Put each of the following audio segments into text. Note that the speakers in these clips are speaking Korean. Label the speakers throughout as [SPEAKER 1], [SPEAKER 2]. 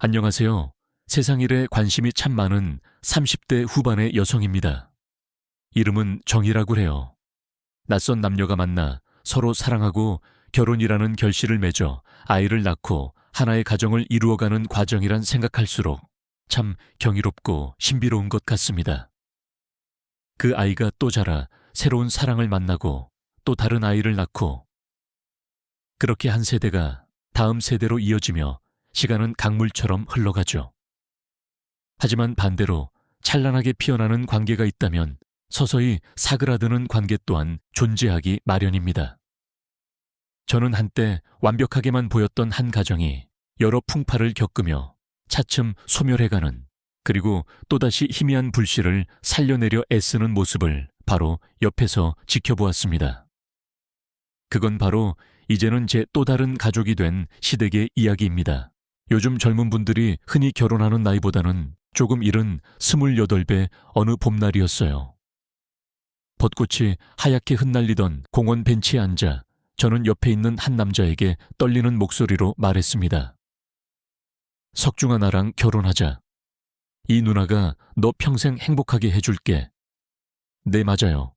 [SPEAKER 1] 안녕하세요. 세상 일에 관심이 참 많은 30대 후반의 여성입니다. 이름은 정희라고 해요. 낯선 남녀가 만나 서로 사랑하고 결혼이라는 결실을 맺어 아이를 낳고 하나의 가정을 이루어가는 과정이란 생각할수록 참 경이롭고 신비로운 것 같습니다. 그 아이가 또 자라 새로운 사랑을 만나고 또 다른 아이를 낳고 그렇게 한 세대가 다음 세대로 이어지며 시간은 강물처럼 흘러가죠. 하지만 반대로 찬란하게 피어나는 관계가 있다면 서서히 사그라드는 관계 또한 존재하기 마련입니다. 저는 한때 완벽하게만 보였던 한 가정이 여러 풍파를 겪으며 차츰 소멸해가는, 그리고 또다시 희미한 불씨를 살려내려 애쓰는 모습을 바로 옆에서 지켜보았습니다. 그건 바로 이제는 제 또 다른 가족이 된 시댁의 이야기입니다. 요즘 젊은 분들이 흔히 결혼하는 나이보다는 조금 이른 28배 어느 봄날이었어요. 벚꽃이 하얗게 흩날리던 공원 벤치에 앉아 저는 옆에 있는 한 남자에게 떨리는 목소리로 말했습니다. 석중아, 나랑 결혼하자. 이 누나가 너 평생 행복하게 해줄게. 네, 맞아요.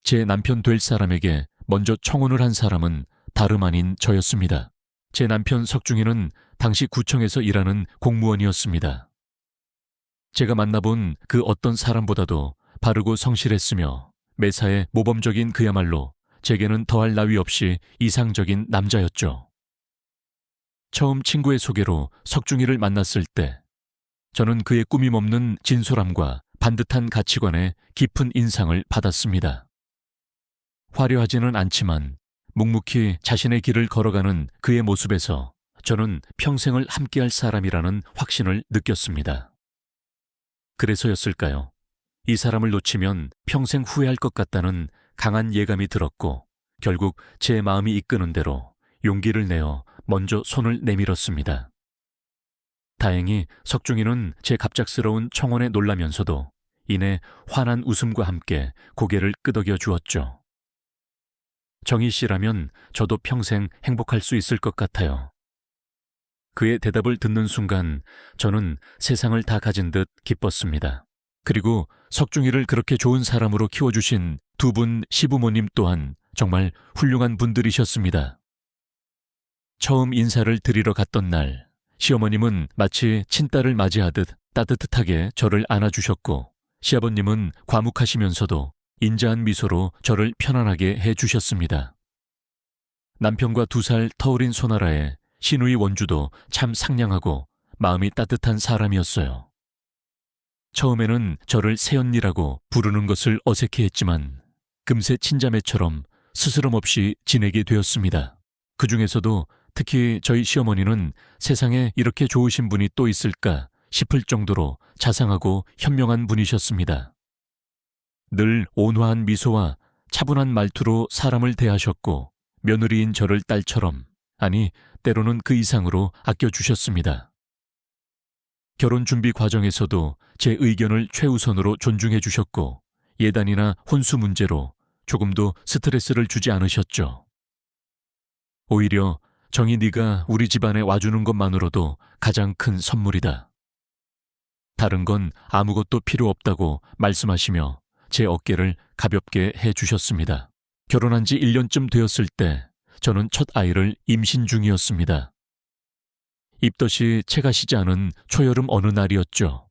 [SPEAKER 1] 제 남편 될 사람에게 먼저 청혼을 한 사람은 다름 아닌 저였습니다. 제 남편 석중이는 당시 구청에서 일하는 공무원이었습니다. 제가 만나본 그 어떤 사람보다도 바르고 성실했으며 매사에 모범적인 그야말로 제게는 더할 나위 없이 이상적인 남자였죠. 처음 친구의 소개로 석중이를 만났을 때 저는 그의 꾸밈없는 진솔함과 반듯한 가치관에 깊은 인상을 받았습니다. 화려하지는 않지만 묵묵히 자신의 길을 걸어가는 그의 모습에서 저는 평생을 함께할 사람이라는 확신을 느꼈습니다. 그래서였을까요? 이 사람을 놓치면 평생 후회할 것 같다는 강한 예감이 들었고 결국 제 마음이 이끄는 대로 용기를 내어 먼저 손을 내밀었습니다. 다행히 석중이는 제 갑작스러운 청혼에 놀라면서도 이내 환한 웃음과 함께 고개를 끄덕여 주었죠. 정희 씨라면 저도 평생 행복할 수 있을 것 같아요. 그의 대답을 듣는 순간 저는 세상을 다 가진 듯 기뻤습니다. 그리고 석중이를 그렇게 좋은 사람으로 키워주신 두 분 시부모님 또한 정말 훌륭한 분들이셨습니다. 처음 인사를 드리러 갔던 날, 시어머님은 마치 친딸을 맞이하듯 따뜻하게 저를 안아주셨고 시아버님은 과묵하시면서도 인자한 미소로 저를 편안하게 해주셨습니다. 남편과 2살 터울인 손아라의 시누이 원주도 참 상냥하고 마음이 따뜻한 사람이었어요. 처음에는 저를 새언니라고 부르는 것을 어색해했지만 금세 친자매처럼 스스럼 없이 지내게 되었습니다. 그 중에서도 특히 저희 시어머니는 세상에 이렇게 좋으신 분이 또 있을까 싶을 정도로 자상하고 현명한 분이셨습니다. 늘 온화한 미소와 차분한 말투로 사람을 대하셨고 며느리인 저를 딸처럼, 아니 때로는 그 이상으로 아껴주셨습니다. 결혼 준비 과정에서도 제 의견을 최우선으로 존중해 주셨고 예단이나 혼수 문제로 조금도 스트레스를 주지 않으셨죠. 오히려 정희, 네가 우리 집안에 와주는 것만으로도 가장 큰 선물이다. 다른 건 아무것도 필요 없다고 말씀하시며 제 어깨를 가볍게 해주셨습니다. 결혼한 지 1년쯤 되었을 때 저는 첫 아이를 임신 중이었습니다. 입덧이 채가 시지 않은 초여름 어느 날이었죠.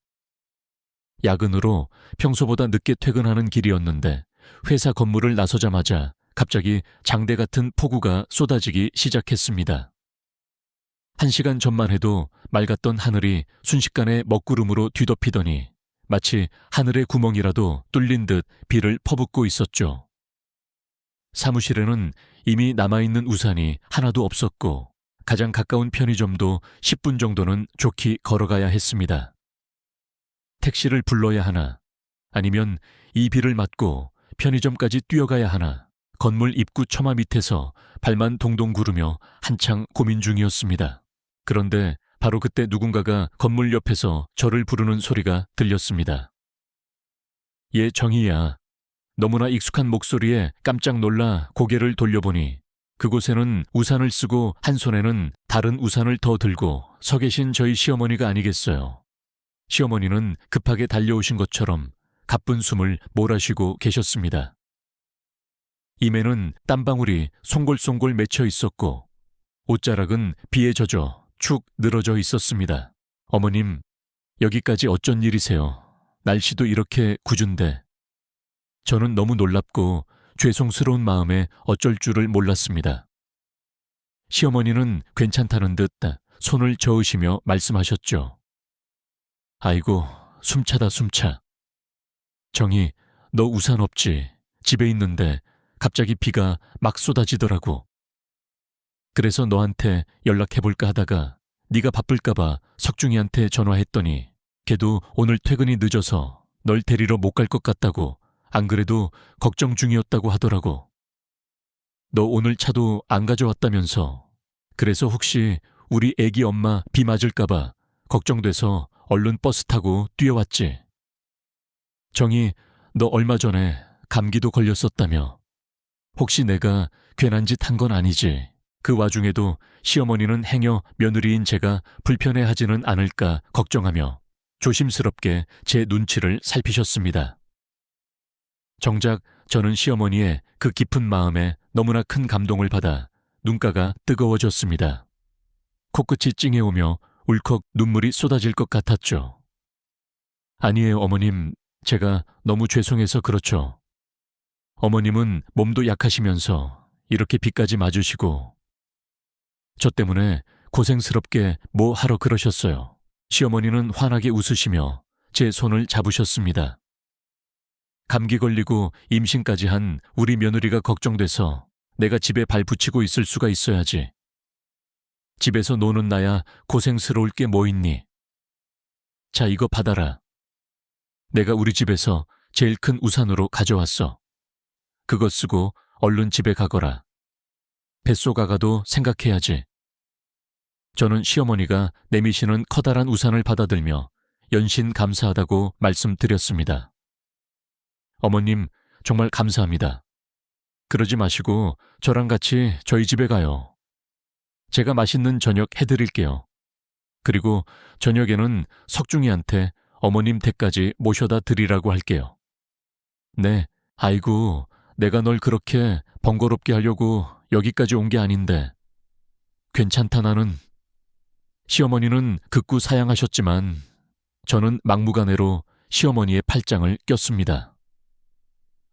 [SPEAKER 1] 야근으로 평소보다 늦게 퇴근하는 길이었는데 회사 건물을 나서자마자 갑자기 장대 같은 폭우가 쏟아지기 시작했습니다. 1시간 전만 해도 맑았던 하늘이 순식간에 먹구름으로 뒤덮이더니 마치 하늘의 구멍이라도 뚫린 듯 비를 퍼붓고 있었죠. 사무실에는 이미 남아있는 우산이 하나도 없었고 가장 가까운 편의점도 10분 정도는 좋게 걸어가야 했습니다. 택시를 불러야 하나, 아니면 이 비를 맞고 편의점까지 뛰어가야 하나, 건물 입구 처마 밑에서 발만 동동 구르며 한창 고민 중이었습니다. 그런데 바로 그때 누군가가 건물 옆에서 저를 부르는 소리가 들렸습니다. 얘 정희야. 너무나 익숙한 목소리에 깜짝 놀라 고개를 돌려보니 그곳에는 우산을 쓰고 한 손에는 다른 우산을 더 들고 서 계신 저희 시어머니가 아니겠어요. 시어머니는 급하게 달려오신 것처럼 가쁜 숨을 몰아쉬고 계셨습니다. 임에는 땀방울이 송골송골 맺혀 있었고 옷자락은 비에 젖어 축 늘어져 있었습니다. 어머님, 여기까지 어쩐 일이세요? 날씨도 이렇게 궂은데. 저는 너무 놀랍고 죄송스러운 마음에 어쩔 줄을 몰랐습니다. 시어머니는 괜찮다는 듯 손을 저으시며 말씀하셨죠. 아이고, 숨차다 숨차. 정희, 너 우산 없지? 집에 있는데 갑자기 비가 막 쏟아지더라고. 그래서 너한테 연락해볼까 하다가 네가 바쁠까봐 석중이한테 전화했더니 걔도 오늘 퇴근이 늦어서 널 데리러 못 갈 것 같다고, 안 그래도 걱정 중이었다고 하더라고. 너 오늘 차도 안 가져왔다면서. 그래서 혹시 우리 애기 엄마 비 맞을까봐 걱정돼서 얼른 버스 타고 뛰어왔지. 정희, 너 얼마 전에 감기도 걸렸었다며. 혹시 내가 괜한 짓 한 건 아니지? 그 와중에도 시어머니는 행여 며느리인 제가 불편해하지는 않을까 걱정하며 조심스럽게 제 눈치를 살피셨습니다. 정작 저는 시어머니의 그 깊은 마음에 너무나 큰 감동을 받아 눈가가 뜨거워졌습니다. 코끝이 찡해오며 울컥 눈물이 쏟아질 것 같았죠. 아니에요, 어머님. 제가 너무 죄송해서 그렇죠. 어머님은 몸도 약하시면서 이렇게 비까지 맞으시고 저 때문에 고생스럽게 뭐 하러 그러셨어요. 시어머니는 환하게 웃으시며 제 손을 잡으셨습니다. 감기 걸리고 임신까지 한 우리 며느리가 걱정돼서 내가 집에 발 붙이고 있을 수가 있어야지. 집에서 노는 나야 고생스러울 게 뭐 있니? 자, 이거 받아라. 내가 우리 집에서 제일 큰 우산으로 가져왔어. 그거 쓰고 얼른 집에 가거라. 뱃속 아가도 생각해야지. 저는 시어머니가 내미시는 커다란 우산을 받아들며 연신 감사하다고 말씀드렸습니다. 어머님, 정말 감사합니다. 그러지 마시고 저랑 같이 저희 집에 가요. 제가 맛있는 저녁 해드릴게요. 그리고 저녁에는 석중이한테 어머님 댁까지 모셔다 드리라고 할게요. 네, 아이고, 내가 널 그렇게 번거롭게 하려고 여기까지 온 게 아닌데. 괜찮다 나는. 시어머니는 극구 사양하셨지만 저는 막무가내로 시어머니의 팔짱을 꼈습니다.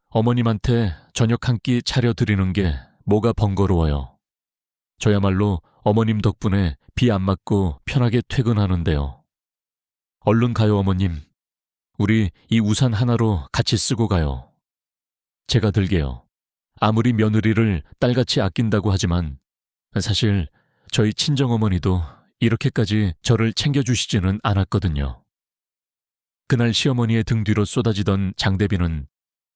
[SPEAKER 1] 어머님한테 저녁 한 끼 차려드리는 게 뭐가 번거로워요. 저야말로 어머님 덕분에 비 안 맞고 편하게 퇴근하는데요. 얼른 가요, 어머님. 우리 이 우산 하나로 같이 쓰고 가요. 제가 들게요. 아무리 며느리를 딸같이 아낀다고 하지만 사실 저희 친정어머니도 이렇게까지 저를 챙겨주시지는 않았거든요. 그날 시어머니의 등 뒤로 쏟아지던 장대비는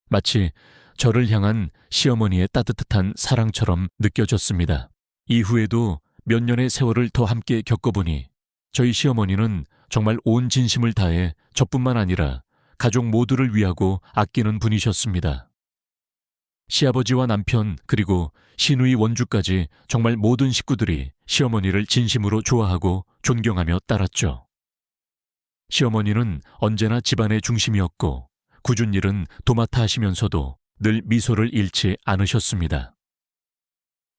[SPEAKER 1] 마치 저를 향한 시어머니의 따뜻한 사랑처럼 느껴졌습니다. 이후에도 몇 년의 세월을 더 함께 겪어보니 저희 시어머니는 정말 온 진심을 다해 저뿐만 아니라 가족 모두를 위하고 아끼는 분이셨습니다. 시아버지와 남편 그리고 시누이 원주까지 정말 모든 식구들이 시어머니를 진심으로 좋아하고 존경하며 따랐죠. 시어머니는 언제나 집안의 중심이었고 굳은 일은 도맡아 하시면서도 늘 미소를 잃지 않으셨습니다.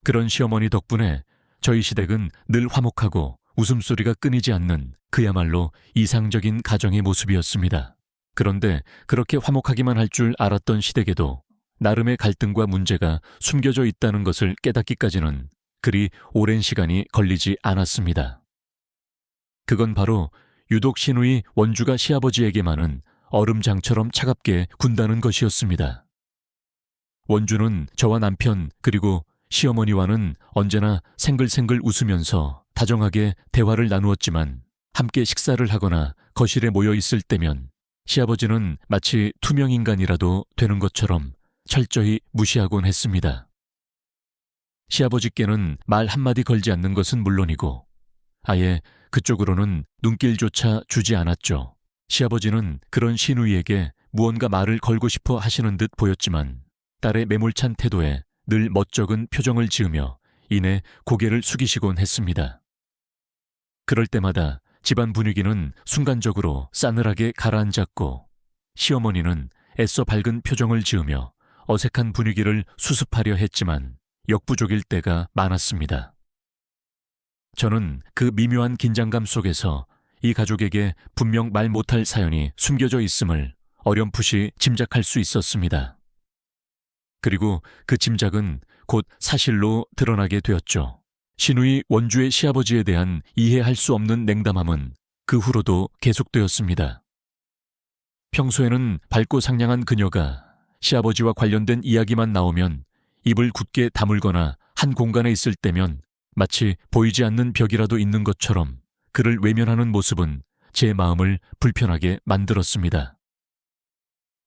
[SPEAKER 1] 그런 시어머니 덕분에 저희 시댁은 늘 화목하고 웃음소리가 끊이지 않는 그야말로 이상적인 가정의 모습이었습니다. 그런데 그렇게 화목하기만 할 줄 알았던 시댁에도 나름의 갈등과 문제가 숨겨져 있다는 것을 깨닫기까지는 그리 오랜 시간이 걸리지 않았습니다. 그건 바로 유독 시누이 원주가 시아버지에게만은 얼음장처럼 차갑게 군다는 것이었습니다. 원주는 저와 남편 그리고 시어머니와는 언제나 생글생글 웃으면서 다정하게 대화를 나누었지만 함께 식사를 하거나 거실에 모여 있을 때면 시아버지는 마치 투명인간이라도 되는 것처럼 철저히 무시하곤 했습니다. 시아버지께는 말 한마디 걸지 않는 것은 물론이고 아예 그쪽으로는 눈길조차 주지 않았죠. 시아버지는 그런 시누이에게 무언가 말을 걸고 싶어 하시는 듯 보였지만 딸의 매몰찬 태도에 늘 멋쩍은 표정을 지으며 이내 고개를 숙이시곤 했습니다. 그럴 때마다 집안 분위기는 순간적으로 싸늘하게 가라앉았고 시어머니는 애써 밝은 표정을 지으며 어색한 분위기를 수습하려 했지만 역부족일 때가 많았습니다. 저는 그 미묘한 긴장감 속에서 이 가족에게 분명 말 못할 사연이 숨겨져 있음을 어렴풋이 짐작할 수 있었습니다. 그리고 그 짐작은 곧 사실로 드러나게 되었죠. 신우이 원주의 시아버지에 대한 이해할 수 없는 냉담함은 그 후로도 계속되었습니다. 평소에는 밝고 상냥한 그녀가 시아버지와 관련된 이야기만 나오면 입을 굳게 다물거나 한 공간에 있을 때면 마치 보이지 않는 벽이라도 있는 것처럼 그를 외면하는 모습은 제 마음을 불편하게 만들었습니다.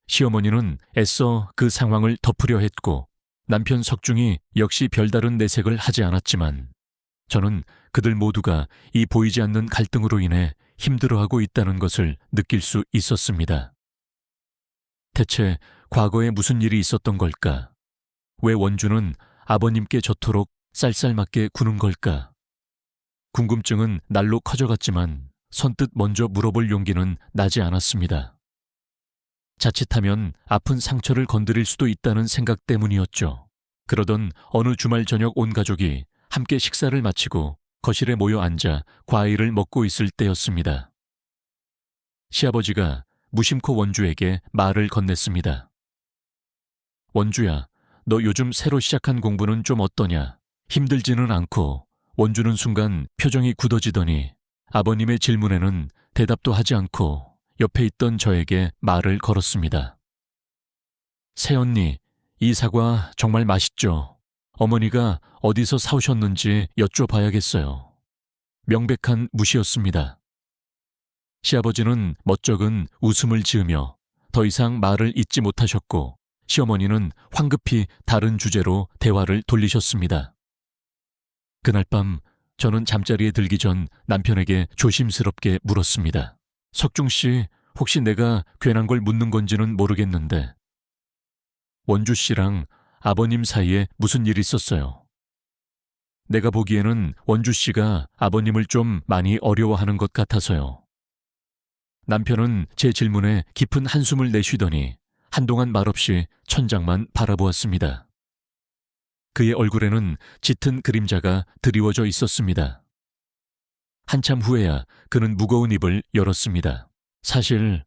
[SPEAKER 1] 시어머니는 애써 그 상황을 덮으려 했고 남편 석중이 역시 별다른 내색을 하지 않았지만 저는 그들 모두가 이 보이지 않는 갈등으로 인해 힘들어하고 있다는 것을 느낄 수 있었습니다. 대체 과거에 무슨 일이 있었던 걸까? 왜 원주는 아버님께 저토록 쌀쌀맞게 구는 걸까? 궁금증은 날로 커져갔지만 선뜻 먼저 물어볼 용기는 나지 않았습니다. 자칫하면 아픈 상처를 건드릴 수도 있다는 생각 때문이었죠. 그러던 어느 주말 저녁 온 가족이 함께 식사를 마치고 거실에 모여 앉아 과일을 먹고 있을 때였습니다. 시아버지가 무심코 원주에게 말을 건넸습니다. 원주야, 너 요즘 새로 시작한 공부는 좀 어떠냐? 힘들지는 않고. 원주는 순간 표정이 굳어지더니 아버님의 질문에는 대답도 하지 않고 옆에 있던 저에게 말을 걸었습니다. 새언니, 이 사과 정말 맛있죠? 어머니가 어디서 사오셨는지 여쭤봐야겠어요. 명백한 무시였습니다. 시아버지는 멋쩍은 웃음을 지으며 더 이상 말을 잇지 못하셨고 시어머니는 황급히 다른 주제로 대화를 돌리셨습니다. 그날 밤 저는 잠자리에 들기 전 남편에게 조심스럽게 물었습니다. 석중 씨, 혹시 내가 괜한 걸 묻는 건지는 모르겠는데 원주 씨랑 아버님 사이에 무슨 일이 있었어요? 내가 보기에는 원주 씨가 아버님을 좀 많이 어려워하는 것 같아서요. 남편은 제 질문에 깊은 한숨을 내쉬더니 한동안 말없이 천장만 바라보았습니다. 그의 얼굴에는 짙은 그림자가 드리워져 있었습니다. 한참 후에야 그는 무거운 입을 열었습니다. 사실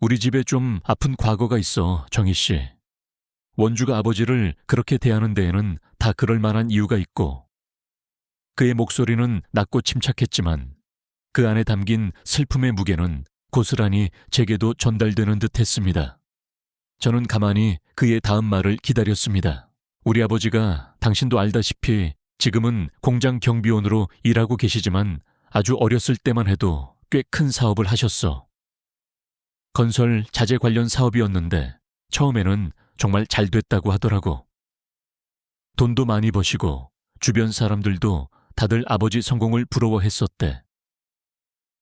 [SPEAKER 1] 우리 집에 좀 아픈 과거가 있어, 정희 씨. 원주가 아버지를 그렇게 대하는 데에는 다 그럴 만한 이유가 있고 그의 목소리는 낮고 침착했지만 그 안에 담긴 슬픔의 무게는 고스란히 제게도 전달되는 듯 했습니다. 저는 가만히 그의 다음 말을 기다렸습니다. 우리 아버지가 당신도 알다시피 지금은 공장 경비원으로 일하고 계시지만 아주 어렸을 때만 해도 꽤 큰 사업을 하셨어. 건설 자재 관련 사업이었는데 처음에는 정말 잘 됐다고 하더라고. 돈도 많이 버시고 주변 사람들도 다들 아버지 성공을 부러워했었대.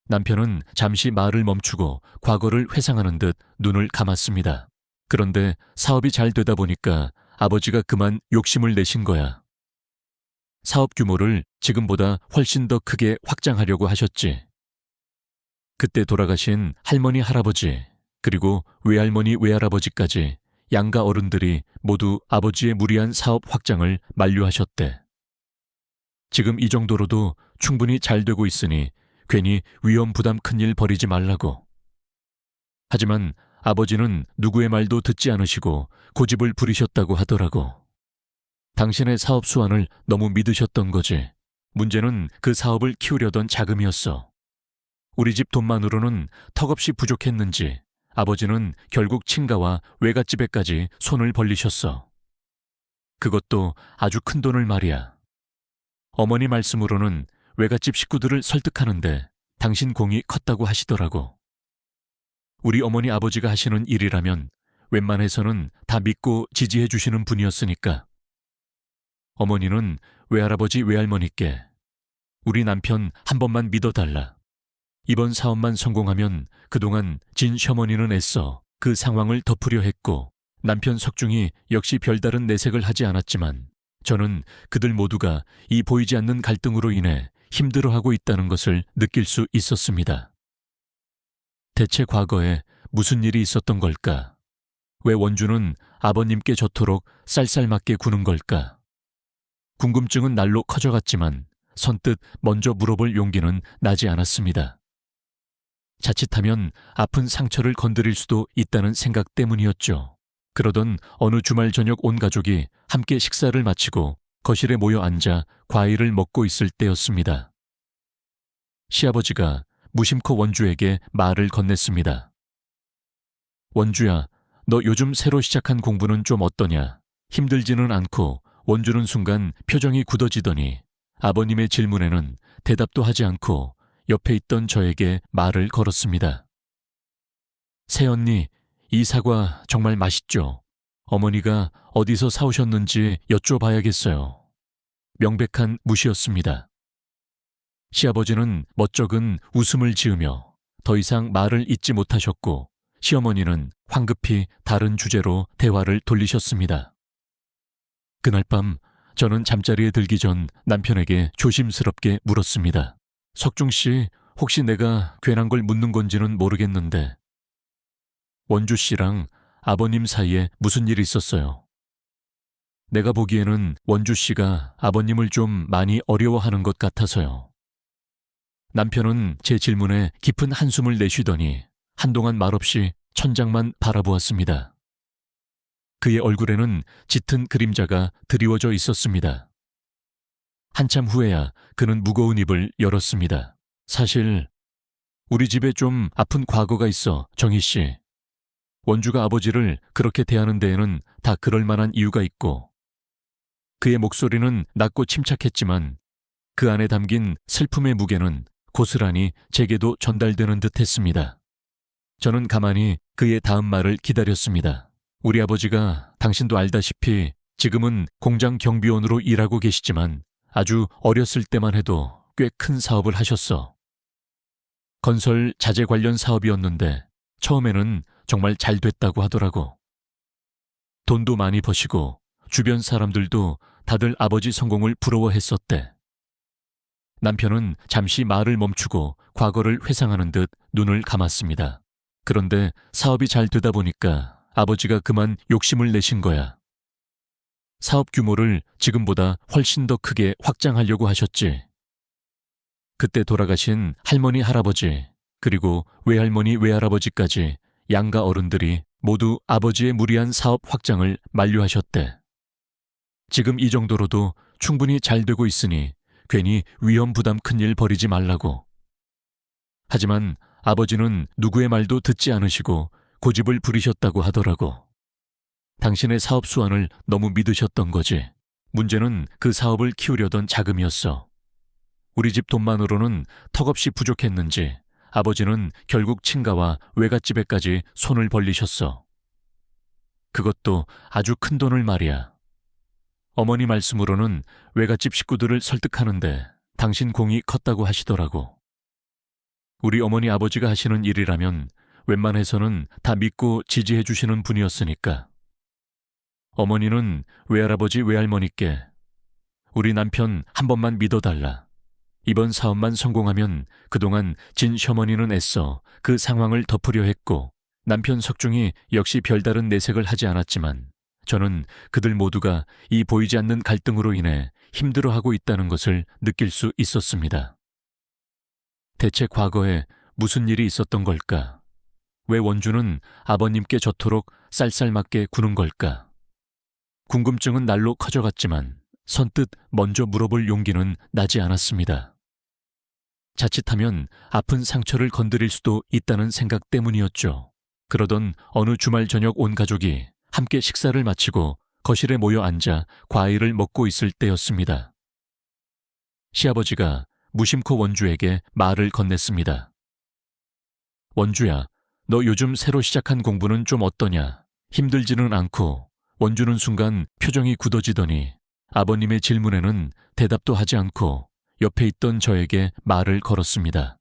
[SPEAKER 1] 남편은 잠시 말을 멈추고 과거를 회상하는 듯 눈을 감았습니다. 그런데 사업이 잘 되다 보니까 아버지가 그만 욕심을 내신 거야. 사업 규모를 지금보다 훨씬 더 크게 확장하려고 하셨지. 그때 돌아가신 할머니, 할아버지, 그리고 외할머니, 외할아버지까지 양가 어른들이 모두 아버지의 무리한 사업 확장을 만류하셨대. 지금 이 정도로도 충분히 잘 되고 있으니 괜히 위험 부담 큰일 벌이지 말라고. 하지만 아버지는 누구의 말도 듣지 않으시고 고집을 부리셨다고 하더라고. 당신의 사업 수완을 너무 믿으셨던 거지. 문제는 그 사업을 키우려던 자금이었어. 우리 집 돈만으로는 턱없이 부족했는지 아버지는 결국 친가와 외갓집에까지 손을 벌리셨어. 그것도 아주 큰 돈을 말이야. 어머니 말씀으로는 외갓집 식구들을 설득하는데 당신 공이 컸다고 하시더라고. 우리 어머니 아버지가 하시는 일이라면 웬만해서는 다 믿고 지지해 주시는 분이었으니까. 어머니는 외할아버지 외할머니께 우리 남편 한 번만 믿어달라. 이번 사업만 성공하면 그동안 진 셔머니는 애써 그 상황을 덮으려 했고 남편 석중이 역시 별다른 내색을 하지 않았지만 저는 그들 모두가 이 보이지 않는 갈등으로 인해 힘들어하고 있다는 것을 느낄 수 있었습니다. 대체 과거에 무슨 일이 있었던 걸까? 왜 원주는 아버님께 저토록 쌀쌀맞게 구는 걸까? 궁금증은 날로 커져갔지만 선뜻 먼저 물어볼 용기는 나지 않았습니다. 자칫하면 아픈 상처를 건드릴 수도 있다는 생각 때문이었죠. 그러던 어느 주말 저녁 온 가족이 함께 식사를 마치고 거실에 모여 앉아 과일을 먹고 있을 때였습니다. 시아버지가 무심코 원주에게 말을 건넸습니다. 원주야, 너 요즘 새로 시작한 공부는 좀 어떠냐? 힘들지는 않고. 원주는 순간 표정이 굳어지더니 아버님의 질문에는 대답도 하지 않고 옆에 있던 저에게 말을 걸었습니다. 새언니, 이 사과 정말 맛있죠? 어머니가 어디서 사오셨는지 여쭤봐야겠어요. 명백한 무시였습니다. 시아버지는 멋쩍은 웃음을 지으며 더 이상 말을 잇지 못하셨고 시어머니는 황급히 다른 주제로 대화를 돌리셨습니다. 그날 밤 저는 잠자리에 들기 전 남편에게 조심스럽게 물었습니다. 석중 씨, 혹시 내가 괜한 걸 묻는 건지는 모르겠는데 원주 씨랑 아버님 사이에 무슨 일이 있었어요? 내가 보기에는 원주 씨가 아버님을 좀 많이 어려워하는 것 같아서요. 남편은 제 질문에 깊은 한숨을 내쉬더니 한동안 말없이 천장만 바라보았습니다. 그의 얼굴에는 짙은 그림자가 드리워져 있었습니다. 한참 후에야 그는 무거운 입을 열었습니다. 사실 우리 집에 좀 아픈 과거가 있어, 정희 씨. 원주가 아버지를 그렇게 대하는 데에는 다 그럴 만한 이유가 있고. 그의 목소리는 낮고 침착했지만 그 안에 담긴 슬픔의 무게는 고스란히 제게도 전달되는 듯 했습니다. 저는 가만히 그의 다음 말을 기다렸습니다. 우리 아버지가 당신도 알다시피 지금은 공장 경비원으로 일하고 계시지만 아주 어렸을 때만 해도 꽤 큰 사업을 하셨어. 건설 자재 관련 사업이었는데 처음에는 정말 잘 됐다고 하더라고. 돈도 많이 버시고 주변 사람들도 다들 아버지 성공을 부러워했었대. 남편은 잠시 말을 멈추고 과거를 회상하는 듯 눈을 감았습니다. 그런데 사업이 잘 되다 보니까 아버지가 그만 욕심을 내신 거야. 사업 규모를 지금보다 훨씬 더 크게 확장하려고 하셨지. 그때 돌아가신 할머니, 할아버지, 그리고 외할머니, 외할아버지까지 양가 어른들이 모두 아버지의 무리한 사업 확장을 만류하셨대. 지금 이 정도로도 충분히 잘 되고 있으니 괜히 위험 부담 큰 일 벌이지 말라고. 하지만 아버지는 누구의 말도 듣지 않으시고 고집을 부리셨다고 하더라고. 당신의 사업 수완을 너무 믿으셨던 거지. 문제는 그 사업을 키우려던 자금이었어. 우리 집 돈만으로는 턱없이 부족했는지 아버지는 결국 친가와 외갓집에까지 손을 벌리셨어. 그것도 아주 큰 돈을 말이야. 어머니 말씀으로는 외갓집 식구들을 설득하는데 당신 공이 컸다고 하시더라고. 우리 어머니 아버지가 하시는 일이라면 웬만해서는 다 믿고 지지해 주시는 분이었으니까. 어머니는 외할아버지, 외할머니께 우리 남편 한 번만 믿어달라. 이번 사업만 성공하면 그동안 진 셔머니는 애써 그 상황을 덮으려 했고 남편 석중이 역시 별다른 내색을 하지 않았지만 저는 그들 모두가 이 보이지 않는 갈등으로 인해 힘들어하고 있다는 것을 느낄 수 있었습니다. 대체 과거에 무슨 일이 있었던 걸까? 왜 원주는 아버님께 저토록 쌀쌀맞게 구는 걸까? 궁금증은 날로 커져갔지만 선뜻 먼저 물어볼 용기는 나지 않았습니다. 자칫하면 아픈 상처를 건드릴 수도 있다는 생각 때문이었죠. 그러던 어느 주말 저녁 온 가족이 함께 식사를 마치고 거실에 모여 앉아 과일을 먹고 있을 때였습니다. 시아버지가 무심코 원주에게 말을 건넸습니다. 원주야, 너 요즘 새로 시작한 공부는 좀 어떠냐? 힘들지는 않고. 원주는 순간 표정이 굳어지더니 아버님의 질문에는 대답도 하지 않고 옆에 있던 저에게 말을 걸었습니다.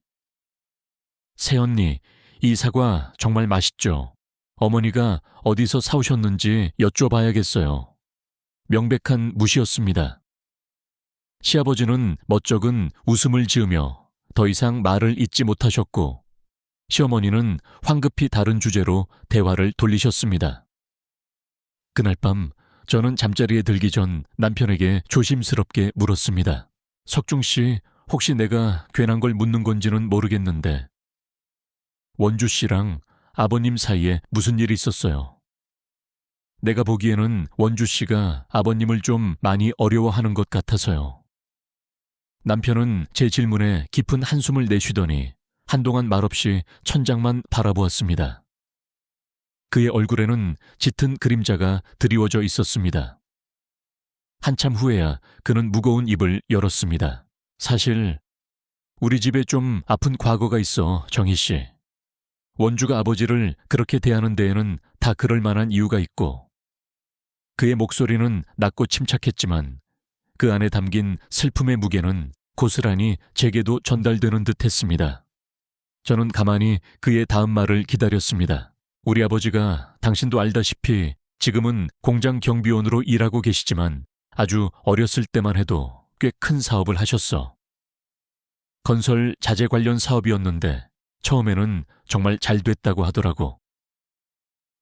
[SPEAKER 1] 새언니, 이 사과 정말 맛있죠? 어머니가 어디서 사오셨는지 여쭤봐야겠어요. 명백한 무시였습니다. 시아버지는 멋쩍은 웃음을 지으며 더 이상 말을 잇지 못하셨고, 시어머니는 황급히 다른 주제로 대화를 돌리셨습니다. 그날 밤 저는 잠자리에 들기 전 남편에게 조심스럽게 물었습니다. 석중 씨, 혹시 내가 괜한 걸 묻는 건지는 모르겠는데 원주 씨랑 아버님 사이에 무슨 일이 있었어요? 내가 보기에는 원주 씨가 아버님을 좀 많이 어려워하는 것 같아서요. 남편은 제 질문에 깊은 한숨을 내쉬더니 한동안 말없이 천장만 바라보았습니다. 그의 얼굴에는 짙은 그림자가 드리워져 있었습니다. 한참 후에야 그는 무거운 입을 열었습니다. 사실 우리 집에 좀 아픈 과거가 있어, 정희 씨. 원주가 아버지를 그렇게 대하는 데에는 다 그럴 만한 이유가 있고, 그의 목소리는 낮고 침착했지만 그 안에 담긴 슬픔의 무게는 고스란히 제게도 전달되는 듯 했습니다. 저는 가만히 그의 다음 말을 기다렸습니다. 우리 아버지가 당신도 알다시피 지금은 공장 경비원으로 일하고 계시지만 아주 어렸을 때만 해도 꽤 큰 사업을 하셨어. 건설 자재 관련 사업이었는데 처음에는 정말 잘 됐다고 하더라고.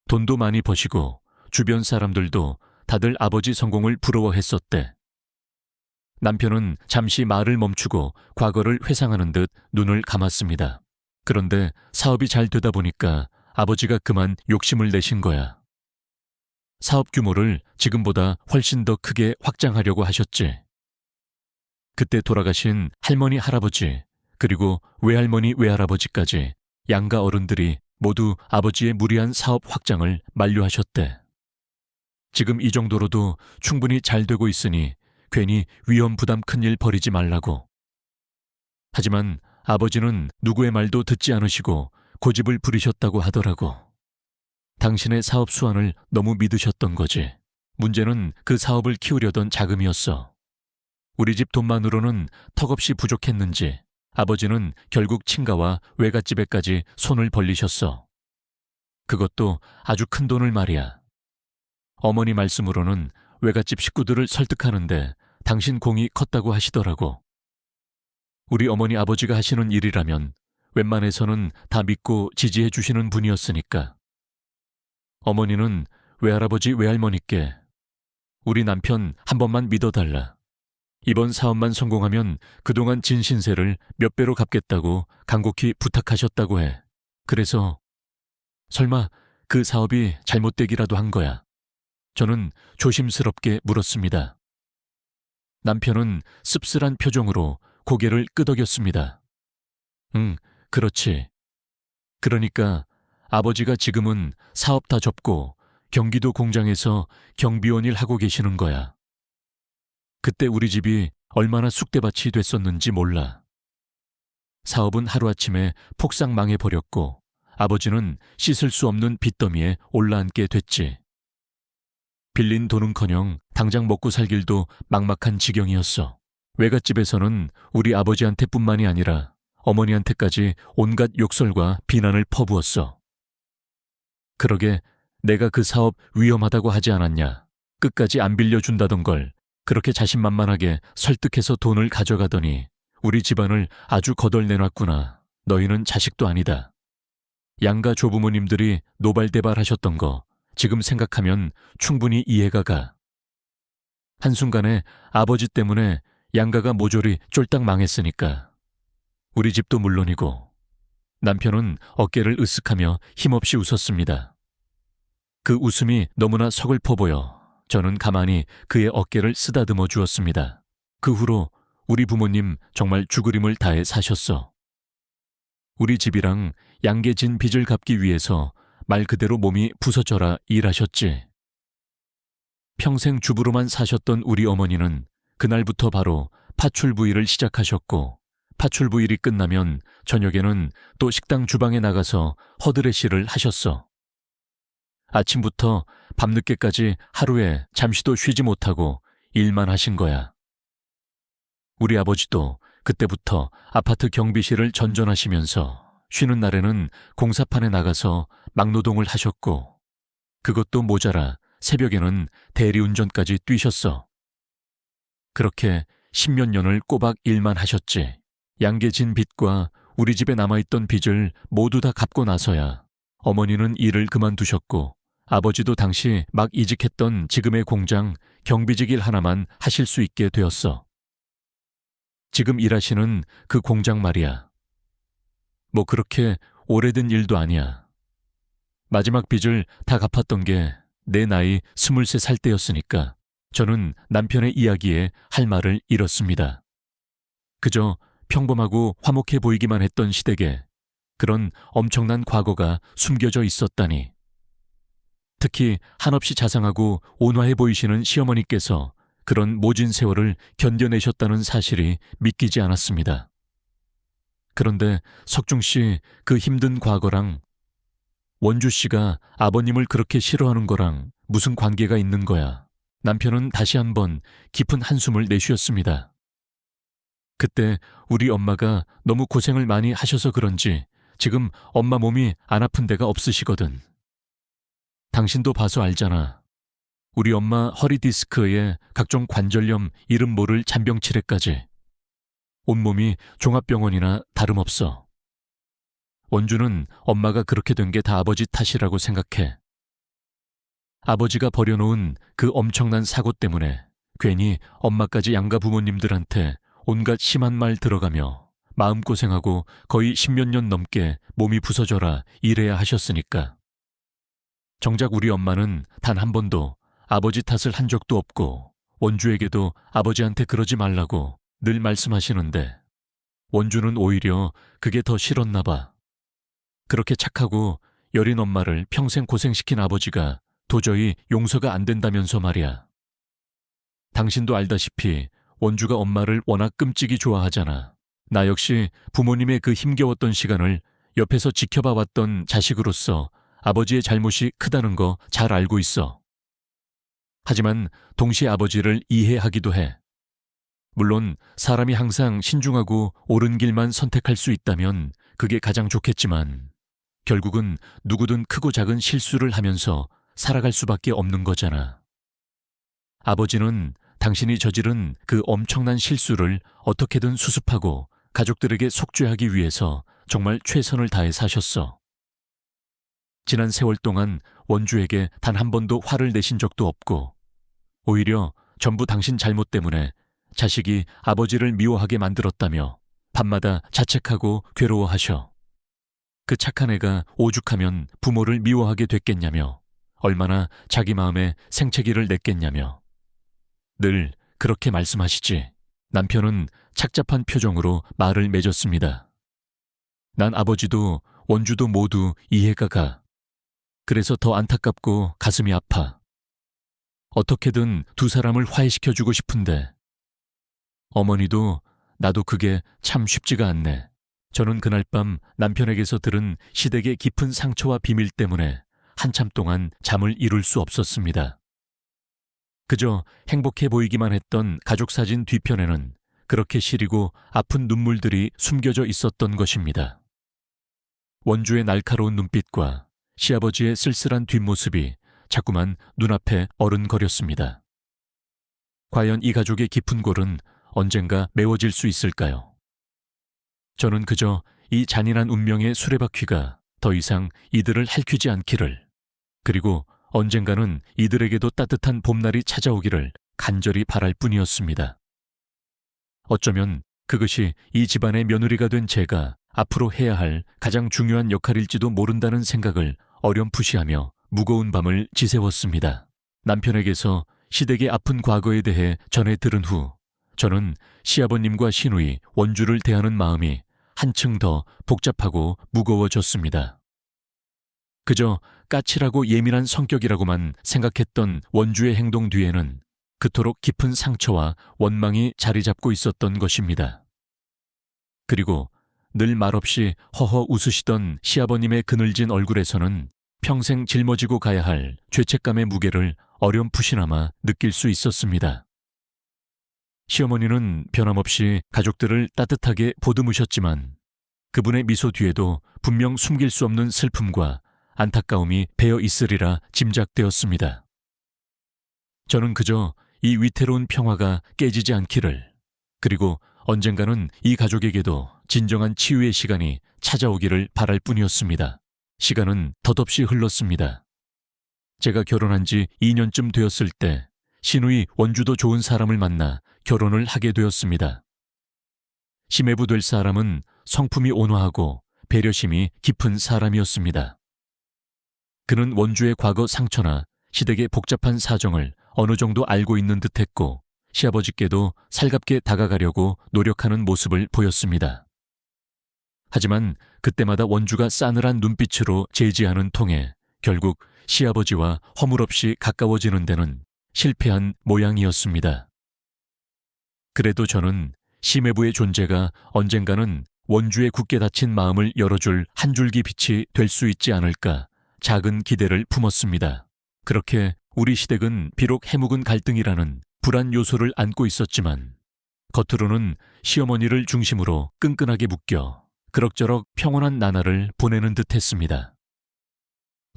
[SPEAKER 1] 돈도 많이 버시고 주변 사람들도 다들 아버지 성공을 부러워했었대. 남편은 잠시 말을 멈추고 과거를 회상하는 듯 눈을 감았습니다. 그런데 사업이 잘 되다 보니까 아버지가 그만 욕심을 내신 거야. 사업 규모를 지금보다 훨씬 더 크게 확장하려고 하셨지. 그때 돌아가신 할머니, 할아버지, 그리고 외할머니, 외할아버지까지 양가 어른들이 모두 아버지의 무리한 사업 확장을 만류하셨대. 지금 이 정도로도 충분히 잘 되고 있으니 괜히 위험 부담 큰 일 벌이지 말라고. 하지만 아버지는 누구의 말도 듣지 않으시고 고집을 부리셨다고 하더라고. 당신의 사업 수완을 너무 믿으셨던 거지. 문제는 그 사업을 키우려던 자금이었어. 우리 집 돈만으로는 턱없이 부족했는지 아버지는 결국 친가와 외갓집에까지 손을 벌리셨어. 그것도 아주 큰 돈을 말이야. 어머니 말씀으로는 외갓집 식구들을 설득하는데 당신 공이 컸다고 하시더라고. 우리 어머니 아버지가 하시는 일이라면 웬만해서는 다 믿고 지지해 주시는 분이었으니까. 어머니는 외할아버지, 외할머니께 우리 남편 한 번만 믿어달라. 이번 사업만 성공하면 그동안 진 신세를 몇 배로 갚겠다고 간곡히 부탁하셨다고 해. 그래서 설마 그 사업이 잘못되기라도 한 거야? 저는 조심스럽게 물었습니다. 남편은 씁쓸한 표정으로 고개를 끄덕였습니다. 응, 그렇지. 그러니까 아버지가 지금은 사업 다 접고 경기도 공장에서 경비원 일 하고 계시는 거야. 그때 우리 집이 얼마나 쑥대밭이 됐었는지 몰라. 사업은 하루아침에 폭삭 망해버렸고 아버지는 씻을 수 없는 빚더미에 올라앉게 됐지. 빌린 돈은커녕 당장 먹고 살 길도 막막한 지경이었어. 외갓집에서는 우리 아버지한테뿐만이 아니라 어머니한테까지 온갖 욕설과 비난을 퍼부었어. 그러게 내가 그 사업 위험하다고 하지 않았냐. 끝까지 안 빌려준다던 걸 그렇게 자신만만하게 설득해서 돈을 가져가더니 우리 집안을 아주 거덜내놨구나. 너희는 자식도 아니다. 양가 조부모님들이 노발대발하셨던 거 지금 생각하면 충분히 이해가 가. 한순간에 아버지 때문에 양가가 모조리 쫄딱 망했으니까. 우리 집도 물론이고. 남편은 어깨를 으쓱하며 힘없이 웃었습니다. 그 웃음이 너무나 서글퍼 보여 저는 가만히 그의 어깨를 쓰다듬어 주었습니다. 그 후로 우리 부모님 정말 죽으림을 다해 사셨어. 우리 집이랑 양계 진 빚을 갚기 위해서 말 그대로 몸이 부서져라 일하셨지. 평생 주부로만 사셨던 우리 어머니는 그날부터 바로 파출부일을 시작하셨고 파출부일이 끝나면 저녁에는 또 식당 주방에 나가서 허드레시를 하셨어. 아침부터 밤늦게까지 하루에 잠시도 쉬지 못하고 일만 하신 거야. 우리 아버지도 그때부터 아파트 경비실을 전전하시면서 쉬는 날에는 공사판에 나가서 막노동을 하셨고 그것도 모자라 새벽에는 대리운전까지 뛰셨어. 그렇게 십몇 년을 꼬박 일만 하셨지. 양계진 빚과 우리 집에 남아있던 빚을 모두 다 갚고 나서야 어머니는 일을 그만두셨고 아버지도 당시 막 이직했던 지금의 공장 경비직 일 하나만 하실 수 있게 되었어. 지금 일하시는 그 공장 말이야. 뭐 그렇게 오래된 일도 아니야. 마지막 빚을 다 갚았던 게 내 나이 23살 때였으니까 저는 남편의 이야기에 할 말을 잃었습니다. 그저 평범하고 화목해 보이기만 했던 시댁에 그런 엄청난 과거가 숨겨져 있었다니. 특히 한없이 자상하고 온화해 보이시는 시어머니께서 그런 모진 세월을 견뎌내셨다는 사실이 믿기지 않았습니다. 그런데 석중 씨 그 힘든 과거랑 원주 씨가 아버님을 그렇게 싫어하는 거랑 무슨 관계가 있는 거야? 남편은 다시 한번 깊은 한숨을 내쉬었습니다. 그때 우리 엄마가 너무 고생을 많이 하셔서 그런지 지금 엄마 몸이 안 아픈 데가 없으시거든. 당신도 봐서 알잖아. 우리 엄마 허리 디스크에 각종 관절염 이름 모를 잔병치레까지. 온몸이 종합병원이나 다름없어. 원주는 엄마가 그렇게 된 게 다 아버지 탓이라고 생각해. 아버지가 버려놓은 그 엄청난 사고 때문에 괜히 엄마까지 양가 부모님들한테 온갖 심한 말 들어가며 마음고생하고 거의 10몇 년 넘게 몸이 부서져라 이래야 하셨으니까. 정작 우리 엄마는 단 한 번도 아버지 탓을 한 적도 없고 원주에게도 아버지한테 그러지 말라고 늘 말씀하시는데 원주는 오히려 그게 더 싫었나 봐. 그렇게 착하고 여린 엄마를 평생 고생시킨 아버지가 도저히 용서가 안 된다면서 말이야. 당신도 알다시피 원주가 엄마를 워낙 끔찍이 좋아하잖아. 나 역시 부모님의 그 힘겨웠던 시간을 옆에서 지켜봐 왔던 자식으로서 아버지의 잘못이 크다는 거 잘 알고 있어. 하지만 동시에 아버지를 이해하기도 해. 물론 사람이 항상 신중하고 옳은 길만 선택할 수 있다면 그게 가장 좋겠지만 결국은 누구든 크고 작은 실수를 하면서 살아갈 수밖에 없는 거잖아. 아버지는 당신이 저지른 그 엄청난 실수를 어떻게든 수습하고 가족들에게 속죄하기 위해서 정말 최선을 다해 사셨어. 지난 세월 동안 원주에게 단 한 번도 화를 내신 적도 없고 오히려 전부 당신 잘못 때문에 자식이 아버지를 미워하게 만들었다며 밤마다 자책하고 괴로워하셔. 그 착한 애가 오죽하면 부모를 미워하게 됐겠냐며 얼마나 자기 마음에 생채기를 냈겠냐며 늘 그렇게 말씀하시지. 남편은 착잡한 표정으로 말을 맺었습니다. 난 아버지도 원주도 모두 이해가 가. 그래서 더 안타깝고 가슴이 아파. 어떻게든 두 사람을 화해시켜주고 싶은데 어머니도 나도 그게 참 쉽지가 않네. 저는 그날 밤 남편에게서 들은 시댁의 깊은 상처와 비밀 때문에 한참 동안 잠을 이룰 수 없었습니다. 그저 행복해 보이기만 했던 가족사진 뒤편에는 그렇게 시리고 아픈 눈물들이 숨겨져 있었던 것입니다. 원주의 날카로운 눈빛과 시아버지의 쓸쓸한 뒷모습이 자꾸만 눈앞에 어른거렸습니다. 과연 이 가족의 깊은 골은 언젠가 메워질 수 있을까요? 저는 그저 이 잔인한 운명의 수레바퀴가 더 이상 이들을 핥히지 않기를, 그리고 언젠가는 이들에게도 따뜻한 봄날이 찾아오기를 간절히 바랄 뿐이었습니다. 어쩌면 그것이 이 집안의 며느리가 된 제가 앞으로 해야 할 가장 중요한 역할일지도 모른다는 생각을 어렴풋이하며 무거운 밤을 지새웠습니다. 남편에게서 시댁의 아픈 과거에 대해 전해 들은 후 저는 시아버님과 시누이 원주를 대하는 마음이 한층 더 복잡하고 무거워졌습니다. 그저 까칠하고 예민한 성격이라고만 생각했던 원주의 행동 뒤에는 그토록 깊은 상처와 원망이 자리 잡고 있었던 것입니다. 그리고 늘 말없이 허허 웃으시던 시아버님의 그늘진 얼굴에서는 평생 짊어지고 가야 할 죄책감의 무게를 어렴풋이나마 느낄 수 있었습니다. 시어머니는 변함없이 가족들을 따뜻하게 보듬으셨지만 그분의 미소 뒤에도 분명 숨길 수 없는 슬픔과 안타까움이 배어 있으리라 짐작되었습니다. 저는 그저 이 위태로운 평화가 깨지지 않기를, 그리고 언젠가는 이 가족에게도 진정한 치유의 시간이 찾아오기를 바랄 뿐이었습니다. 시간은 덧없이 흘렀습니다. 제가 결혼한 지 2년쯤 되었을 때 시누이 원주도 좋은 사람을 만나 결혼을 하게 되었습니다. 시매부 될 사람은 성품이 온화하고 배려심이 깊은 사람이었습니다. 그는 원주의 과거 상처나 시댁의 복잡한 사정을 어느 정도 알고 있는 듯했고 시아버지께도 살갑게 다가가려고 노력하는 모습을 보였습니다. 하지만 그때마다 원주가 싸늘한 눈빛으로 제지하는 통에 결국 시아버지와 허물없이 가까워지는 데는 실패한 모양이었습니다. 그래도 저는 시매부의 존재가 언젠가는 원주의 굳게 닫힌 마음을 열어줄 한 줄기 빛이 될 수 있지 않을까 작은 기대를 품었습니다. 그렇게 우리 시댁은 비록 해묵은 갈등이라는 불안 요소를 안고 있었지만 겉으로는 시어머니를 중심으로 끈끈하게 묶여 그럭저럭 평온한 나날을 보내는 듯했습니다.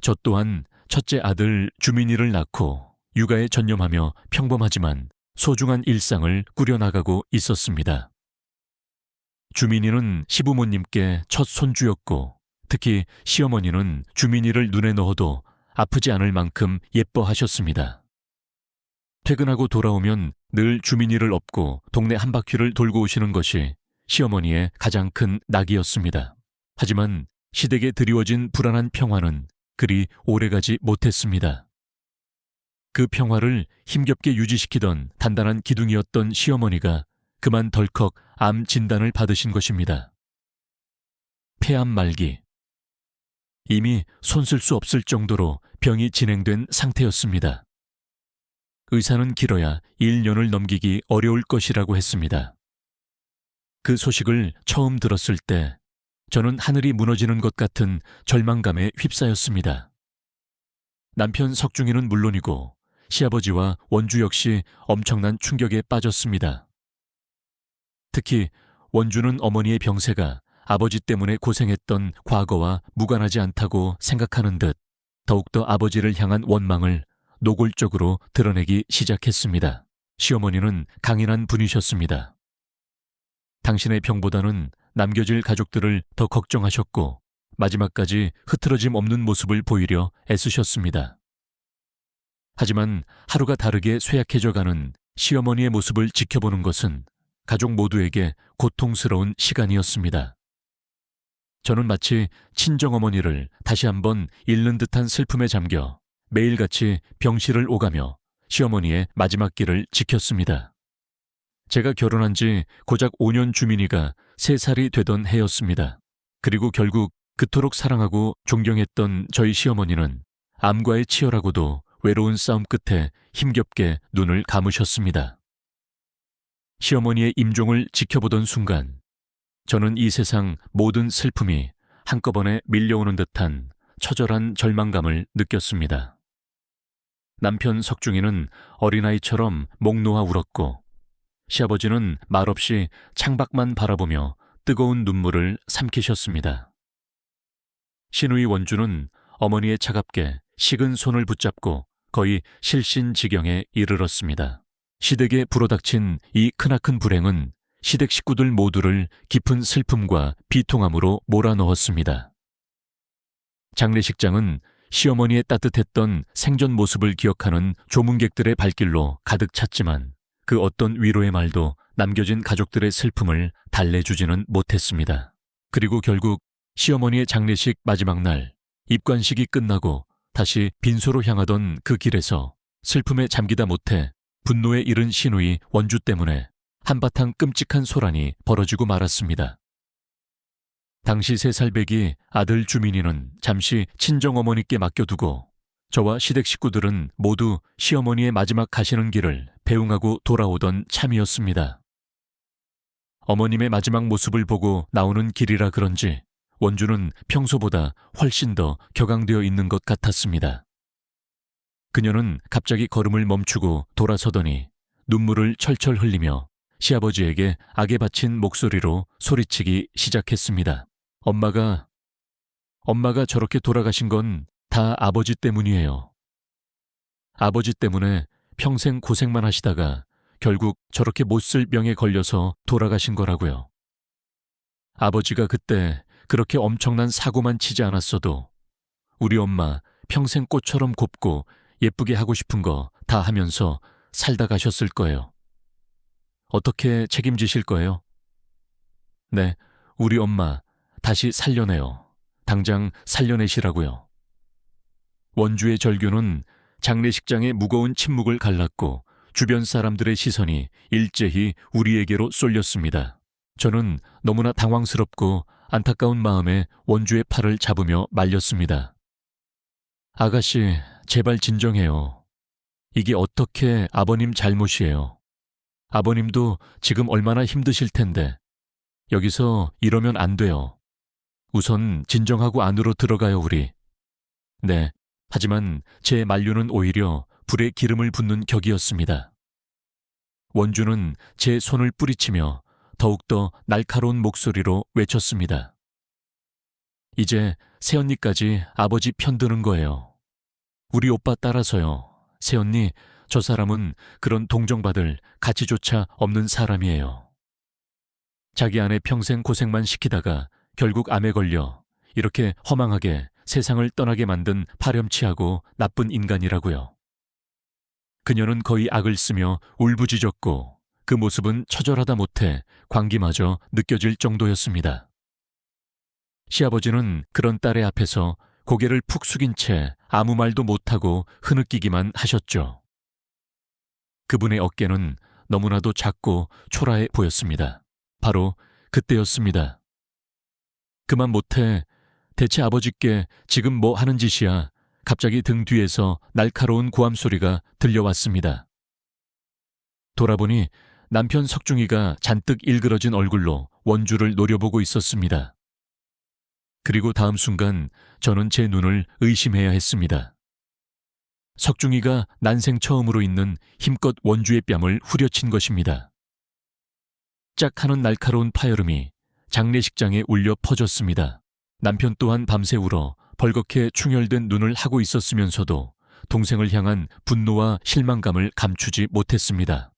[SPEAKER 1] 저 또한 첫째 아들 주민이를 낳고 육아에 전념하며 평범하지만 소중한 일상을 꾸려나가고 있었습니다. 주민이는 시부모님께 첫 손주였고 특히 시어머니는 주민이를 눈에 넣어도 아프지 않을 만큼 예뻐하셨습니다. 퇴근하고 돌아오면 늘 주민이를 업고 동네 한 바퀴를 돌고 오시는 것이 시어머니의 가장 큰 낙이었습니다. 하지만 시댁에 드리워진 불안한 평화는 그리 오래가지 못했습니다. 그 평화를 힘겹게 유지시키던 단단한 기둥이었던 시어머니가 그만 덜컥 암 진단을 받으신 것입니다. 폐암 말기. 이미 손쓸 수 없을 정도로 병이 진행된 상태였습니다. 의사는 길어야 1년을 넘기기 어려울 것이라고 했습니다. 그 소식을 처음 들었을 때 저는 하늘이 무너지는 것 같은 절망감에 휩싸였습니다. 남편 석중이는 물론이고 시아버지와 원주 역시 엄청난 충격에 빠졌습니다. 특히 원주는 어머니의 병세가 아버지 때문에 고생했던 과거와 무관하지 않다고 생각하는 듯 더욱더 아버지를 향한 원망을 노골적으로 드러내기 시작했습니다. 시어머니는 강인한 분이셨습니다. 당신의 병보다는 남겨질 가족들을 더 걱정하셨고 마지막까지 흐트러짐 없는 모습을 보이려 애쓰셨습니다. 하지만 하루가 다르게 쇠약해져가는 시어머니의 모습을 지켜보는 것은 가족 모두에게 고통스러운 시간이었습니다. 저는 마치 친정어머니를 다시 한번 잃는 듯한 슬픔에 잠겨 매일같이 병실을 오가며 시어머니의 마지막 길을 지켰습니다. 제가 결혼한 지 고작 5년 주민이가 3살이 되던 해였습니다. 그리고 결국 그토록 사랑하고 존경했던 저희 시어머니는 암과의 치열하고도 외로운 싸움 끝에 힘겹게 눈을 감으셨습니다. 시어머니의 임종을 지켜보던 순간 저는 이 세상 모든 슬픔이 한꺼번에 밀려오는 듯한 처절한 절망감을 느꼈습니다. 남편 석중이는 어린아이처럼 목 놓아 울었고 시아버지는 말없이 창밖만 바라보며 뜨거운 눈물을 삼키셨습니다. 시누이 원주는 어머니의 차갑게 식은 손을 붙잡고 거의 실신지경에 이르렀습니다. 시댁에 불어닥친 이 크나큰 불행은 시댁 식구들 모두를 깊은 슬픔과 비통함으로 몰아넣었습니다. 장례식장은 시어머니의 따뜻했던 생전 모습을 기억하는 조문객들의 발길로 가득 찼지만 그 어떤 위로의 말도 남겨진 가족들의 슬픔을 달래주지는 못했습니다. 그리고 결국 시어머니의 장례식 마지막 날 입관식이 끝나고 다시 빈소로 향하던 그 길에서 슬픔에 잠기다 못해 분노에 이른 시누이 원주 때문에 한바탕 끔찍한 소란이 벌어지고 말았습니다. 당시 3살배기 아들 주민이는 잠시 친정어머니께 맡겨두고 저와 시댁 식구들은 모두 시어머니의 마지막 가시는 길을 배웅하고 돌아오던 참이었습니다. 어머님의 마지막 모습을 보고 나오는 길이라 그런지 원주는 평소보다 훨씬 더 격앙되어 있는 것 같았습니다. 그녀는 갑자기 걸음을 멈추고 돌아서더니 눈물을 철철 흘리며 시아버지에게 악에 바친 목소리로 소리치기 시작했습니다. 엄마가 저렇게 돌아가신 건 다 아버지 때문이에요. 아버지 때문에 평생 고생만 하시다가 결국 저렇게 못 쓸 병에 걸려서 돌아가신 거라고요. 아버지가 그때 그렇게 엄청난 사고만 치지 않았어도 우리 엄마 평생 꽃처럼 곱고 예쁘게 하고 싶은 거 다 하면서 살다 가셨을 거예요. 어떻게 책임지실 거예요? 네, 우리 엄마 다시 살려내요. 당장 살려내시라고요. 원주의 절규는 장례식장의 무거운 침묵을 갈랐고 주변 사람들의 시선이 일제히 우리에게로 쏠렸습니다. 저는 너무나 당황스럽고 안타까운 마음에 원주의 팔을 잡으며 말렸습니다. 아가씨, 제발 진정해요. 이게 어떻게 아버님 잘못이에요. 아버님도 지금 얼마나 힘드실 텐데 여기서 이러면 안 돼요. 우선 진정하고 안으로 들어가요, 우리. 네, 하지만 제 만류는 오히려 불에 기름을 붓는 격이었습니다. 원주는 제 손을 뿌리치며 더욱더 날카로운 목소리로 외쳤습니다. 이제 새언니까지 아버지 편드는 거예요. 우리 오빠 따라서요. 새언니, 저 사람은 그런 동정받을 가치조차 없는 사람이에요. 자기 아내 평생 고생만 시키다가 결국 암에 걸려 이렇게 허망하게 세상을 떠나게 만든 파렴치하고 나쁜 인간이라고요. 그녀는 거의 악을 쓰며 울부짖었고 그 모습은 처절하다 못해 광기마저 느껴질 정도였습니다. 시아버지는 그런 딸의 앞에서 고개를 푹 숙인 채 아무 말도 못하고 흐느끼기만 하셨죠. 그분의 어깨는 너무나도 작고 초라해 보였습니다. 바로 그때였습니다. 그만 못해 대체 아버지께 지금 뭐 하는 짓이야? 갑자기 등 뒤에서 날카로운 고함 소리가 들려왔습니다. 돌아보니 남편 석중이가 잔뜩 일그러진 얼굴로 원주를 노려보고 있었습니다. 그리고 다음 순간 저는 제 눈을 의심해야 했습니다. 석중이가 난생 처음으로 있는 힘껏 원주의 뺨을 후려친 것입니다. 짝 하는 날카로운 파열음이 장례식장에 울려 퍼졌습니다. 남편 또한 밤새 울어 벌겋게 충혈된 눈을 하고 있었으면서도 동생을 향한 분노와 실망감을 감추지 못했습니다.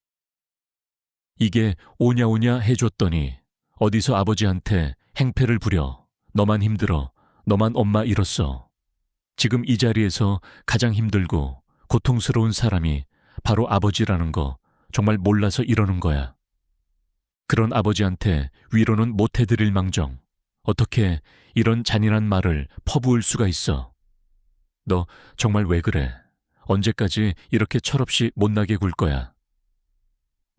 [SPEAKER 1] 이게 오냐오냐 해줬더니 어디서 아버지한테 행패를 부려 너만 힘들어, 너만 엄마 잃었어. 지금 이 자리에서 가장 힘들고 고통스러운 사람이 바로 아버지라는 거 정말 몰라서 이러는 거야. 그런 아버지한테 위로는 못 해드릴 망정 어떻게 이런 잔인한 말을 퍼부을 수가 있어. 너 정말 왜 그래? 언제까지 이렇게 철없이 못나게 굴 거야?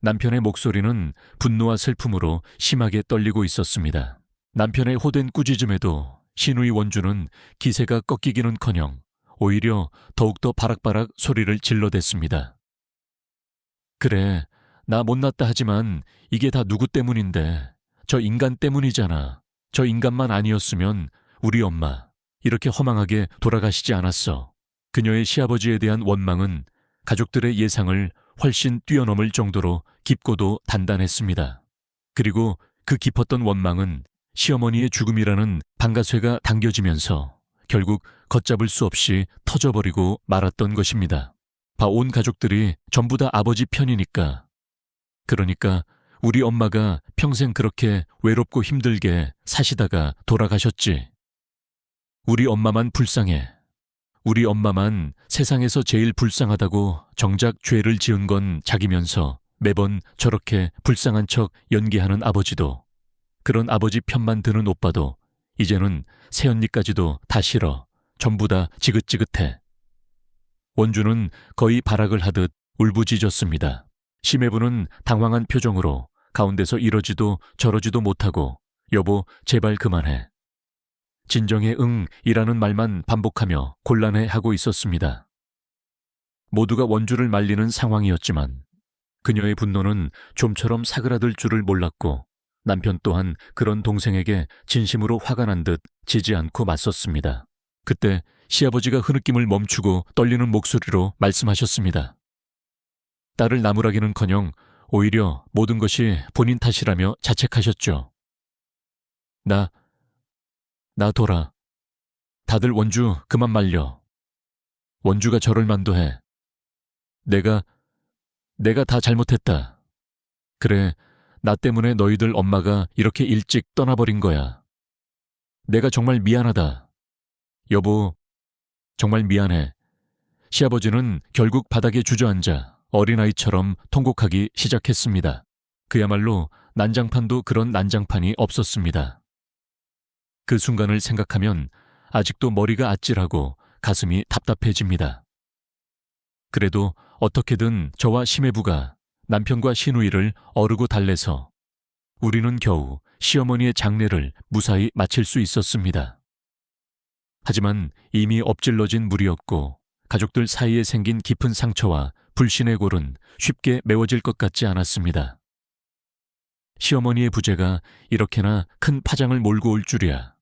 [SPEAKER 1] 남편의 목소리는 분노와 슬픔으로 심하게 떨리고 있었습니다. 남편의 호된 꾸짖음에도 신우이 원주는 기세가 꺾이기는커녕 오히려 더욱더 바락바락 소리를 질러댔습니다. 그래, 나 못났다 하지만 이게 다 누구 때문인데? 저 인간 때문이잖아. 저 인간만 아니었으면 우리 엄마 이렇게 허망하게 돌아가시지 않았어. 그녀의 시아버지에 대한 원망은 가족들의 예상을 훨씬 뛰어넘을 정도로 깊고도 단단했습니다. 그리고 그 깊었던 원망은 시어머니의 죽음이라는 방가쇠가 당겨지면서 결국 걷잡을 수 없이 터져버리고 말았던 것입니다. 온 가족들이 전부 다 아버지 편이니까. 그러니까 우리 엄마가 평생 그렇게 외롭고 힘들게 사시다가 돌아가셨지. 우리 엄마만 불쌍해. 우리 엄마만 세상에서 제일 불쌍하다고 정작 죄를 지은 건 자기면서 매번 저렇게 불쌍한 척 연기하는 아버지도, 그런 아버지 편만 드는 오빠도 이제는 새언니까지도 다 싫어. 전부 다 지긋지긋해. 원주는 거의 발악을 하듯 울부짖었습니다. 심해부는 당황한 표정으로 가운데서 이러지도 저러지도 못하고 여보 제발 그만해. 진정해 응이라는 말만 반복하며 곤란해하고 있었습니다. 모두가 원주를 말리는 상황이었지만 그녀의 분노는 좀처럼 사그라들 줄을 몰랐고 남편 또한 그런 동생에게 진심으로 화가 난 듯 지지 않고 맞섰습니다. 그때 시아버지가 흐느낌을 멈추고 떨리는 목소리로 말씀하셨습니다. 딸을 나무라기는커녕 오히려 모든 것이 본인 탓이라며 자책하셨죠. 나 돌아. 다들 원주 그만 말려. 원주가 저를 만도해. 내가 내가 다 잘못했다. 그래, 나 때문에 너희들 엄마가 이렇게 일찍 떠나버린 거야. 내가 정말 미안하다. 여보, 정말 미안해. 시아버지는 결국 바닥에 주저앉아 어린아이처럼 통곡하기 시작했습니다. 그야말로 난장판도 그런 난장판이 없었습니다. 그 순간을 생각하면 아직도 머리가 아찔하고 가슴이 답답해집니다. 그래도 어떻게든 저와 심해부가 남편과 시누이를 어르고 달래서 우리는 겨우 시어머니의 장례를 무사히 마칠 수 있었습니다. 하지만 이미 엎질러진 물이었고 가족들 사이에 생긴 깊은 상처와 불신의 골은 쉽게 메워질 것 같지 않았습니다. 시어머니의 부재가 이렇게나 큰 파장을 몰고 올 줄이야.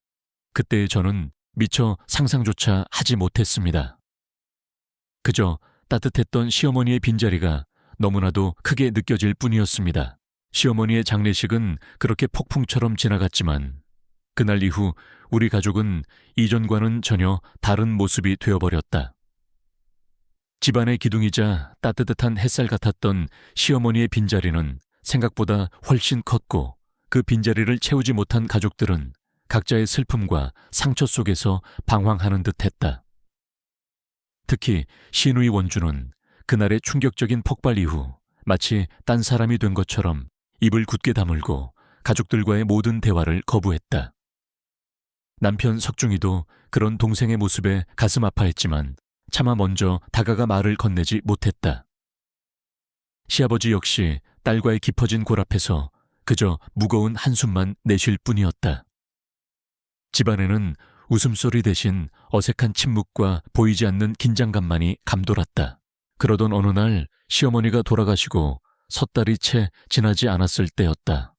[SPEAKER 1] 그때 저는 미처 상상조차 하지 못했습니다. 그저 따뜻했던 시어머니의 빈자리가 너무나도 크게 느껴질 뿐이었습니다. 시어머니의 장례식은 그렇게 폭풍처럼 지나갔지만 그날 이후 우리 가족은 이전과는 전혀 다른 모습이 되어버렸다. 집안의 기둥이자 따뜻한 햇살 같았던 시어머니의 빈자리는 생각보다 훨씬 컸고 그 빈자리를 채우지 못한 가족들은 각자의 슬픔과 상처 속에서 방황하는 듯했다. 특히 시누이 원주는 그날의 충격적인 폭발 이후 마치 딴 사람이 된 것처럼 입을 굳게 다물고 가족들과의 모든 대화를 거부했다. 남편 석중이도 그런 동생의 모습에 가슴 아파했지만 차마 먼저 다가가 말을 건네지 못했다. 시아버지 역시 딸과의 깊어진 골 앞에서 그저 무거운 한숨만 내쉴 뿐이었다. 집안에는 웃음소리 대신 어색한 침묵과 보이지 않는 긴장감만이 감돌았다. 그러던 어느 날 시어머니가 돌아가시고 석 달이 채 지나지 않았을 때였다.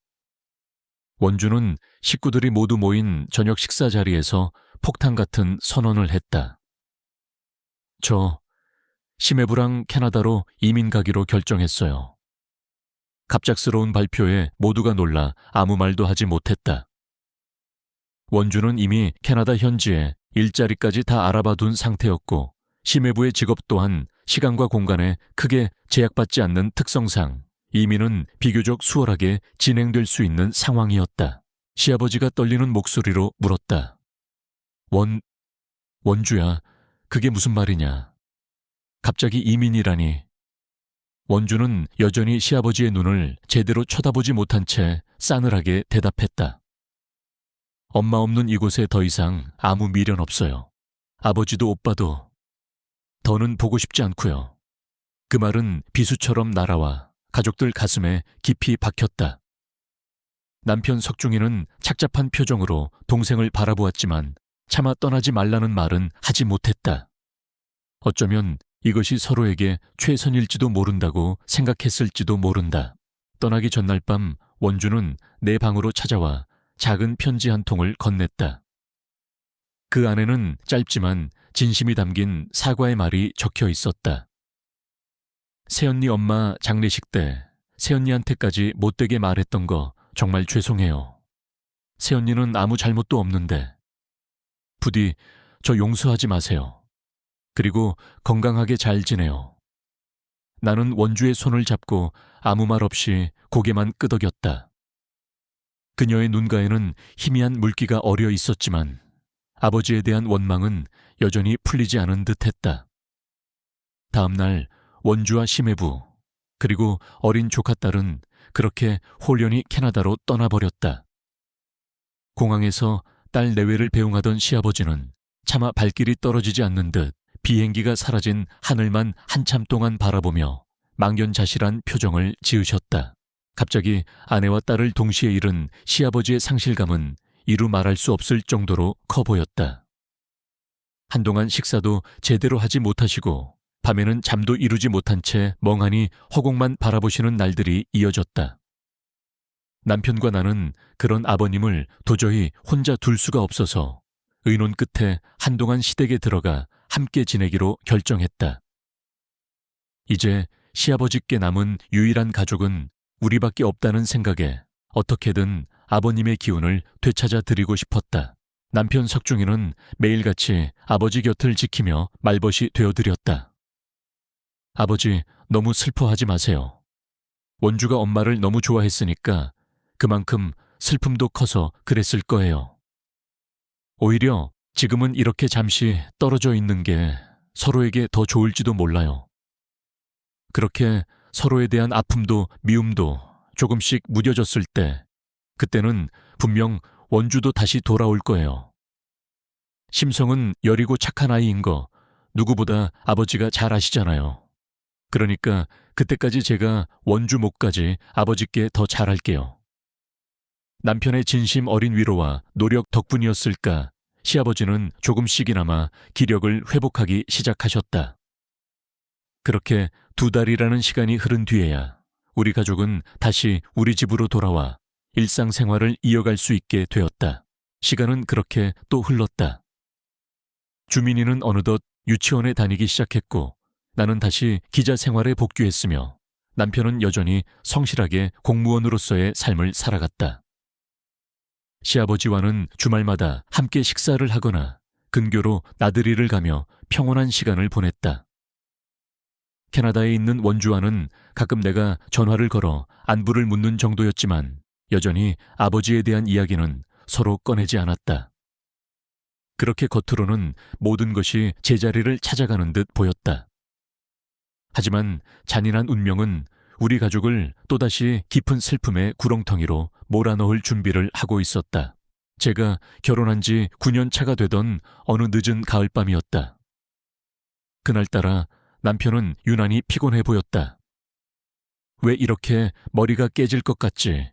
[SPEAKER 1] 원주는 식구들이 모두 모인 저녁 식사 자리에서 폭탄 같은 선언을 했다. 저 심해부랑 캐나다로 이민 가기로 결정했어요. 갑작스러운 발표에 모두가 놀라 아무 말도 하지 못했다. 원주는 이미 캐나다 현지에 일자리까지 다 알아봐 둔 상태였고 심해부의 직업 또한 시간과 공간에 크게 제약받지 않는 특성상 이민은 비교적 수월하게 진행될 수 있는 상황이었다. 시아버지가 떨리는 목소리로 물었다. 원주야, 그게 무슨 말이냐? 갑자기 이민이라니. 원주는 여전히 시아버지의 눈을 제대로 쳐다보지 못한 채 싸늘하게 대답했다. 엄마 없는 이곳에 더 이상 아무 미련 없어요. 아버지도 오빠도 더는 보고 싶지 않고요. 그 말은 비수처럼 날아와 가족들 가슴에 깊이 박혔다. 남편 석중이는 착잡한 표정으로 동생을 바라보았지만 차마 떠나지 말라는 말은 하지 못했다. 어쩌면 이것이 서로에게 최선일지도 모른다고 생각했을지도 모른다. 떠나기 전날 밤 원주는 내 방으로 찾아와 작은 편지 한 통을 건넸다. 그 안에는 짧지만 진심이 담긴 사과의 말이 적혀 있었다. 새언니 엄마 장례식 때 새언니한테까지 못되게 말했던 거 정말 죄송해요. 새언니는 아무 잘못도 없는데. 부디 저 용서하지 마세요. 그리고 건강하게 잘 지내요. 나는 원주의 손을 잡고 아무 말 없이 고개만 끄덕였다. 그녀의 눈가에는 희미한 물기가 어려 있었지만 아버지에 대한 원망은 여전히 풀리지 않은 듯했다. 다음 날 원주와 심해부 그리고 어린 조카딸은 그렇게 홀연히 캐나다로 떠나버렸다. 공항에서 딸 내외를 배웅하던 시아버지는 차마 발길이 떨어지지 않는 듯 비행기가 사라진 하늘만 한참 동안 바라보며 망연자실한 표정을 지으셨다. 갑자기 아내와 딸을 동시에 잃은 시아버지의 상실감은 이루 말할 수 없을 정도로 커 보였다. 한동안 식사도 제대로 하지 못하시고 밤에는 잠도 이루지 못한 채 멍하니 허공만 바라보시는 날들이 이어졌다. 남편과 나는 그런 아버님을 도저히 혼자 둘 수가 없어서 의논 끝에 한동안 시댁에 들어가 함께 지내기로 결정했다. 이제 시아버지께 남은 유일한 가족은 우리밖에 없다는 생각에 어떻게든 아버님의 기운을 되찾아 드리고 싶었다. 남편 석중이는 매일같이 아버지 곁을 지키며 말벗이 되어드렸다. 아버지, 너무 슬퍼하지 마세요. 원주가 엄마를 너무 좋아했으니까 그만큼 슬픔도 커서 그랬을 거예요. 오히려 지금은 이렇게 잠시 떨어져 있는 게 서로에게 더 좋을지도 몰라요. 그렇게 서로에 대한 아픔도 미움도 조금씩 무뎌졌을 때, 그때는 분명 원주도 다시 돌아올 거예요. 심성은 여리고 착한 아이인 거 누구보다 아버지가 잘 아시잖아요. 그러니까 그때까지 제가 원주 목까지 아버지께 더 잘할게요. 남편의 진심 어린 위로와 노력 덕분이었을까 시아버지는 조금씩이나마 기력을 회복하기 시작하셨다. 그렇게 2달이라는 시간이 흐른 뒤에야 우리 가족은 다시 우리 집으로 돌아와 일상생활을 이어갈 수 있게 되었다. 시간은 그렇게 또 흘렀다. 주민이는 어느덧 유치원에 다니기 시작했고 나는 다시 기자 생활에 복귀했으며 남편은 여전히 성실하게 공무원으로서의 삶을 살아갔다. 시아버지와는 주말마다 함께 식사를 하거나 근교로 나들이를 가며 평온한 시간을 보냈다. 캐나다에 있는 원주와는 가끔 내가 전화를 걸어 안부를 묻는 정도였지만 여전히 아버지에 대한 이야기는 서로 꺼내지 않았다. 그렇게 겉으로는 모든 것이 제자리를 찾아가는 듯 보였다. 하지만 잔인한 운명은 우리 가족을 또다시 깊은 슬픔의 구렁텅이로 몰아넣을 준비를 하고 있었다. 제가 결혼한 지 9년 차가 되던 어느 늦은 가을밤이었다. 그날따라 남편은 유난히 피곤해 보였다. 왜 이렇게 머리가 깨질 것 같지?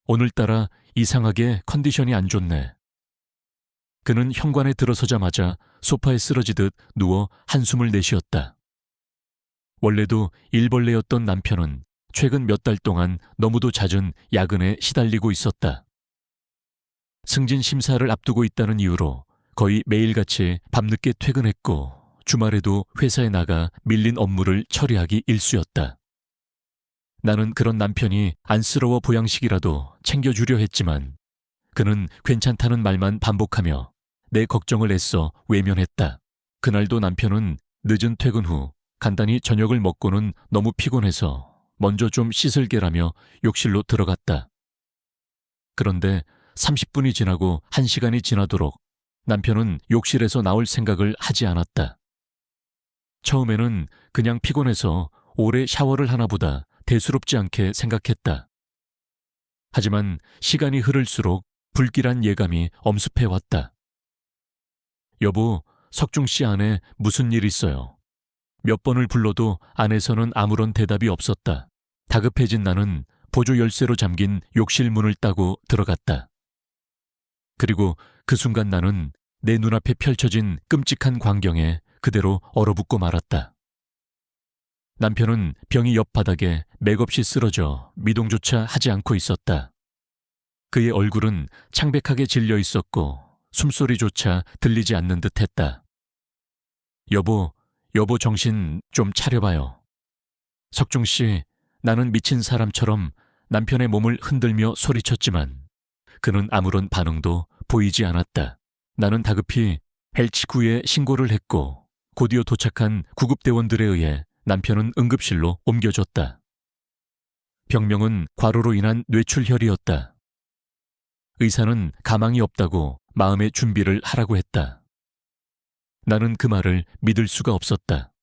[SPEAKER 1] 오늘따라 이상하게 컨디션이 안 좋네. 그는 현관에 들어서자마자 소파에 쓰러지듯 누워 한숨을 내쉬었다. 원래도 일벌레였던 남편은 최근 몇 달 동안 너무도 잦은 야근에 시달리고 있었다. 승진 심사를 앞두고 있다는 이유로 거의 매일같이 밤늦게 퇴근했고 주말에도 회사에 나가 밀린 업무를 처리하기 일쑤였다. 나는 그런 남편이 안쓰러워 보양식이라도 챙겨주려 했지만 그는 괜찮다는 말만 반복하며 내 걱정을 애써 외면했다. 그날도 남편은 늦은 퇴근 후 간단히 저녁을 먹고는 너무 피곤해서 먼저 좀 씻을게라며 욕실로 들어갔다. 그런데 30분이 지나고 1시간이 지나도록 남편은 욕실에서 나올 생각을 하지 않았다. 처음에는 그냥 피곤해서 오래 샤워를 하나 보다 대수롭지 않게 생각했다. 하지만 시간이 흐를수록 불길한 예감이 엄습해왔다. 여보, 석중 씨 안에 무슨 일 있어요? 몇 번을 불러도 안에서는 아무런 대답이 없었다. 다급해진 나는 보조 열쇠로 잠긴 욕실 문을 따고 들어갔다. 그리고 그 순간 나는 내 눈앞에 펼쳐진 끔찍한 광경에 그대로 얼어붙고 말았다. 남편은 병이 옆 바닥에 맥없이 쓰러져 미동조차 하지 않고 있었다. 그의 얼굴은 창백하게 질려 있었고 숨소리조차 들리지 않는 듯했다. 여보 정신 좀 차려봐요. 석중 씨, 나는 미친 사람처럼 남편의 몸을 흔들며 소리쳤지만 그는 아무런 반응도 보이지 않았다. 나는 다급히 119에 신고를 했고 곧이어 도착한 구급대원들에 의해 남편은 응급실로 옮겨졌다. 병명은 과로로 인한 뇌출혈이었다. 의사는 가망이 없다고 마음의 준비를 하라고 했다. 나는 그 말을 믿을 수가 없었다.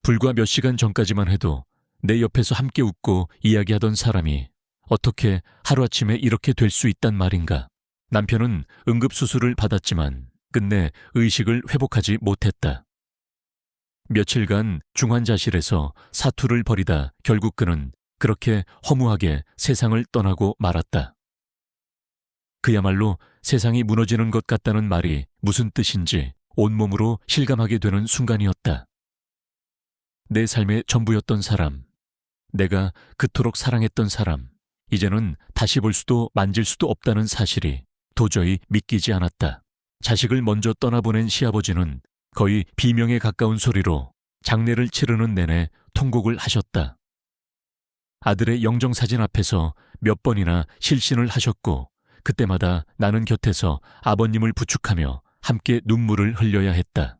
[SPEAKER 1] 불과 몇 시간 전까지만 해도 내 옆에서 함께 웃고 이야기하던 사람이 어떻게 하루아침에 이렇게 될 수 있단 말인가. 남편은 응급수술을 받았지만 끝내 의식을 회복하지 못했다. 며칠간 중환자실에서 사투를 벌이다 결국 그는 그렇게 허무하게 세상을 떠나고 말았다. 그야말로 세상이 무너지는 것 같다는 말이 무슨 뜻인지 온몸으로 실감하게 되는 순간이었다. 내 삶의 전부였던 사람, 내가 그토록 사랑했던 사람, 이제는 다시 볼 수도 만질 수도 없다는 사실이 도저히 믿기지 않았다. 자식을 먼저 떠나보낸 시아버지는 거의 비명에 가까운 소리로 장례를 치르는 내내 통곡을 하셨다. 아들의 영정사진 앞에서 몇 번이나 실신을 하셨고 그때마다 나는 곁에서 아버님을 부축하며 함께 눈물을 흘려야 했다.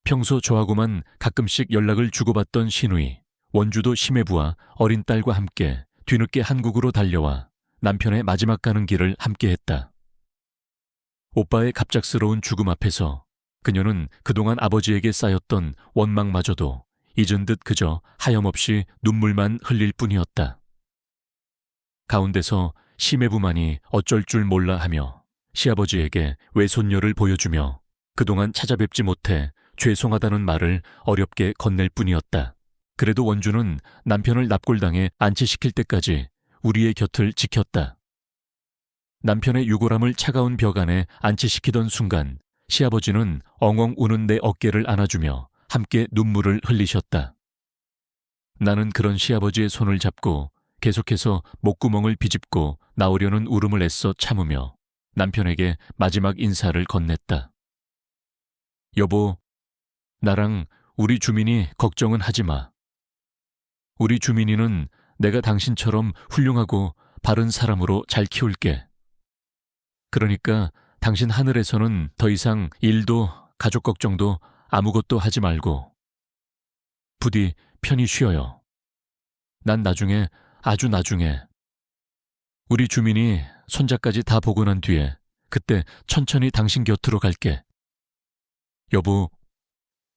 [SPEAKER 1] 평소 저하고만 가끔씩 연락을 주고받던 시누이, 원주도 심해부와 어린 딸과 함께 뒤늦게 한국으로 달려와 남편의 마지막 가는 길을 함께했다. 오빠의 갑작스러운 죽음 앞에서 그녀는 그동안 아버지에게 쌓였던 원망마저도 잊은 듯 그저 하염없이 눈물만 흘릴 뿐이었다. 가운데서 심해부만이 어쩔 줄 몰라 하며 시아버지에게 외손녀를 보여주며 그동안 찾아뵙지 못해 죄송하다는 말을 어렵게 건넬 뿐이었다. 그래도 원주는 남편을 납골당해 안치시킬 때까지 우리의 곁을 지켰다. 남편의 유골함을 차가운 벽 안에 안치시키던 순간 시아버지는 엉엉 우는 내 어깨를 안아주며 함께 눈물을 흘리셨다. 나는 그런 시아버지의 손을 잡고 계속해서 목구멍을 비집고 나오려는 울음을 애써 참으며 남편에게 마지막 인사를 건넸다. 여보, 나랑 우리 주민이 걱정은 하지 마. 우리 주민이는 내가 당신처럼 훌륭하고 바른 사람으로 잘 키울게. 그러니까 당신 하늘에서는 더 이상 일도 가족 걱정도 아무것도 하지 말고 부디 편히 쉬어요. 난 나중에, 아주 나중에 우리 주민이 손자까지 다 보고 난 뒤에 그때 천천히 당신 곁으로 갈게. 여보,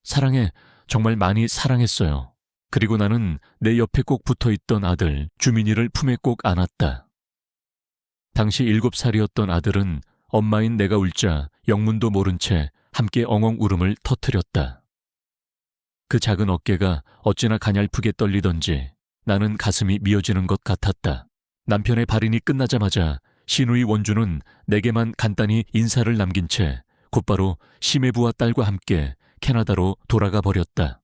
[SPEAKER 1] 사랑해. 정말 많이 사랑했어요. 그리고 나는 내 옆에 꼭 붙어있던 아들 주민이를 품에 꼭 안았다. 당시 7살이었던 아들은 엄마인 내가 울자 영문도 모른 채 함께 엉엉 울음을 터뜨렸다. 그 작은 어깨가 어찌나 가냘프게 떨리던지 나는 가슴이 미어지는 것 같았다. 남편의 발인이 끝나자마자 시누이 원주는 내게만 간단히 인사를 남긴 채 곧바로 심해부와 딸과 함께 캐나다로 돌아가 버렸다.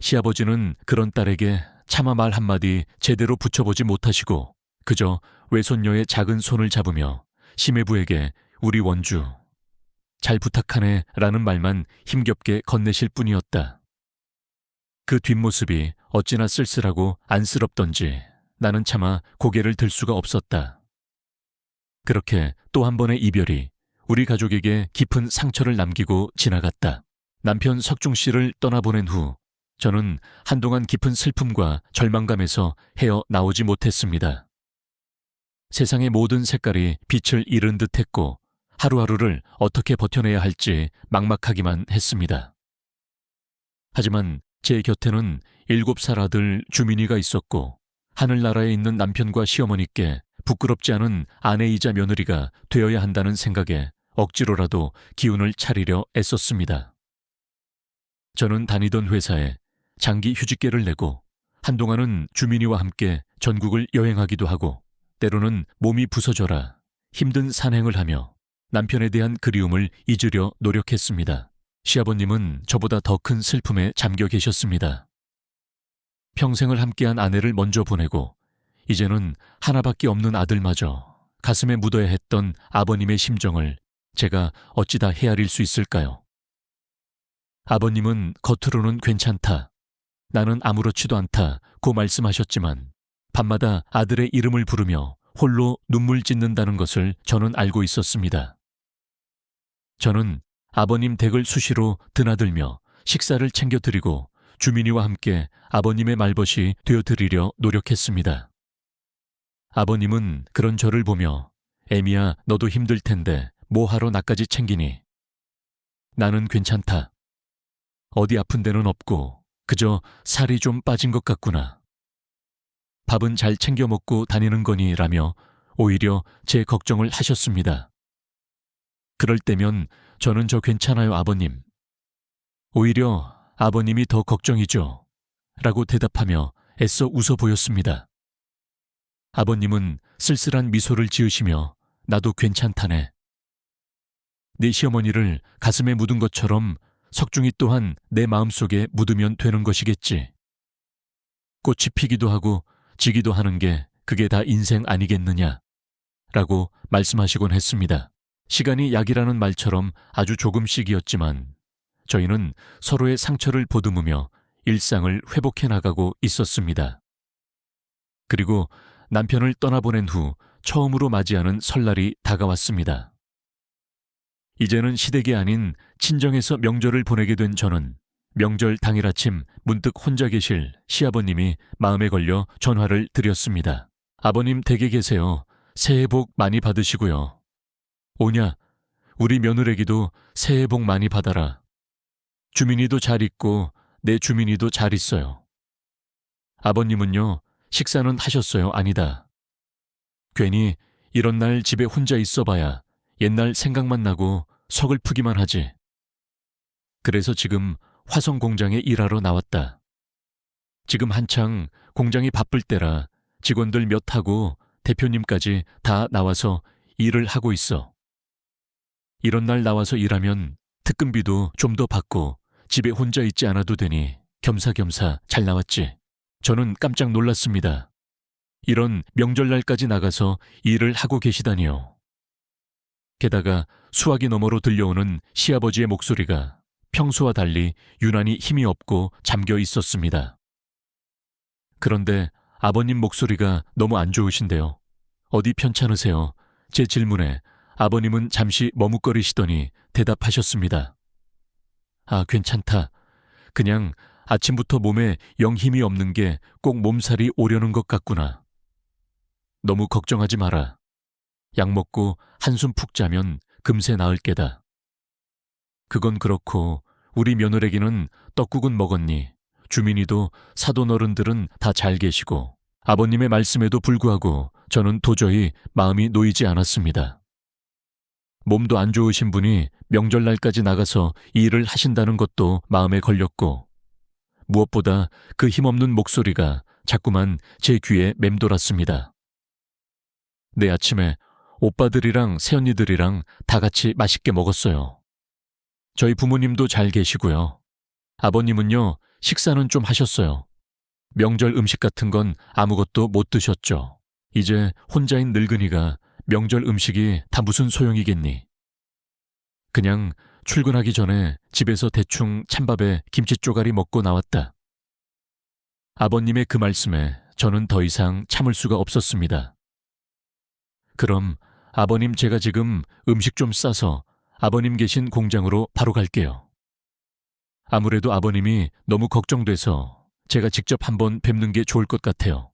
[SPEAKER 1] 시아버지는 그런 딸에게 차마 말 한마디 제대로 붙여보지 못하시고 그저 외손녀의 작은 손을 잡으며 심해부에게 우리 원주 잘 부탁하네 라는 말만 힘겹게 건네실 뿐이었다. 그 뒷모습이 어찌나 쓸쓸하고 안쓰럽던지 나는 차마 고개를 들 수가 없었다. 그렇게 또 한 번의 이별이 우리 가족에게 깊은 상처를 남기고 지나갔다. 남편 석중 씨를 떠나보낸 후 저는 한동안 깊은 슬픔과 절망감에서 헤어나오지 못했습니다. 세상의 모든 색깔이 빛을 잃은 듯했고 하루하루를 어떻게 버텨내야 할지 막막하기만 했습니다. 하지만 제 곁에는 7살 아들 주민이가 있었고 하늘나라에 있는 남편과 시어머니께 부끄럽지 않은 아내이자 며느리가 되어야 한다는 생각에 억지로라도 기운을 차리려 애썼습니다. 저는 다니던 회사에 장기 휴직계를 내고 한동안은 주민이와 함께 전국을 여행하기도 하고 때로는 몸이 부서져라 힘든 산행을 하며 남편에 대한 그리움을 잊으려 노력했습니다. 시아버님은 저보다 더 큰 슬픔에 잠겨 계셨습니다. 평생을 함께한 아내를 먼저 보내고 이제는 하나밖에 없는 아들마저 가슴에 묻어야 했던 아버님의 심정을 제가 어찌 다 헤아릴 수 있을까요? 아버님은 겉으로는 괜찮다, 나는 아무렇지도 않다고 말씀하셨지만 밤마다 아들의 이름을 부르며 홀로 눈물 짓는다는 것을 저는 알고 있었습니다. 저는 아버님 댁을 수시로 드나들며 식사를 챙겨드리고 주민이와 함께 아버님의 말벗이 되어드리려 노력했습니다. 아버님은 그런 저를 보며 애미야 너도 힘들 텐데 뭐하러 나까지 챙기니? 나는 괜찮다. 어디 아픈 데는 없고 그저 살이 좀 빠진 것 같구나. 밥은 잘 챙겨 먹고 다니는 거니 라며 오히려 제 걱정을 하셨습니다. 그럴 때면 저는 저 괜찮아요 아버님. 오히려 아버님이 더 걱정이죠. 라고 대답하며 애써 웃어 보였습니다. 아버님은 쓸쓸한 미소를 지으시며 나도 괜찮다네. 네 시어머니를 가슴에 묻은 것처럼 석중이 또한 내 마음속에 묻으면 되는 것이겠지. 꽃이 피기도 하고 지기도 하는 게 그게 다 인생 아니겠느냐 라고 말씀하시곤 했습니다. 시간이 약이라는 말처럼 아주 조금씩이었지만 저희는 서로의 상처를 보듬으며 일상을 회복해 나가고 있었습니다. 그리고 남편을 떠나보낸 후 처음으로 맞이하는 설날이 다가왔습니다. 이제는 시댁이 아닌 친정에서 명절을 보내게 된 저는 명절 당일 아침 문득 혼자 계실 시아버님이 마음에 걸려 전화를 드렸습니다. 아버님 댁에 계세요. 새해 복 많이 받으시고요. 오냐, 우리 며느래기도 새해 복 많이 받아라. 주민이도 잘 있고 내 주민이도 잘 있어요. 아버님은요, 식사는 하셨어요? 아니다. 괜히 이런 날 집에 혼자 있어봐야 옛날 생각만 나고 서글프기만 하지. 그래서 지금 화성 공장에 일하러 나왔다. 지금 한창 공장이 바쁠 때라 직원들 몇하고 대표님까지 다 나와서 일을 하고 있어. 이런 날 나와서 일하면 특근비도 좀 더 받고 집에 혼자 있지 않아도 되니 겸사겸사 잘 나왔지. 저는 깜짝 놀랐습니다. 이런 명절날까지 나가서 일을 하고 계시다니요. 게다가 수화기 너머로 들려오는 시아버지의 목소리가 평소와 달리 유난히 힘이 없고 잠겨 있었습니다. 그런데 아버님 목소리가 너무 안 좋으신데요. 어디 편찮으세요? 제 질문에 아버님은 잠시 머뭇거리시더니 대답하셨습니다. 아, 괜찮다. 그냥 아침부터 몸에 영 힘이 없는 게 꼭 몸살이 오려는 것 같구나. 너무 걱정하지 마라. 약 먹고 한숨 푹 자면 금세 나을 게다. 그건 그렇고 우리 며느래기는 떡국은 먹었니? 주민이도 사돈 어른들은 다 잘 계시고 아버님의 말씀에도 불구하고 저는 도저히 마음이 놓이지 않았습니다. 몸도 안 좋으신 분이 명절날까지 나가서 일을 하신다는 것도 마음에 걸렸고 무엇보다 그 힘없는 목소리가 자꾸만 제 귀에 맴돌았습니다. 내 아침에 오빠들이랑 새언니들이랑 다 같이 맛있게 먹었어요. 저희 부모님도 잘 계시고요. 아버님은요, 식사는 좀 하셨어요. 명절 음식 같은 건 아무것도 못 드셨죠. 이제 혼자인 늙은이가 명절 음식이 다 무슨 소용이겠니? 그냥 출근하기 전에 집에서 대충 찬밥에 김치 쪼가리 먹고 나왔다. 아버님의 그 말씀에 저는 더 이상 참을 수가 없었습니다. 그럼 아버님 제가 지금 음식 좀 싸서 아버님 계신 공장으로 바로 갈게요. 아무래도 아버님이 너무 걱정돼서 제가 직접 한번 뵙는 게 좋을 것 같아요.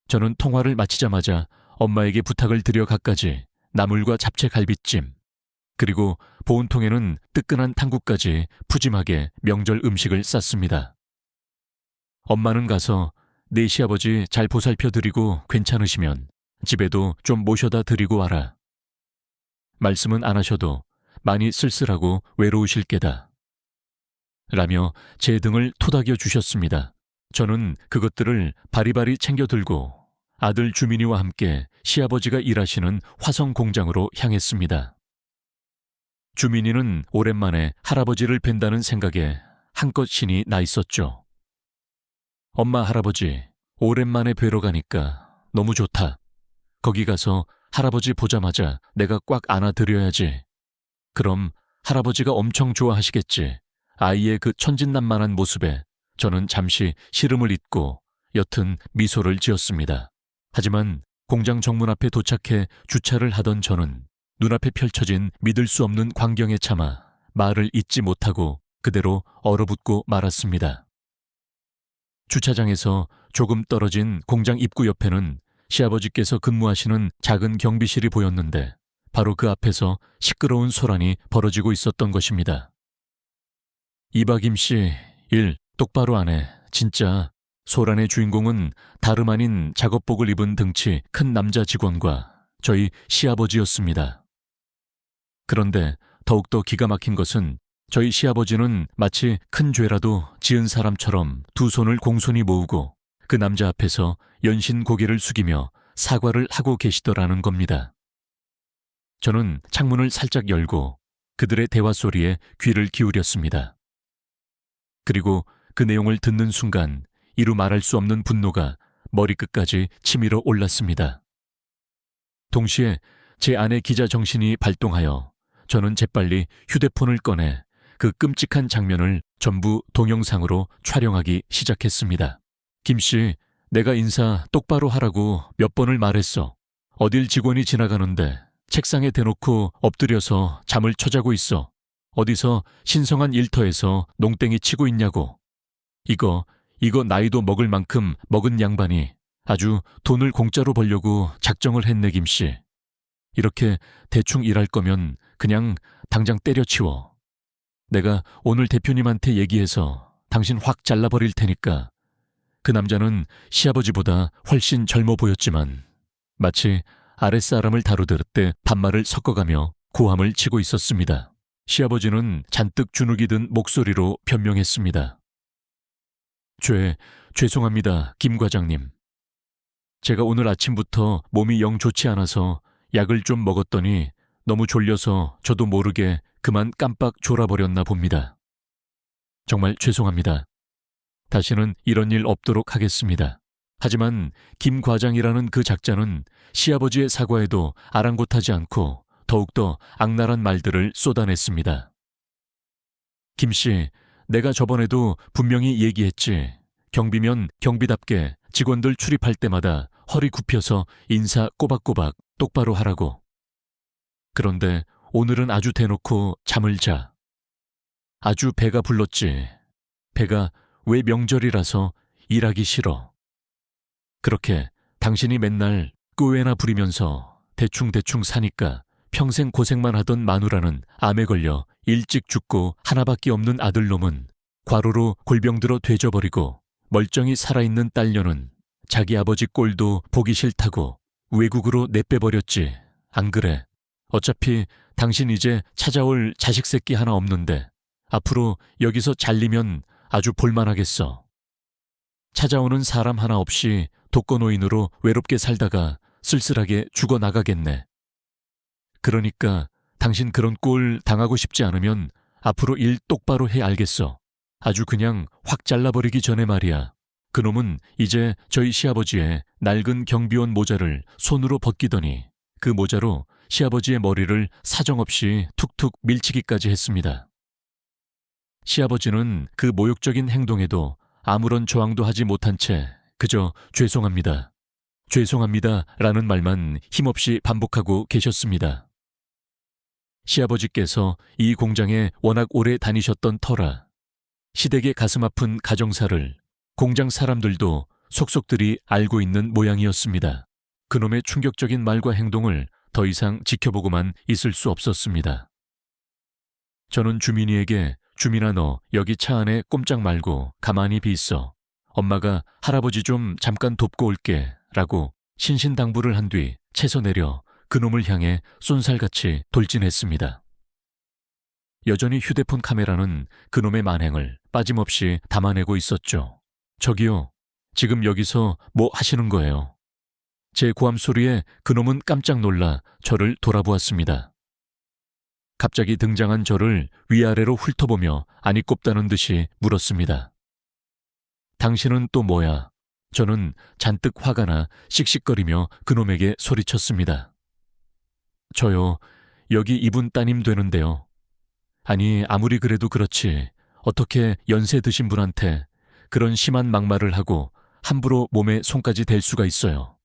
[SPEAKER 1] 저는 통화를 마치자마자 엄마에게 부탁을 드려 갖가지 나물과 잡채 갈비찜, 그리고 보온통에는 뜨끈한 탕국까지 푸짐하게 명절 음식을 쌌습니다. 엄마는 가서 네 시아버지 잘 보살펴 드리고 괜찮으시면 집에도 좀 모셔다 드리고 와라. 말씀은 안 하셔도 많이 쓸쓸하고 외로우실 게다. 라며 제 등을 토닥여 주셨습니다. 저는 그것들을 바리바리 챙겨 들고 아들 주민이와 함께 시아버지가 일하시는 화성 공장으로 향했습니다. 주민이는 오랜만에 할아버지를 뵌다는 생각에 한껏 신이 나 있었죠. 엄마, 할아버지, 오랜만에 뵈러 가니까 너무 좋다. 거기 가서 할아버지 보자마자 내가 꽉 안아드려야지. 그럼 할아버지가 엄청 좋아하시겠지. 아이의 그 천진난만한 모습에 저는 잠시 시름을 잊고 옅은 미소를 지었습니다. 하지만 공장 정문 앞에 도착해 주차를 하던 저는 눈앞에 펼쳐진 믿을 수 없는 광경에 차마 말을 잇지 못하고 그대로 얼어붙고 말았습니다. 주차장에서 조금 떨어진 공장 입구 옆에는 시아버지께서 근무하시는 작은 경비실이 보였는데 바로 그 앞에서 시끄러운 소란이 벌어지고 있었던 것입니다. 이박임 씨, 일 똑바로 안 해. 진짜. 소란의 주인공은 다름 아닌 작업복을 입은 등치 큰 남자 직원과 저희 시아버지였습니다. 그런데 더욱더 기가 막힌 것은 저희 시아버지는 마치 큰 죄라도 지은 사람처럼 두 손을 공손히 모으고 그 남자 앞에서 연신 고개를 숙이며 사과를 하고 계시더라는 겁니다. 저는 창문을 살짝 열고 그들의 대화 소리에 귀를 기울였습니다. 그리고 그 내용을 듣는 순간 이루 말할 수 없는 분노가 머리끝까지 치밀어 올랐습니다. 동시에 제 안의 기자 정신이 발동하여 저는 재빨리 휴대폰을 꺼내 그 끔찍한 장면을 전부 동영상으로 촬영하기 시작했습니다. 김씨, 내가 인사 똑바로 하라고 몇 번을 말했어. 어딜 직원이 지나가는데 책상에 대놓고 엎드려서 잠을 쳐자고 있어. 어디서 신성한 일터에서 농땡이 치고 있냐고. 이거 나이도 먹을 만큼 먹은 양반이 아주 돈을 공짜로 벌려고 작정을 했네, 김씨. 이렇게 대충 일할 거면 그냥 당장 때려치워. 내가 오늘 대표님한테 얘기해서 당신 확 잘라버릴 테니까. 그 남자는 시아버지보다 훨씬 젊어 보였지만 마치 아랫사람을 다루듯 반말을 섞어가며 고함을 치고 있었습니다. 시아버지는 잔뜩 주눅이 든 목소리로 변명했습니다. 죄송합니다, 김 과장님. 제가 오늘 아침부터 몸이 영 좋지 않아서 약을 좀 먹었더니 너무 졸려서 저도 모르게 그만 깜빡 졸아버렸나 봅니다. 정말 죄송합니다. 다시는 이런 일 없도록 하겠습니다. 하지만 김 과장이라는 그 작자는 시아버지의 사과에도 아랑곳하지 않고 더욱더 악랄한 말들을 쏟아냈습니다. 김씨, 내가 저번에도 분명히 얘기했지. 경비면 경비답게 직원들 출입할 때마다 허리 굽혀서 인사 꼬박꼬박 똑바로 하라고. 그런데 오늘은 아주 대놓고 잠을 자. 아주 배가 불렀지. 배가 왜 명절이라서 일하기 싫어. 그렇게 당신이 맨날 끄웨나 부리면서 대충대충 사니까 평생 고생만 하던 마누라는 암에 걸려 일찍 죽고 하나밖에 없는 아들놈은 과로로 골병들어 되져버리고 멀쩡히 살아있는 딸녀는 자기 아버지 꼴도 보기 싫다고 외국으로 내빼버렸지. 안 그래? 어차피 당신 이제 찾아올 자식 새끼 하나 없는데 앞으로 여기서 잘리면 아주 볼만하겠어. 찾아오는 사람 하나 없이 독거노인으로 외롭게 살다가 쓸쓸하게 죽어나가겠네. 그러니까 당신 그런 꼴 당하고 싶지 않으면 앞으로 일 똑바로 해, 알겠어. 아주 그냥 확 잘라버리기 전에 말이야. 그놈은 이제 저희 시아버지의 낡은 경비원 모자를 손으로 벗기더니 그 모자로 시아버지의 머리를 사정없이 툭툭 밀치기까지 했습니다. 시아버지는 그 모욕적인 행동에도 아무런 저항도 하지 못한 채 그저 죄송합니다. 죄송합니다라는 말만 힘없이 반복하고 계셨습니다. 시아버지께서 이 공장에 워낙 오래 다니셨던 터라 시댁의 가슴 아픈 가정사를 공장 사람들도 속속들이 알고 있는 모양이었습니다. 그놈의 충격적인 말과 행동을 더 이상 지켜보고만 있을 수 없었습니다. 저는 주민이에게 주민아, 너 여기 차 안에 꼼짝 말고 가만히 있어. 엄마가 할아버지 좀 잠깐 돕고 올게 라고 신신당부를 한 뒤 채서 내려 그놈을 향해 쏜살같이 돌진했습니다. 여전히 휴대폰 카메라는 그놈의 만행을 빠짐없이 담아내고 있었죠. 저기요, 지금 여기서 뭐 하시는 거예요? 제 고함 소리에 그놈은 깜짝 놀라 저를 돌아보았습니다. 갑자기 등장한 저를 위아래로 훑어보며 아니 꼽다는 듯이 물었습니다. 당신은 또 뭐야? 저는 잔뜩 화가 나 씩씩거리며 그놈에게 소리쳤습니다. 저요, 여기 이분 따님 되는데요. 아니, 아무리 그래도 그렇지 어떻게 연세 드신 분한테 그런 심한 막말을 하고 함부로 몸에 손까지 댈 수가 있어요.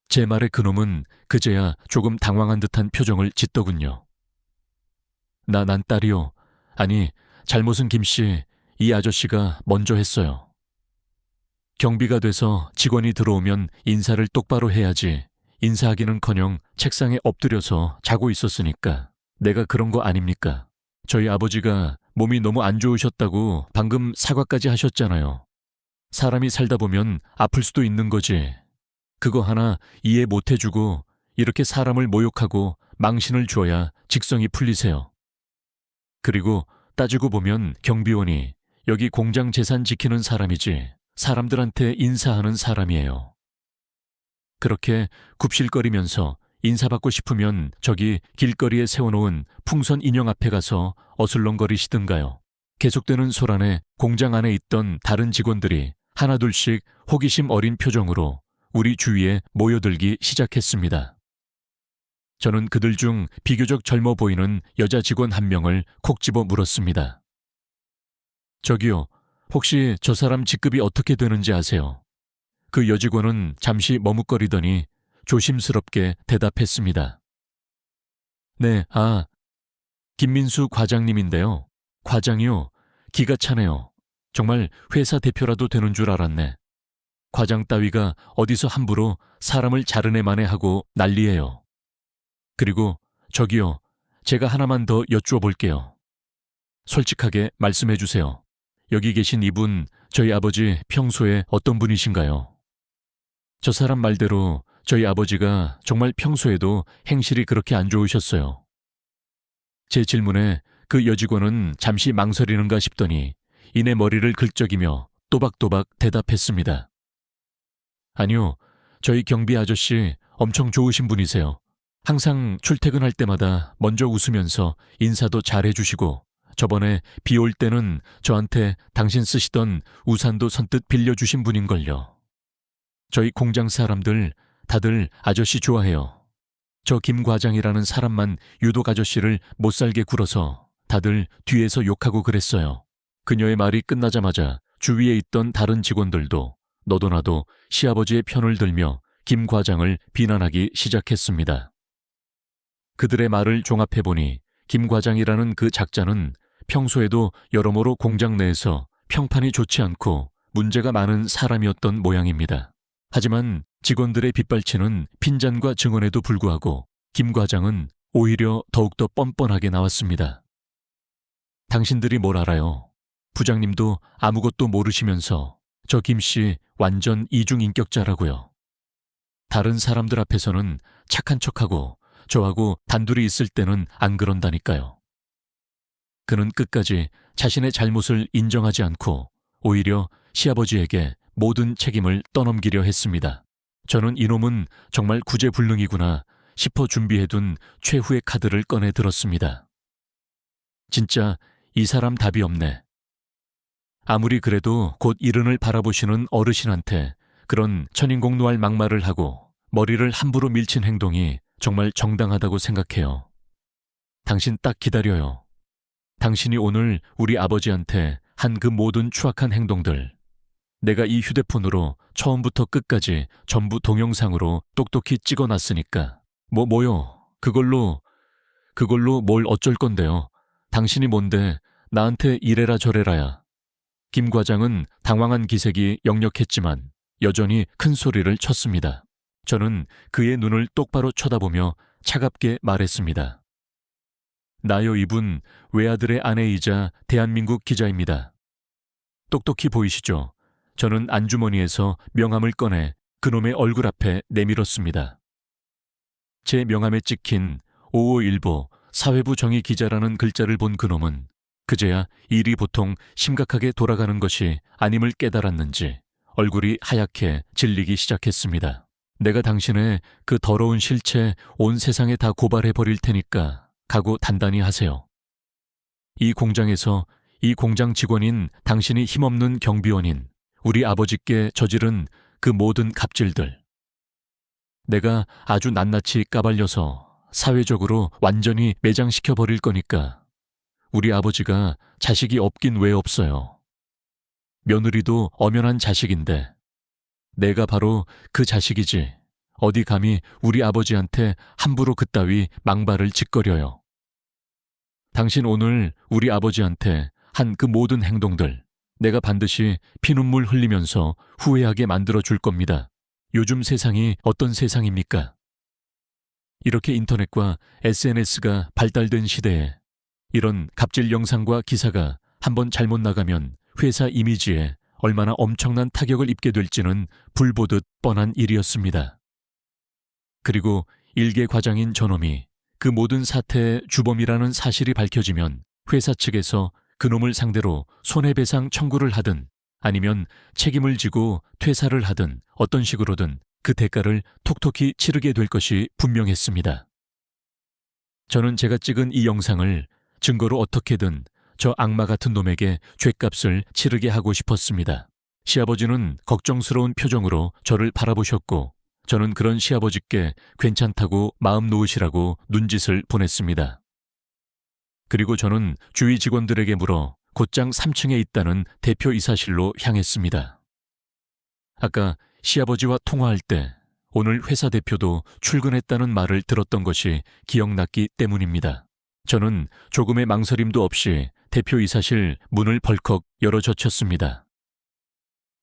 [SPEAKER 1] 제 말에 그놈은 그제야 조금 당황한 듯한 표정을 짓더군요. 난 딸이요. 아니, 잘못은 김씨, 이 아저씨가 먼저 했어요. 경비가 돼서 직원이 들어오면 인사를 똑바로 해야지 인사하기는커녕 책상에 엎드려서 자고 있었으니까 내가 그런 거 아닙니까? 저희 아버지가 몸이 너무 안 좋으셨다고 방금 사과까지 하셨잖아요. 사람이 살다 보면 아플 수도 있는 거지. 그거 하나 이해 못 해주고 이렇게 사람을 모욕하고 망신을 줘야 직성이 풀리세요. 그리고 따지고 보면 경비원이 여기 공장 재산 지키는 사람이지 사람들한테 인사하는 사람이에요. 그렇게 굽실거리면서 인사받고 싶으면 저기 길거리에 세워놓은 풍선 인형 앞에 가서 어슬렁거리시든가요. 계속되는 소란에 공장 안에 있던 다른 직원들이 하나둘씩 호기심 어린 표정으로 우리 주위에 모여들기 시작했습니다. 저는 그들 중 비교적 젊어 보이는 여자 직원 한 명을 콕 집어 물었습니다. 저기요, 혹시 저 사람 직급이 어떻게 되는지 아세요? 그 여직원은 잠시 머뭇거리더니 조심스럽게 대답했습니다. 네, 김민수 과장님인데요. 과장이요? 기가 차네요. 정말 회사 대표라도 되는 줄 알았네. 과장 따위가 어디서 함부로 사람을 자르네마네 하고 난리예요. 그리고 저기요, 제가 하나만 더 여쭈어 볼게요. 솔직하게 말씀해 주세요. 여기 계신 이분, 저희 아버지 평소에 어떤 분이신가요? 저 사람 말대로 저희 아버지가 정말 평소에도 행실이 그렇게 안 좋으셨어요. 제 질문에 그 여직원은 잠시 망설이는가 싶더니 이내 머리를 긁적이며 또박또박 대답했습니다. 아니요, 저희 경비 아저씨 엄청 좋으신 분이세요. 항상 출퇴근할 때마다 먼저 웃으면서 인사도 잘 해주시고 저번에 비 올 때는 저한테 당신 쓰시던 우산도 선뜻 빌려주신 분인걸요. 저희 공장 사람들 다들 아저씨 좋아해요. 저 김 과장이라는 사람만 유독 아저씨를 못살게 굴어서 다들 뒤에서 욕하고 그랬어요. 그녀의 말이 끝나자마자 주위에 있던 다른 직원들도 너도 나도 시아버지의 편을 들며 김 과장을 비난하기 시작했습니다. 그들의 말을 종합해보니 김 과장이라는 그 작자는 평소에도 여러모로 공장 내에서 평판이 좋지 않고 문제가 많은 사람이었던 모양입니다. 하지만 직원들의 빗발치는 핀잔과 증언에도 불구하고 김 과장은 오히려 더욱더 뻔뻔하게 나왔습니다. 당신들이 뭘 알아요? 부장님도 아무것도 모르시면서 저 김씨 완전 이중인격자라고요. 다른 사람들 앞에서는 착한 척하고 저하고 단둘이 있을 때는 안 그런다니까요. 그는 끝까지 자신의 잘못을 인정하지 않고 오히려 시아버지에게 모든 책임을 떠넘기려 했습니다. 저는 이놈은 정말 구제불능이구나 싶어 준비해둔 최후의 카드를 꺼내 들었습니다. 진짜 이 사람 답이 없네. 아무리 그래도 곧 이른을 바라보시는 어르신한테 그런 천인공노할 막말을 하고 머리를 함부로 밀친 행동이 정말 정당하다고 생각해요. 당신 딱 기다려요. 당신이 오늘 우리 아버지한테 한 그 모든 추악한 행동들, 내가 이 휴대폰으로 처음부터 끝까지 전부 동영상으로 똑똑히 찍어놨으니까. 뭐요? 그걸로 뭘 어쩔 건데요. 당신이 뭔데 나한테 이래라 저래라야. 김 과장은 당황한 기색이 역력했지만 여전히 큰 소리를 쳤습니다. 저는 그의 눈을 똑바로 쳐다보며 차갑게 말했습니다. 나요, 이분 외아들의 아내이자 대한민국 기자입니다. 똑똑히 보이시죠? 저는 안주머니에서 명함을 꺼내 그놈의 얼굴 앞에 내밀었습니다. 제 명함에 찍힌 5515 사회부 정의 기자라는 글자를 본 그놈은 그제야 일이 보통 심각하게 돌아가는 것이 아님을 깨달았는지 얼굴이 하얗게 질리기 시작했습니다. 내가 당신의 그 더러운 실체 온 세상에 다 고발해 버릴 테니까 각오 단단히 하세요. 이 공장에서 이 공장 직원인 당신이 힘없는 경비원인 우리 아버지께 저지른 그 모든 갑질들. 내가 아주 낱낱이 까발려서 사회적으로 완전히 매장시켜 버릴 거니까 우리 아버지가 자식이 없긴 왜 없어요. 며느리도 엄연한 자식인데 내가 바로 그 자식이지 어디 감히 우리 아버지한테 함부로 그따위 망발을 짓거려요. 당신 오늘 우리 아버지한테 한 그 모든 행동들 내가 반드시 피눈물 흘리면서 후회하게 만들어 줄 겁니다. 요즘 세상이 어떤 세상입니까? 이렇게 인터넷과 SNS가 발달된 시대에 이런 갑질 영상과 기사가 한번 잘못 나가면 회사 이미지에 얼마나 엄청난 타격을 입게 될지는 불보듯 뻔한 일이었습니다. 그리고 일개 과장인 저놈이 그 모든 사태의 주범이라는 사실이 밝혀지면 회사 측에서 그놈을 상대로 손해배상 청구를 하든 아니면 책임을 지고 퇴사를 하든 어떤 식으로든 그 대가를 톡톡히 치르게 될 것이 분명했습니다. 저는 제가 찍은 이 영상을 증거로 어떻게든 저 악마 같은 놈에게 죗값을 치르게 하고 싶었습니다. 시아버지는 걱정스러운 표정으로 저를 바라보셨고 저는 그런 시아버지께 괜찮다고 마음 놓으시라고 눈짓을 보냈습니다. 그리고 저는 주위 직원들에게 물어 곧장 3층에 있다는 대표 이사실로 향했습니다. 아까 시아버지와 통화할 때 오늘 회사 대표도 출근했다는 말을 들었던 것이 기억났기 때문입니다. 저는 조금의 망설임도 없이 대표이사실 문을 벌컥 열어젖혔습니다.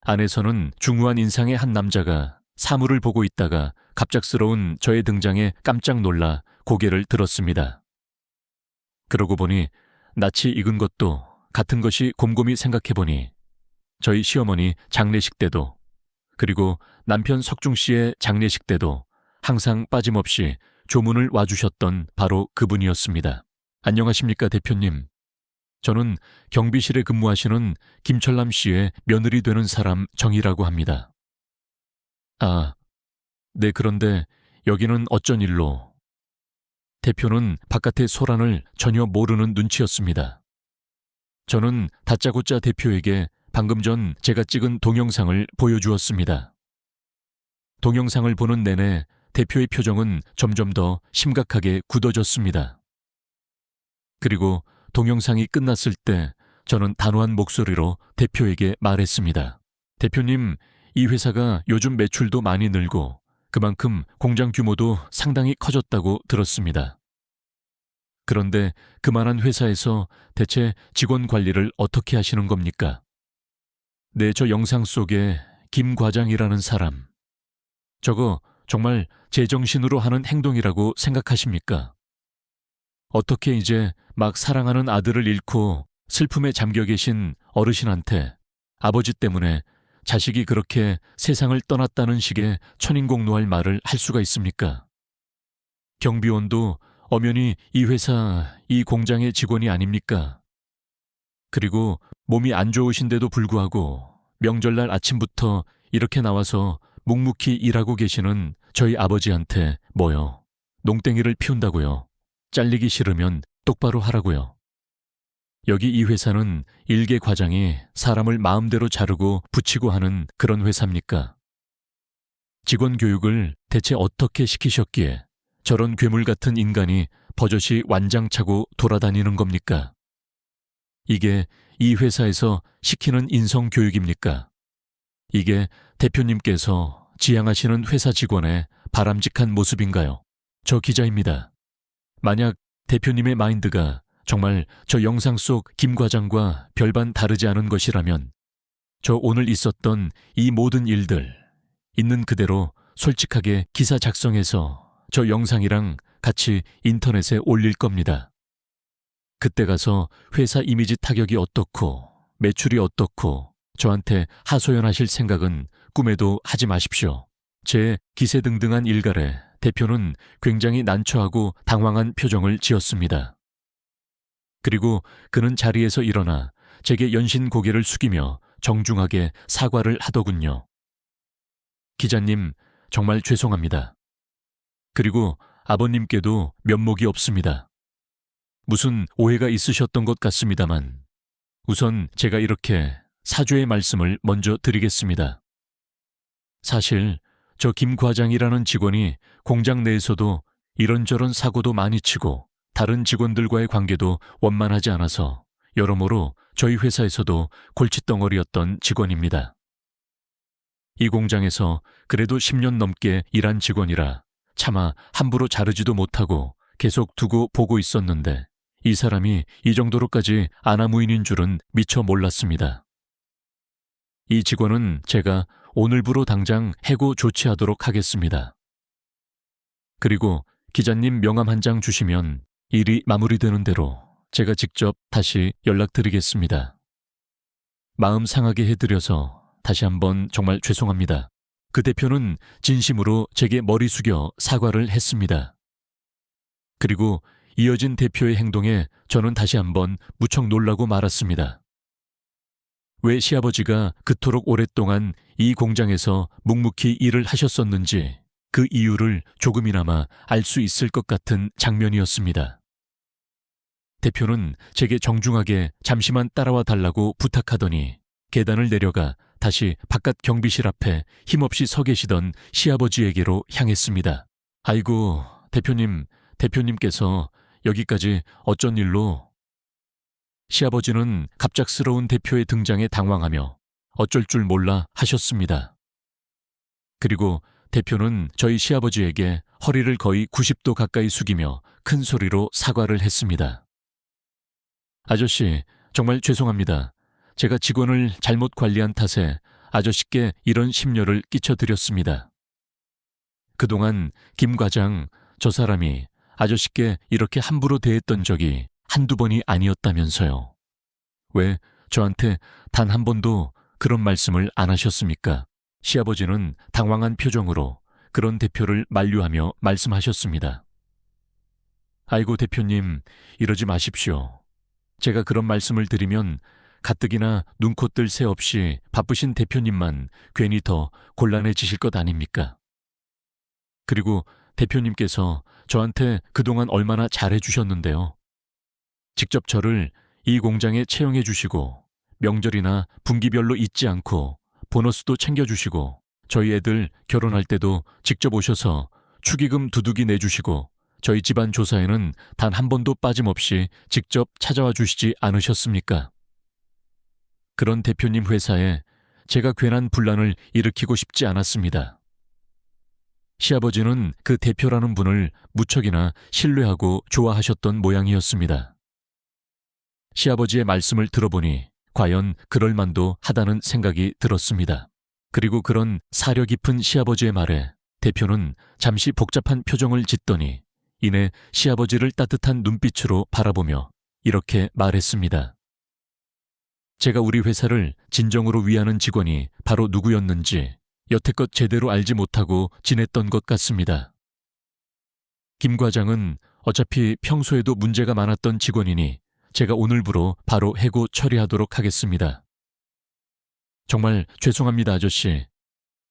[SPEAKER 1] 안에서는 중후한 인상의 한 남자가 사물을 보고 있다가 갑작스러운 저의 등장에 깜짝 놀라 고개를 들었습니다. 그러고 보니 낯이 익은 것도 같은 것이 곰곰이 생각해보니 저희 시어머니 장례식 때도 그리고 남편 석중 씨의 장례식 때도 항상 빠짐없이 조문을 와주셨던 바로 그분이었습니다. 안녕하십니까 대표님. 저는 경비실에 근무하시는 김철남 씨의 며느리 되는 사람 정희라고 합니다. 아, 네 그런데 여기는 어쩐 일로? 대표는 바깥의 소란을 전혀 모르는 눈치였습니다. 저는 다짜고짜 대표에게 방금 전 제가 찍은 동영상을 보여주었습니다. 동영상을 보는 내내 대표의 표정은 점점 더 심각하게 굳어졌습니다. 그리고 동영상이 끝났을 때 저는 단호한 목소리로 대표에게 말했습니다. 대표님, 이 회사가 요즘 매출도 많이 늘고 그만큼 공장 규모도 상당히 커졌다고 들었습니다. 그런데 그만한 회사에서 대체 직원 관리를 어떻게 하시는 겁니까? 네, 저 영상 속에 김 과장이라는 사람. 저거 정말 제정신으로 하는 행동이라고 생각하십니까? 어떻게 이제 막 사랑하는 아들을 잃고 슬픔에 잠겨 계신 어르신한테 아버지 때문에 자식이 그렇게 세상을 떠났다는 식의 천인공노할 말을 할 수가 있습니까? 경비원도 엄연히 이 회사, 이 공장의 직원이 아닙니까? 그리고 몸이 안 좋으신데도 불구하고 명절날 아침부터 이렇게 나와서 묵묵히 일하고 계시는 저희 아버지한테 뭐요? 농땡이를 피운다고요? 잘리기 싫으면 똑바로 하라고요. 여기 이 회사는 일개 과장이 사람을 마음대로 자르고 붙이고 하는 그런 회사입니까? 직원 교육을 대체 어떻게 시키셨기에 저런 괴물 같은 인간이 버젓이 완장차고 돌아다니는 겁니까? 이게 이 회사에서 시키는 인성교육입니까? 이게 대표님께서 지향하시는 회사 직원의 바람직한 모습인가요? 저 기자입니다. 만약 대표님의 마인드가 정말 저 영상 속 김 과장과 별반 다르지 않은 것이라면 저 오늘 있었던 이 모든 일들 있는 그대로 솔직하게 기사 작성해서 저 영상이랑 같이 인터넷에 올릴 겁니다. 그때 가서 회사 이미지 타격이 어떻고 매출이 어떻고 저한테 하소연하실 생각은 꿈에도 하지 마십시오. 제 기세등등한 일갈에 대표는 굉장히 난처하고 당황한 표정을 지었습니다. 그리고 그는 자리에서 일어나 제게 연신 고개를 숙이며 정중하게 사과를 하더군요. 기자님, 정말 죄송합니다. 그리고 아버님께도 면목이 없습니다. 무슨 오해가 있으셨던 것 같습니다만 우선 제가 이렇게 사죄의 말씀을 먼저 드리겠습니다. 사실 저 김 과장이라는 직원이 공장 내에서도 이런저런 사고도 많이 치고 다른 직원들과의 관계도 원만하지 않아서 여러모로 저희 회사에서도 골칫덩어리였던 직원입니다. 이 공장에서 그래도 10년 넘게 일한 직원이라 차마 함부로 자르지도 못하고 계속 두고 보고 있었는데 이 사람이 이 정도로까지 아나무인인 줄은 미처 몰랐습니다. 이 직원은 제가 오늘부로 당장 해고 조치하도록 하겠습니다. 그리고 기자님 명함 한 장 주시면 일이 마무리되는 대로 제가 직접 다시 연락드리겠습니다. 마음 상하게 해드려서 다시 한번 정말 죄송합니다. 그 대표는 진심으로 제게 머리 숙여 사과를 했습니다. 그리고 이어진 대표의 행동에 저는 다시 한번 무척 놀라고 말았습니다. 왜 시아버지가 그토록 오랫동안 이 공장에서 묵묵히 일을 하셨었는지 그 이유를 조금이나마 알 수 있을 것 같은 장면이었습니다. 대표는 제게 정중하게 잠시만 따라와 달라고 부탁하더니 계단을 내려가 다시 바깥 경비실 앞에 힘없이 서 계시던 시아버지에게로 향했습니다. 아이고, 대표님께서 여기까지 어쩐 일로? 시아버지는 갑작스러운 대표의 등장에 당황하며 어쩔 줄 몰라 하셨습니다. 그리고 대표는 저희 시아버지에게 허리를 거의 90도 가까이 숙이며 큰 소리로 사과를 했습니다. 아저씨, 정말 죄송합니다. 제가 직원을 잘못 관리한 탓에 아저씨께 이런 심려를 끼쳐드렸습니다. 그동안 김 과장, 저 사람이 아저씨께 이렇게 함부로 대했던 적이 한두 번이 아니었다면서요. 왜 저한테 단 한 번도 그런 말씀을 안 하셨습니까? 시아버지는 당황한 표정으로 그런 대표를 만류하며 말씀하셨습니다. 아이고 대표님, 이러지 마십시오. 제가 그런 말씀을 드리면 가뜩이나 눈코 뜰 새 없이 바쁘신 대표님만 괜히 더 곤란해지실 것 아닙니까? 그리고 대표님께서 저한테 그동안 얼마나 잘해주셨는데요. 직접 저를 이 공장에 채용해 주시고 명절이나 분기별로 잊지 않고 보너스도 챙겨주시고 저희 애들 결혼할 때도 직접 오셔서 축의금 두둑이 내주시고 저희 집안 조사에는 단 한 번도 빠짐없이 직접 찾아와 주시지 않으셨습니까? 그런 대표님 회사에 제가 괜한 분란을 일으키고 싶지 않았습니다. 시아버지는 그 대표라는 분을 무척이나 신뢰하고 좋아하셨던 모양이었습니다. 시아버지의 말씀을 들어보니 과연 그럴 만도 하다는 생각이 들었습니다. 그리고 그런 사려 깊은 시아버지의 말에 대표는 잠시 복잡한 표정을 짓더니 이내 시아버지를 따뜻한 눈빛으로 바라보며 이렇게 말했습니다. 제가 우리 회사를 진정으로 위하는 직원이 바로 누구였는지 여태껏 제대로 알지 못하고 지냈던 것 같습니다. 김 과장은 어차피 평소에도 문제가 많았던 직원이니 제가 오늘부로 바로 해고 처리하도록 하겠습니다. 정말 죄송합니다, 아저씨.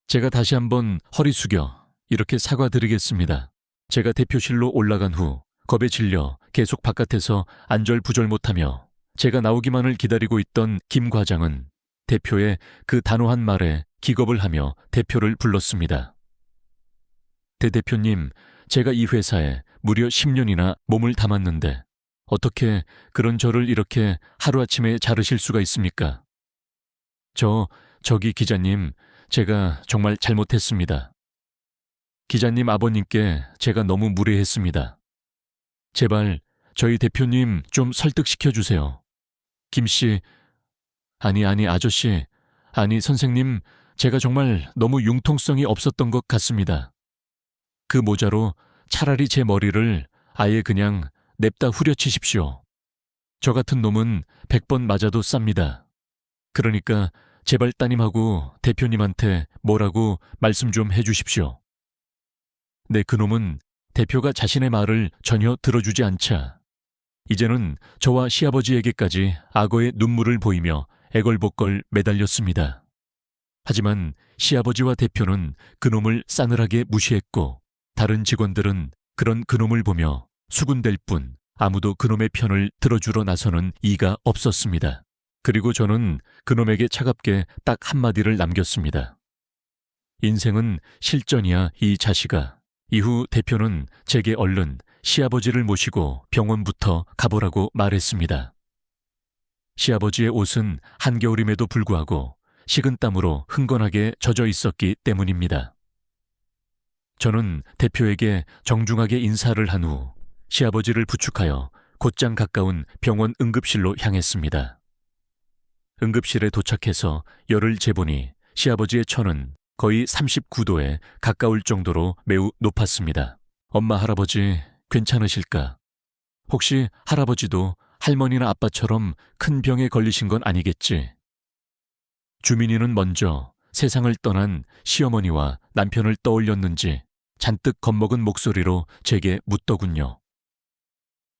[SPEAKER 1] 제가 다시 한번 허리 숙여 이렇게 사과드리겠습니다. 제가 대표실로 올라간 후 겁에 질려 계속 바깥에서 안절부절 못하며 제가 나오기만을 기다리고 있던 김 과장은 대표의 그 단호한 말에 기겁을 하며 대표를 불렀습니다. 대표님, 제가 이 회사에 무려 10년이나 몸을 담았는데 어떻게 그런 저를 이렇게 하루아침에 자르실 수가 있습니까? 저기 기자님, 제가 정말 잘못했습니다. 기자님 아버님께 제가 너무 무례했습니다. 제발 저희 대표님 좀 설득시켜 주세요. 김씨, 아니 아저씨, 아니 선생님, 제가 정말 너무 융통성이 없었던 것 같습니다. 그 모자로 차라리 제 머리를 아예 그냥 냅다 후려치십시오. 저 같은 놈은 100번 맞아도 쌉니다. 그러니까 제발 따님하고 대표님한테 뭐라고 말씀 좀 해주십시오. 네, 그놈은 대표가 자신의 말을 전혀 들어주지 않자 이제는 저와 시아버지에게까지 악어의 눈물을 보이며 애걸복걸 매달렸습니다. 하지만 시아버지와 대표는 그놈을 싸늘하게 무시했고 다른 직원들은 그런 그놈을 보며 수군댈 뿐 아무도 그놈의 편을 들어주러 나서는 이가 없었습니다. 그리고 저는 그놈에게 차갑게 딱 한마디를 남겼습니다. 인생은 실전이야, 이 자식아. 이후 대표는 제게 얼른 시아버지를 모시고 병원부터 가보라고 말했습니다. 시아버지의 옷은 한겨울임에도 불구하고 식은땀으로 흥건하게 젖어 있었기 때문입니다. 저는 대표에게 정중하게 인사를 한 후 시아버지를 부축하여 곧장 가까운 병원 응급실로 향했습니다. 응급실에 도착해서 열을 재보니 시아버지의 천은 거의 39도에 가까울 정도로 매우 높았습니다. 엄마, 할아버지 괜찮으실까? 혹시 할아버지도 할머니나 아빠처럼 큰 병에 걸리신 건 아니겠지? 주민이는 먼저 세상을 떠난 시어머니와 남편을 떠올렸는지 잔뜩 겁먹은 목소리로 제게 묻더군요.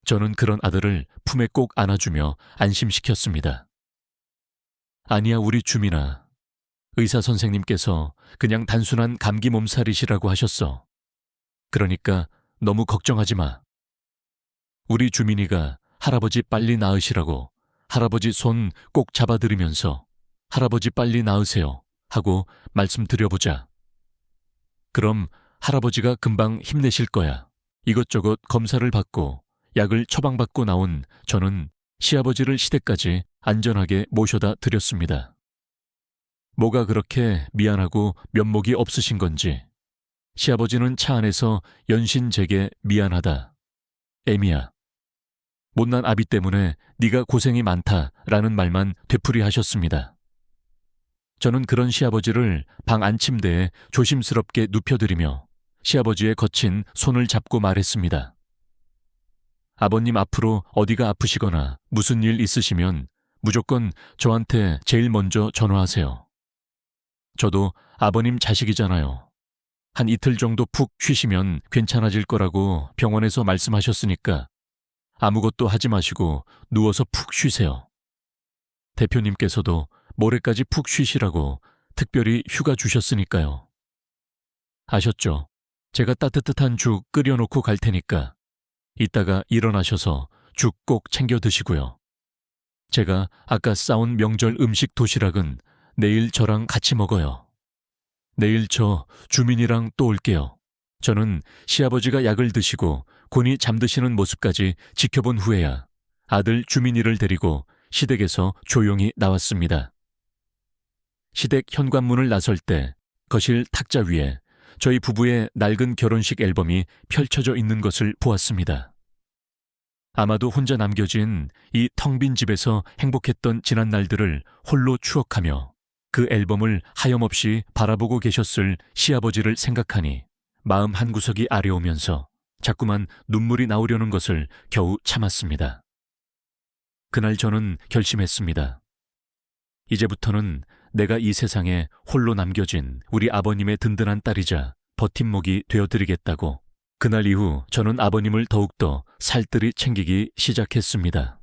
[SPEAKER 1] 저는 그런 아들을 품에 꼭 안아주며 안심시켰습니다. 아니야, 우리 주민아. 의사 선생님께서 그냥 단순한 감기 몸살이시라고 하셨어. 그러니까 너무 걱정하지 마. 우리 주민이가 할아버지 빨리 나으시라고 할아버지 손 꼭 잡아드리면서 할아버지 빨리 나으세요 하고 말씀드려보자. 그럼 할아버지가 금방 힘내실 거야. 이것저것 검사를 받고 약을 처방받고 나온 저는 시아버지를 시댁까지 안전하게 모셔다 드렸습니다. 뭐가 그렇게 미안하고 면목이 없으신 건지 시아버지는 차 안에서 연신 제게 미안하다, 애미야, 못난 아비 때문에 네가 고생이 많다라는 말만 되풀이하셨습니다. 저는 그런 시아버지를 방 안침대에 조심스럽게 눕혀드리며 시아버지의 거친 손을 잡고 말했습니다. 아버님 앞으로 어디가 아프시거나 무슨 일 있으시면 무조건 저한테 제일 먼저 전화하세요. 저도 아버님 자식이잖아요. 한 이틀 정도 푹 쉬시면 괜찮아질 거라고 병원에서 말씀하셨으니까 아무것도 하지 마시고 누워서 푹 쉬세요. 대표님께서도 모레까지 푹 쉬시라고 특별히 휴가 주셨으니까요. 아셨죠? 제가 따뜻한 죽 끓여놓고 갈 테니까 이따가 일어나셔서 죽 꼭 챙겨 드시고요. 제가 아까 싸온 명절 음식 도시락은 내일 저랑 같이 먹어요. 내일 저 주민이랑 또 올게요. 저는 시아버지가 약을 드시고 곤히 잠드시는 모습까지 지켜본 후에야 아들 주민이를 데리고 시댁에서 조용히 나왔습니다. 시댁 현관문을 나설 때 거실 탁자 위에 저희 부부의 낡은 결혼식 앨범이 펼쳐져 있는 것을 보았습니다. 아마도 혼자 남겨진 이 텅 빈 집에서 행복했던 지난 날들을 홀로 추억하며 그 앨범을 하염없이 바라보고 계셨을 시아버지를 생각하니 마음 한구석이 아려오면서 자꾸만 눈물이 나오려는 것을 겨우 참았습니다. 그날 저는 결심했습니다. 이제부터는 내가 이 세상에 홀로 남겨진 우리 아버님의 든든한 딸이자 버팀목이 되어드리겠다고. 그날 이후 저는 아버님을 더욱더 살뜰히 챙기기 시작했습니다.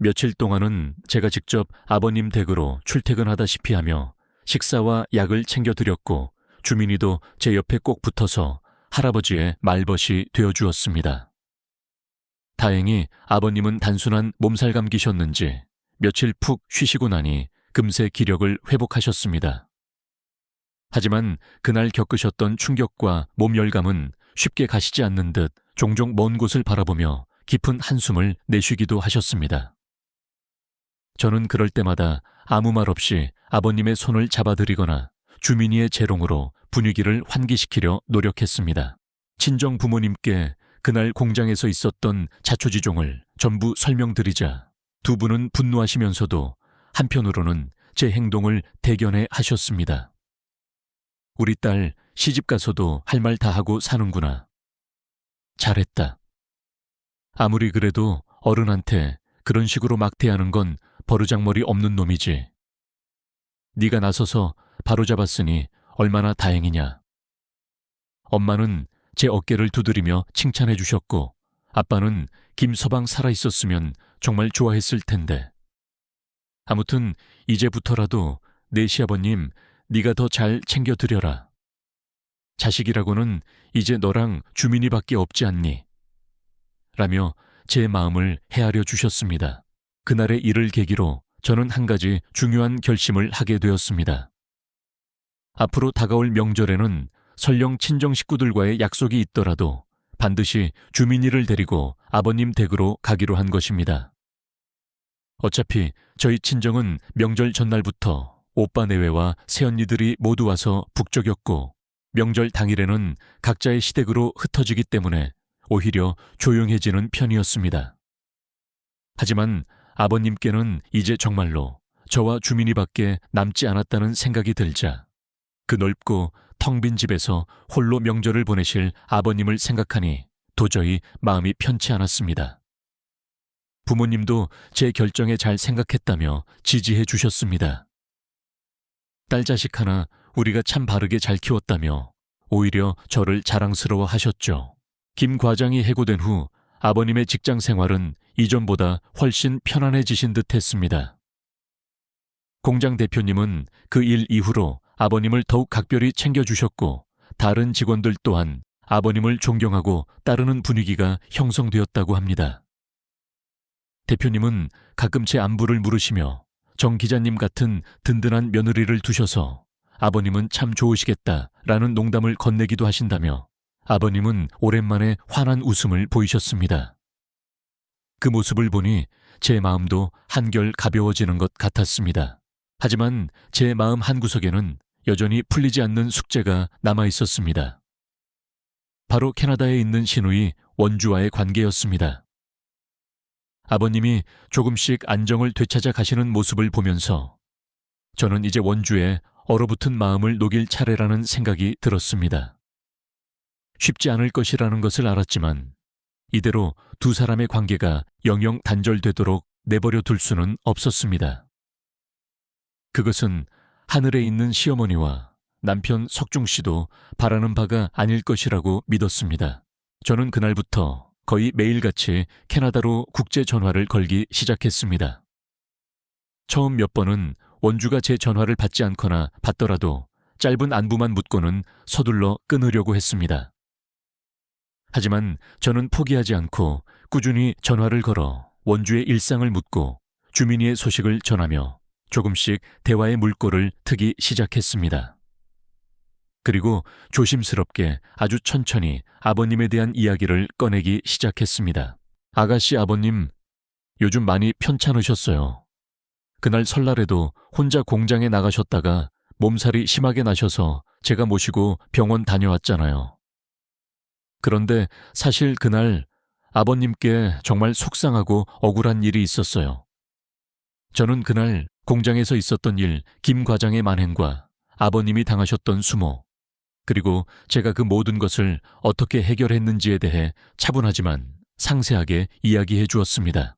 [SPEAKER 1] 며칠 동안은 제가 직접 아버님 댁으로 출퇴근하다시피 하며 식사와 약을 챙겨드렸고 주민이도 제 옆에 꼭 붙어서 할아버지의 말벗이 되어주었습니다. 다행히 아버님은 단순한 몸살 감기셨는지 며칠 푹 쉬시고 나니 금세 기력을 회복하셨습니다. 하지만 그날 겪으셨던 충격과 몸 열감은 쉽게 가시지 않는 듯 종종 먼 곳을 바라보며 깊은 한숨을 내쉬기도 하셨습니다. 저는 그럴 때마다 아무 말 없이 아버님의 손을 잡아드리거나 주민이의 재롱으로 분위기를 환기시키려 노력했습니다. 친정 부모님께 그날 공장에서 있었던 자초지종을 전부 설명드리자 두 분은 분노하시면서도 한편으로는 제 행동을 대견해 하셨습니다. 우리 딸 시집 가서도 할 말 다 하고 사는구나. 잘했다. 아무리 그래도 어른한테 그런 식으로 막 대하는 건 버르장머리 없는 놈이지. 네가 나서서 바로잡았으니 얼마나 다행이냐. 엄마는 제 어깨를 두드리며 칭찬해 주셨고 아빠는 김서방 살아있었으면 정말 좋아했을 텐데. 아무튼 이제부터라도 내 시아버님 네가 더 잘 챙겨드려라. 자식이라고는 이제 너랑 주민이밖에 없지 않니? 라며 제 마음을 헤아려 주셨습니다. 그날의 일을 계기로 저는 한 가지 중요한 결심을 하게 되었습니다. 앞으로 다가올 명절에는 설령 친정 식구들과의 약속이 있더라도 반드시 주민이를 데리고 아버님 댁으로 가기로 한 것입니다. 어차피 저희 친정은 명절 전날부터 오빠 내외와 새언니들이 모두 와서 북적였고 명절 당일에는 각자의 시댁으로 흩어지기 때문에 오히려 조용해지는 편이었습니다. 하지만 아버님께는 이제 정말로 저와 주민이밖에 남지 않았다는 생각이 들자 그 넓고 텅 빈 집에서 홀로 명절을 보내실 아버님을 생각하니 도저히 마음이 편치 않았습니다. 부모님도 제 결정에 잘 생각했다며 지지해 주셨습니다. 딸 자식 하나 우리가 참 바르게 잘 키웠다며 오히려 저를 자랑스러워 하셨죠. 김 과장이 해고된 후 아버님의 직장 생활은 이전보다 훨씬 편안해지신 듯 했습니다. 공장 대표님은 그 일 이후로 아버님을 더욱 각별히 챙겨주셨고 다른 직원들 또한 아버님을 존경하고 따르는 분위기가 형성되었다고 합니다. 대표님은 가끔 제 안부를 물으시며 정 기자님 같은 든든한 며느리를 두셔서 아버님은 참 좋으시겠다라는 농담을 건네기도 하신다며 아버님은 오랜만에 환한 웃음을 보이셨습니다. 그 모습을 보니 제 마음도 한결 가벼워지는 것 같았습니다. 하지만 제 마음 한구석에는 여전히 풀리지 않는 숙제가 남아 있었습니다. 바로 캐나다에 있는 시누이 원주와의 관계였습니다. 아버님이 조금씩 안정을 되찾아 가시는 모습을 보면서 저는 이제 원주에 얼어붙은 마음을 녹일 차례라는 생각이 들었습니다. 쉽지 않을 것이라는 것을 알았지만 이대로 두 사람의 관계가 영영 단절되도록 내버려 둘 수는 없었습니다. 그것은 하늘에 있는 시어머니와 남편 석중 씨도 바라는 바가 아닐 것이라고 믿었습니다. 저는 그날부터 거의 매일같이 캐나다로 국제 전화를 걸기 시작했습니다. 처음 몇 번은 원주가 제 전화를 받지 않거나 받더라도 짧은 안부만 묻고는 서둘러 끊으려고 했습니다. 하지만 저는 포기하지 않고 꾸준히 전화를 걸어 원주의 일상을 묻고 주민이의 소식을 전하며 조금씩 대화의 물꼬를 트기 시작했습니다. 그리고 조심스럽게 아주 천천히 아버님에 대한 이야기를 꺼내기 시작했습니다. 아가씨 아버님, 요즘 많이 편찮으셨어요. 그날 설날에도 혼자 공장에 나가셨다가 몸살이 심하게 나셔서 제가 모시고 병원 다녀왔잖아요. 그런데 사실 그날 아버님께 정말 속상하고 억울한 일이 있었어요. 저는 그날 공장에서 있었던 일, 김 과장의 만행과 아버님이 당하셨던 수모, 그리고 제가 그 모든 것을 어떻게 해결했는지에 대해 차분하지만 상세하게 이야기해 주었습니다.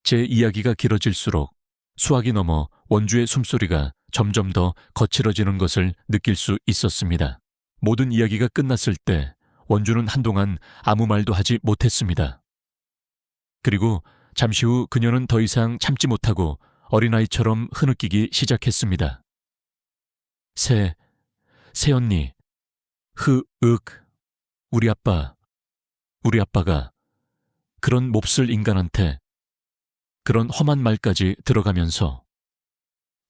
[SPEAKER 1] 제 이야기가 길어질수록 수학이 넘어 원주의 숨소리가 점점 더 거칠어지는 것을 느낄 수 있었습니다. 모든 이야기가 끝났을 때 원주는 한동안 아무 말도 하지 못했습니다. 그리고 잠시 후 그녀는 더 이상 참지 못하고 어린아이처럼 흐느끼기 시작했습니다. 새언니, 우리 아빠가 그런 몹쓸 인간한테 그런 험한 말까지 들어가면서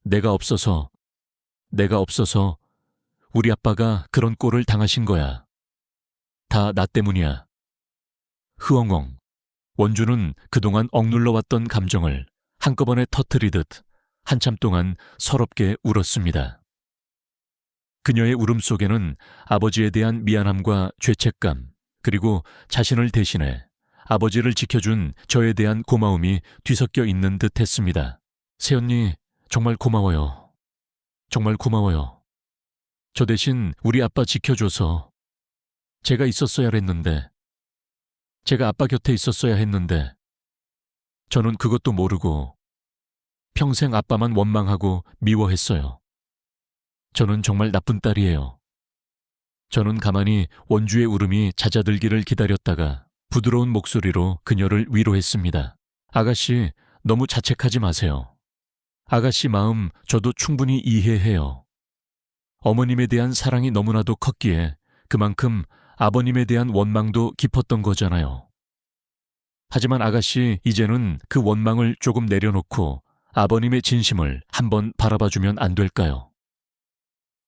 [SPEAKER 1] 내가 없어서 우리 아빠가 그런 꼴을 당하신 거야. 다 나 때문이야. 흐엉엉. 원주는 그동안 억눌러왔던 감정을 한꺼번에 터뜨리듯 한참 동안 서럽게 울었습니다. 그녀의 울음 속에는 아버지에 대한 미안함과 죄책감, 그리고 자신을 대신해 아버지를 지켜준 저에 대한 고마움이 뒤섞여 있는 듯 했습니다. 새언니, 정말 고마워요. 정말 고마워요. 저 대신 우리 아빠 지켜줘서 제가 있었어야 했는데, 제가 아빠 곁에 있었어야 했는데, 저는 그것도 모르고 평생 아빠만 원망하고 미워했어요. 저는 정말 나쁜 딸이에요. 저는 가만히 원주의 울음이 잦아들기를 기다렸다가 부드러운 목소리로 그녀를 위로했습니다. 아가씨, 너무 자책하지 마세요. 아가씨 마음 저도 충분히 이해해요. 어머님에 대한 사랑이 너무나도 컸기에 그만큼 아버님에 대한 원망도 깊었던 거잖아요. 하지만 아가씨, 이제는 그 원망을 조금 내려놓고 아버님의 진심을 한번 바라봐주면 안 될까요?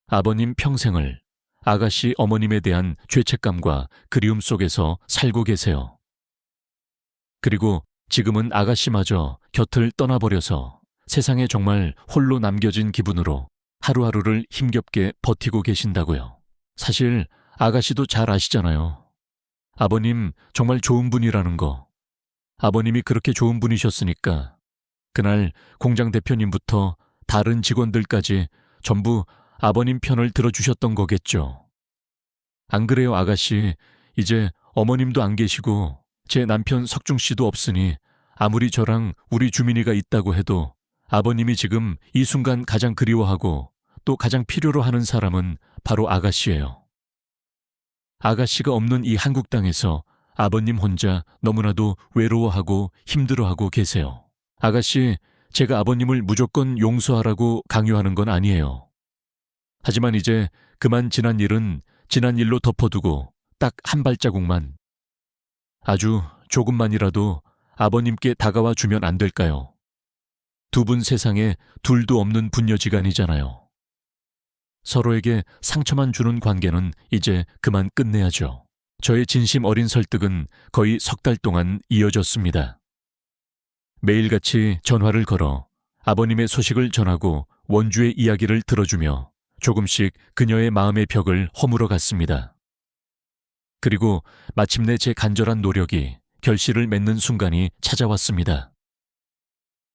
[SPEAKER 1] 아버님 평생을 아가씨 어머님에 대한 죄책감과 그리움 속에서 살고 계세요. 그리고 지금은 아가씨마저 곁을 떠나버려서 세상에 정말 홀로 남겨진 기분으로 하루하루를 힘겹게 버티고 계신다고요. 사실 아가씨도 잘 아시잖아요. 아버님 정말 좋은 분이라는 거. 아버님이 그렇게 좋은 분이셨으니까 그날 공장 대표님부터 다른 직원들까지 전부 아버님 편을 들어주셨던 거겠죠. 안 그래요, 아가씨? 이제 어머님도 안 계시고 제 남편 석중 씨도 없으니 아무리 저랑 우리 주민이가 있다고 해도 아버님이 지금 이 순간 가장 그리워하고 또 가장 필요로 하는 사람은 바로 아가씨예요. 아가씨가 없는 이 한국 땅에서 아버님 혼자 너무나도 외로워하고 힘들어하고 계세요. 아가씨, 제가 아버님을 무조건 용서하라고 강요하는 건 아니에요. 하지만 이제 그만 지난 일은 지난 일로 덮어두고 딱 한 발자국만, 아주 조금만이라도 아버님께 다가와 주면 안 될까요? 두 분 세상에 둘도 없는 부녀지간이잖아요. 서로에게 상처만 주는 관계는 이제 그만 끝내야죠. 저의 진심 어린 설득은 거의 석 달 동안 이어졌습니다. 매일같이 전화를 걸어 아버님의 소식을 전하고 원주의 이야기를 들어주며 조금씩 그녀의 마음의 벽을 허물어 갔습니다. 그리고 마침내 제 간절한 노력이 결실을 맺는 순간이 찾아왔습니다.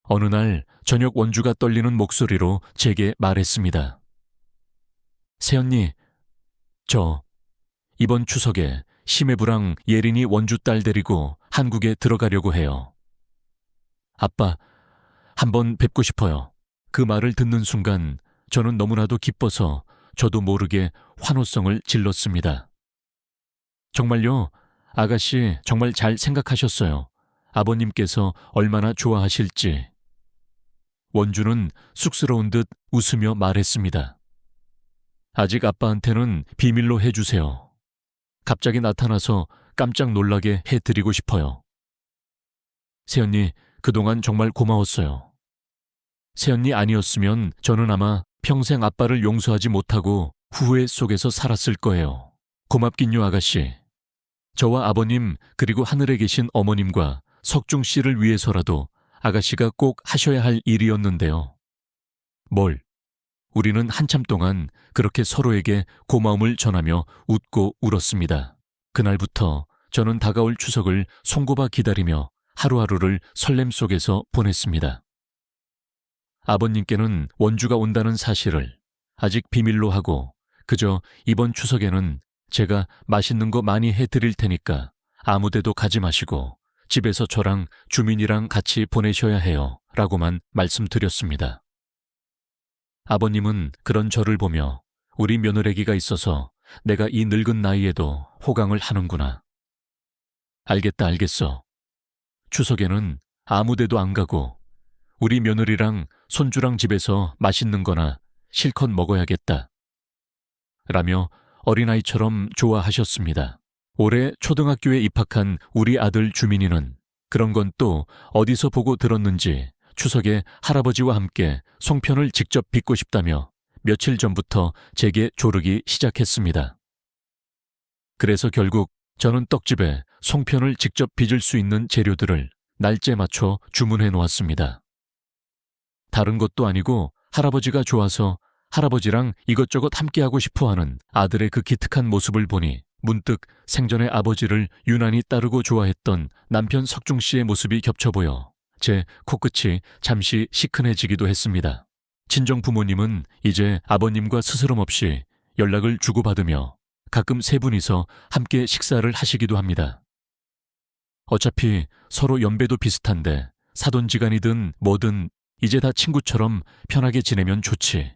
[SPEAKER 1] 어느 날 저녁 원주가 떨리는 목소리로 제게 말했습니다. 새언니, 저 이번 추석에 심해부랑 예린이 원주 딸 데리고 한국에 들어가려고 해요. 아빠, 한번 뵙고 싶어요. 그 말을 듣는 순간 저는 너무나도 기뻐서 저도 모르게 환호성을 질렀습니다. 정말요? 아가씨 정말 잘 생각하셨어요. 아버님께서 얼마나 좋아하실지. 원주는 쑥스러운 듯 웃으며 말했습니다. 아직 아빠한테는 비밀로 해주세요. 갑자기 나타나서 깜짝 놀라게 해드리고 싶어요. 새언니, 그동안 정말 고마웠어요. 새언니 아니었으면 저는 아마 평생 아빠를 용서하지 못하고 후회 속에서 살았을 거예요. 고맙긴요, 아가씨. 저와 아버님 그리고 하늘에 계신 어머님과 석중 씨를 위해서라도 아가씨가 꼭 하셔야 할 일이었는데요. 뭘? 우리는 한참 동안 그렇게 서로에게 고마움을 전하며 웃고 울었습니다. 그날부터 저는 다가올 추석을 손꼽아 기다리며 하루하루를 설렘 속에서 보냈습니다. 아버님께는 원주가 온다는 사실을 아직 비밀로 하고 그저 이번 추석에는 제가 맛있는 거 많이 해드릴 테니까 아무데도 가지 마시고 집에서 저랑 주민이랑 같이 보내셔야 해요 라고만 말씀드렸습니다. 아버님은 그런 저를 보며 우리 며느래기가 있어서 내가 이 늙은 나이에도 호강을 하는구나. 알겠다, 알겠어. 추석에는 아무데도 안 가고 우리 며느리랑 손주랑 집에서 맛있는 거나 실컷 먹어야겠다. 라며 어린아이처럼 좋아하셨습니다. 올해 초등학교에 입학한 우리 아들 주민이는 그런 건 또 어디서 보고 들었는지 추석에 할아버지와 함께 송편을 직접 빚고 싶다며 며칠 전부터 제게 조르기 시작했습니다. 그래서 결국 저는 떡집에 송편을 직접 빚을 수 있는 재료들을 날짜에 맞춰 주문해 놓았습니다. 다른 것도 아니고 할아버지가 좋아서 할아버지랑 이것저것 함께하고 싶어하는 아들의 그 기특한 모습을 보니 문득 생전에 아버지를 유난히 따르고 좋아했던 남편 석중 씨의 모습이 겹쳐 보여 제 코끝이 잠시 시큰해지기도 했습니다. 친정 부모님은 이제 아버님과 스스럼 없이 연락을 주고받으며 가끔 세 분이서 함께 식사를 하시기도 합니다. 어차피 서로 연배도 비슷한데 사돈지간이든 뭐든 이제 다 친구처럼 편하게 지내면 좋지.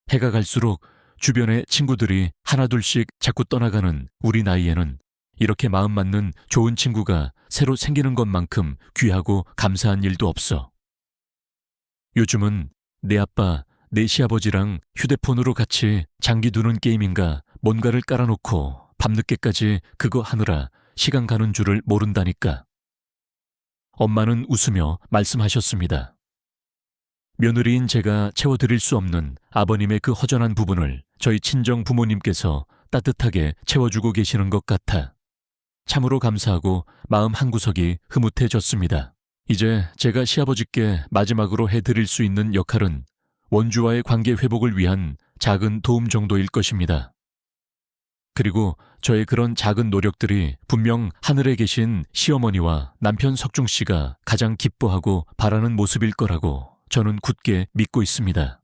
[SPEAKER 1] 해가 갈수록 주변의 친구들이 하나둘씩 자꾸 떠나가는 우리 나이에는 이렇게 마음 맞는 좋은 친구가 새로 생기는 것만큼 귀하고 감사한 일도 없어. 요즘은 내 아빠, 내 시아버지랑 휴대폰으로 같이 장기 두는 게임인가 뭔가를 깔아놓고 밤늦게까지 그거 하느라 시간 가는 줄을 모른다니까. 엄마는 웃으며 말씀하셨습니다. 며느리인 제가 채워드릴 수 없는 아버님의 그 허전한 부분을 저희 친정 부모님께서 따뜻하게 채워주고 계시는 것 같아 참으로 감사하고 마음 한구석이 흐뭇해졌습니다. 이제 제가 시아버지께 마지막으로 해드릴 수 있는 역할은 원주와의 관계 회복을 위한 작은 도움 정도일 것입니다. 그리고 저의 그런 작은 노력들이 분명 하늘에 계신 시어머니와 남편 석중 씨가 가장 기뻐하고 바라는 모습일 거라고 저는 굳게 믿고 있습니다.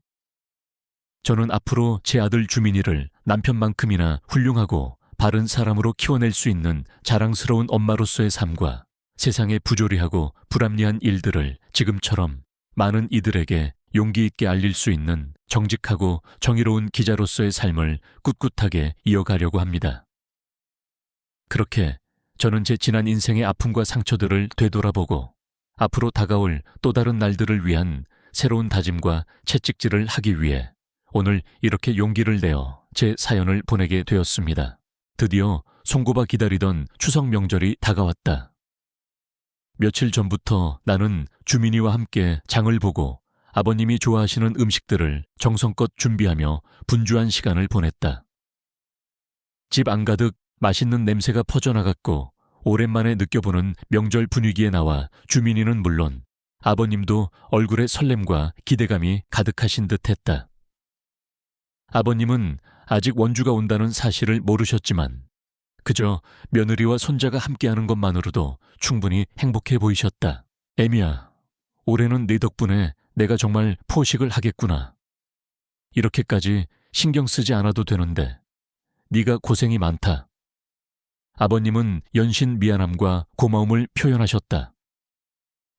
[SPEAKER 1] 저는 앞으로 제 아들 주민이를 남편만큼이나 훌륭하고 바른 사람으로 키워낼 수 있는 자랑스러운 엄마로서의 삶과 세상에 부조리하고 불합리한 일들을 지금처럼 많은 이들에게 용기 있게 알릴 수 있는 정직하고 정의로운 기자로서의 삶을 꿋꿋하게 이어가려고 합니다. 그렇게 저는 제 지난 인생의 아픔과 상처들을 되돌아보고 앞으로 다가올 또 다른 날들을 위한 새로운 다짐과 채찍질을 하기 위해 오늘 이렇게 용기를 내어 제 사연을 보내게 되었습니다. 드디어 손꼽아 기다리던 추석 명절이 다가왔다. 며칠 전부터 나는 주민이와 함께 장을 보고 아버님이 좋아하시는 음식들을 정성껏 준비하며 분주한 시간을 보냈다. 집 안가득 맛있는 냄새가 퍼져나갔고 오랜만에 느껴보는 명절 분위기에 나와 주민이는 물론 아버님도 얼굴에 설렘과 기대감이 가득하신 듯했다. 아버님은 아직 원주가 온다는 사실을 모르셨지만 그저 며느리와 손자가 함께하는 것만으로도 충분히 행복해 보이셨다. 애미야, 올해는 네 덕분에 내가 정말 포식을 하겠구나. 이렇게까지 신경 쓰지 않아도 되는데 네가 고생이 많다. 아버님은 연신 미안함과 고마움을 표현하셨다.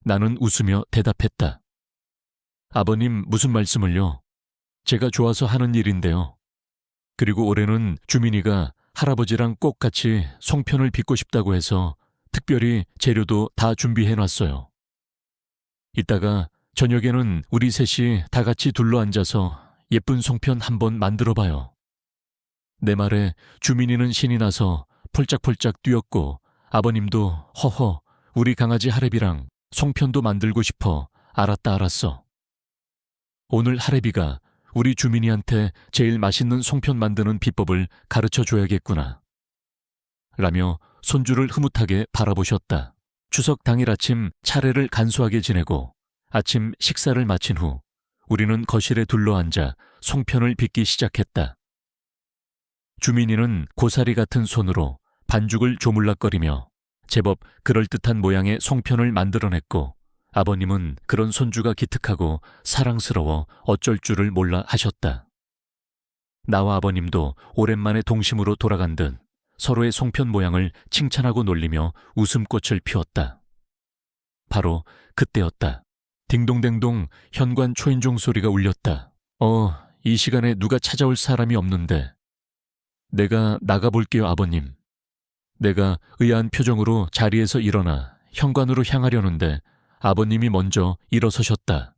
[SPEAKER 1] 나는 웃으며 대답했다. 아버님 무슨 말씀을요? 제가 좋아서 하는 일인데요. 그리고 올해는 주민이가 할아버지랑 꼭 같이 송편을 빚고 싶다고 해서 특별히 재료도 다 준비해놨어요. 이따가 저녁에는 우리 셋이 다 같이 둘러앉아서 예쁜 송편 한번 만들어봐요. 내 말에 주민이는 신이 나서 폴짝폴짝 뛰었고 아버님도 허허 우리 강아지 하레비랑 송편도 만들고 싶어 알았어. 오늘 하레비가 우리 주민이한테 제일 맛있는 송편 만드는 비법을 가르쳐줘야겠구나. 라며 손주를 흐뭇하게 바라보셨다. 추석 당일 아침 차례를 간소하게 지내고 아침 식사를 마친 후 우리는 거실에 둘러앉아 송편을 빚기 시작했다. 주민이는 고사리 같은 손으로 반죽을 조물락거리며 제법 그럴듯한 모양의 송편을 만들어냈고 아버님은 그런 손주가 기특하고 사랑스러워 어쩔 줄을 몰라 하셨다. 나와 아버님도 오랜만에 동심으로 돌아간 듯 서로의 송편 모양을 칭찬하고 놀리며 웃음꽃을 피웠다. 바로 그때였다. 딩동댕동 현관 초인종 소리가 울렸다. 이 시간에 누가 찾아올 사람이 없는데. 내가 나가볼게요, 아버님. 내가 의아한 표정으로 자리에서 일어나 현관으로 향하려는데 아버님이 먼저 일어서셨다.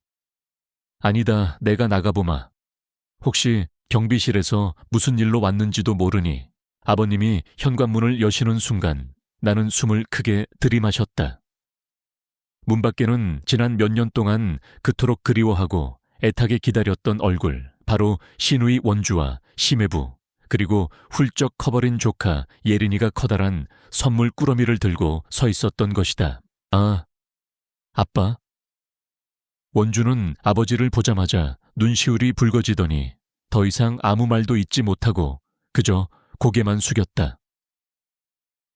[SPEAKER 1] 아니다, 내가 나가보마. 혹시 경비실에서 무슨 일로 왔는지도 모르니 아버님이 현관문을 여시는 순간 나는 숨을 크게 들이마셨다. 문 밖에는 지난 몇 년 동안 그토록 그리워하고 애타게 기다렸던 얼굴, 바로 시누이 원주와 심해부, 그리고 훌쩍 커버린 조카 예린이가 커다란 선물 꾸러미를 들고 서 있었던 것이다. 아, 아빠? 원주는 아버지를 보자마자 눈시울이 붉어지더니 더 이상 아무 말도 잊지 못하고 그저 고개만 숙였다.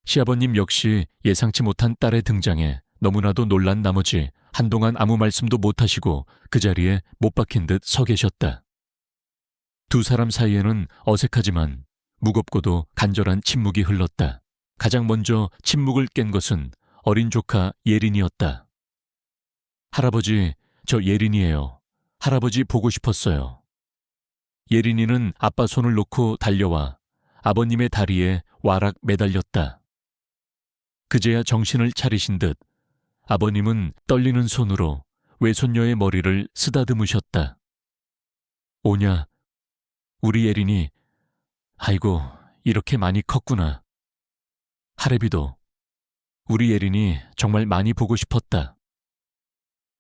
[SPEAKER 1] 시아버님 역시 예상치 못한 딸의 등장에 너무나도 놀란 나머지 한동안 아무 말씀도 못하시고 그 자리에 못 박힌 듯 서 계셨다. 두 사람 사이에는 어색하지만 무겁고도 간절한 침묵이 흘렀다. 가장 먼저 침묵을 깬 것은 어린 조카 예린이었다. 할아버지, 저 예린이에요. 할아버지 보고 싶었어요. 예린이는 아빠 손을 놓고 달려와 아버님의 다리에 와락 매달렸다. 그제야 정신을 차리신 듯 아버님은 떨리는 손으로 외손녀의 머리를 쓰다듬으셨다. 오냐, 우리 예린이, 아이고, 이렇게 많이 컸구나. 하레비도, 우리 예린이 정말 많이 보고 싶었다.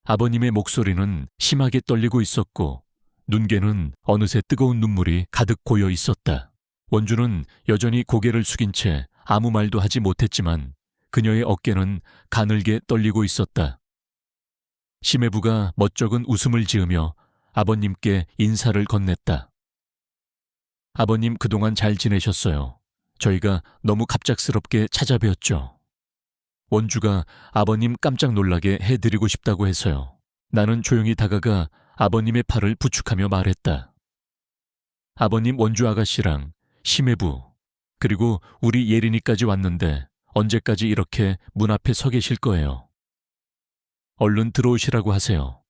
[SPEAKER 1] 아버님의 목소리는 심하게 떨리고 있었고 눈개는 어느새 뜨거운 눈물이 가득 고여 있었다. 원주는 여전히 고개를 숙인 채 아무 말도 하지 못했지만 그녀의 어깨는 가늘게 떨리고 있었다. 심해부가 멋쩍은 웃음을 지으며 아버님께 인사를 건넸다. 아버님 그동안 잘 지내셨어요. 저희가 너무 갑작스럽게 찾아뵈었죠. 원주가 아버님 깜짝 놀라게 해드리고 싶다고 해서요. 나는 조용히 다가가 아버님의 팔을 부축하며 말했다. 아버님 원주 아가씨랑 심해부, 그리고 우리 예린이까지 왔는데 언제까지 이렇게 문 앞에 서 계실 거예요. 얼른 들어오시라고 하세요.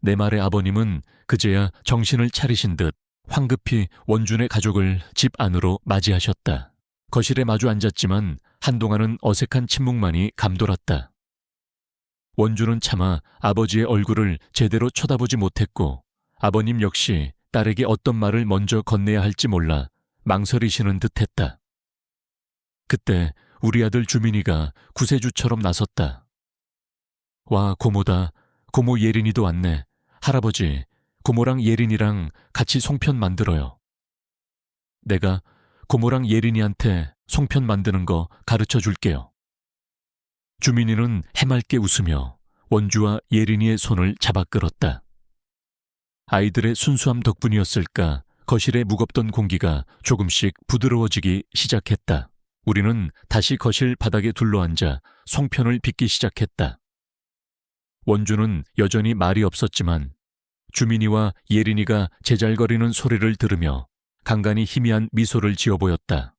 [SPEAKER 1] 내 말에 아버님은 그제야 정신을 차리신 듯 황급히 원준의 가족을 집 안으로 맞이하셨다. 거실에 마주 앉았지만 한동안은 어색한 침묵만이 감돌았다. 원주는 차마 아버지의 얼굴을 제대로 쳐다보지 못했고 아버님 역시 딸에게 어떤 말을 먼저 건네야 할지 몰라 망설이시는 듯했다. 그때 우리 아들 주민이가 구세주처럼 나섰다. 와, 고모다. 고모 예린이도 왔네. 할아버지, 고모랑 예린이랑 같이 송편 만들어요. 내가 고모랑 예린이한테 송편 만드는 거 가르쳐 줄게요. 주민이는 해맑게 웃으며 원주와 예린이의 손을 잡아 끌었다. 아이들의 순수함 덕분이었을까 거실에 무겁던 공기가 조금씩 부드러워지기 시작했다. 우리는 다시 거실 바닥에 둘러앉아 송편을 빚기 시작했다. 원주는 여전히 말이 없었지만 주민이와 예린이가 제잘거리는 소리를 들으며 간간히 희미한 미소를 지어 보였다.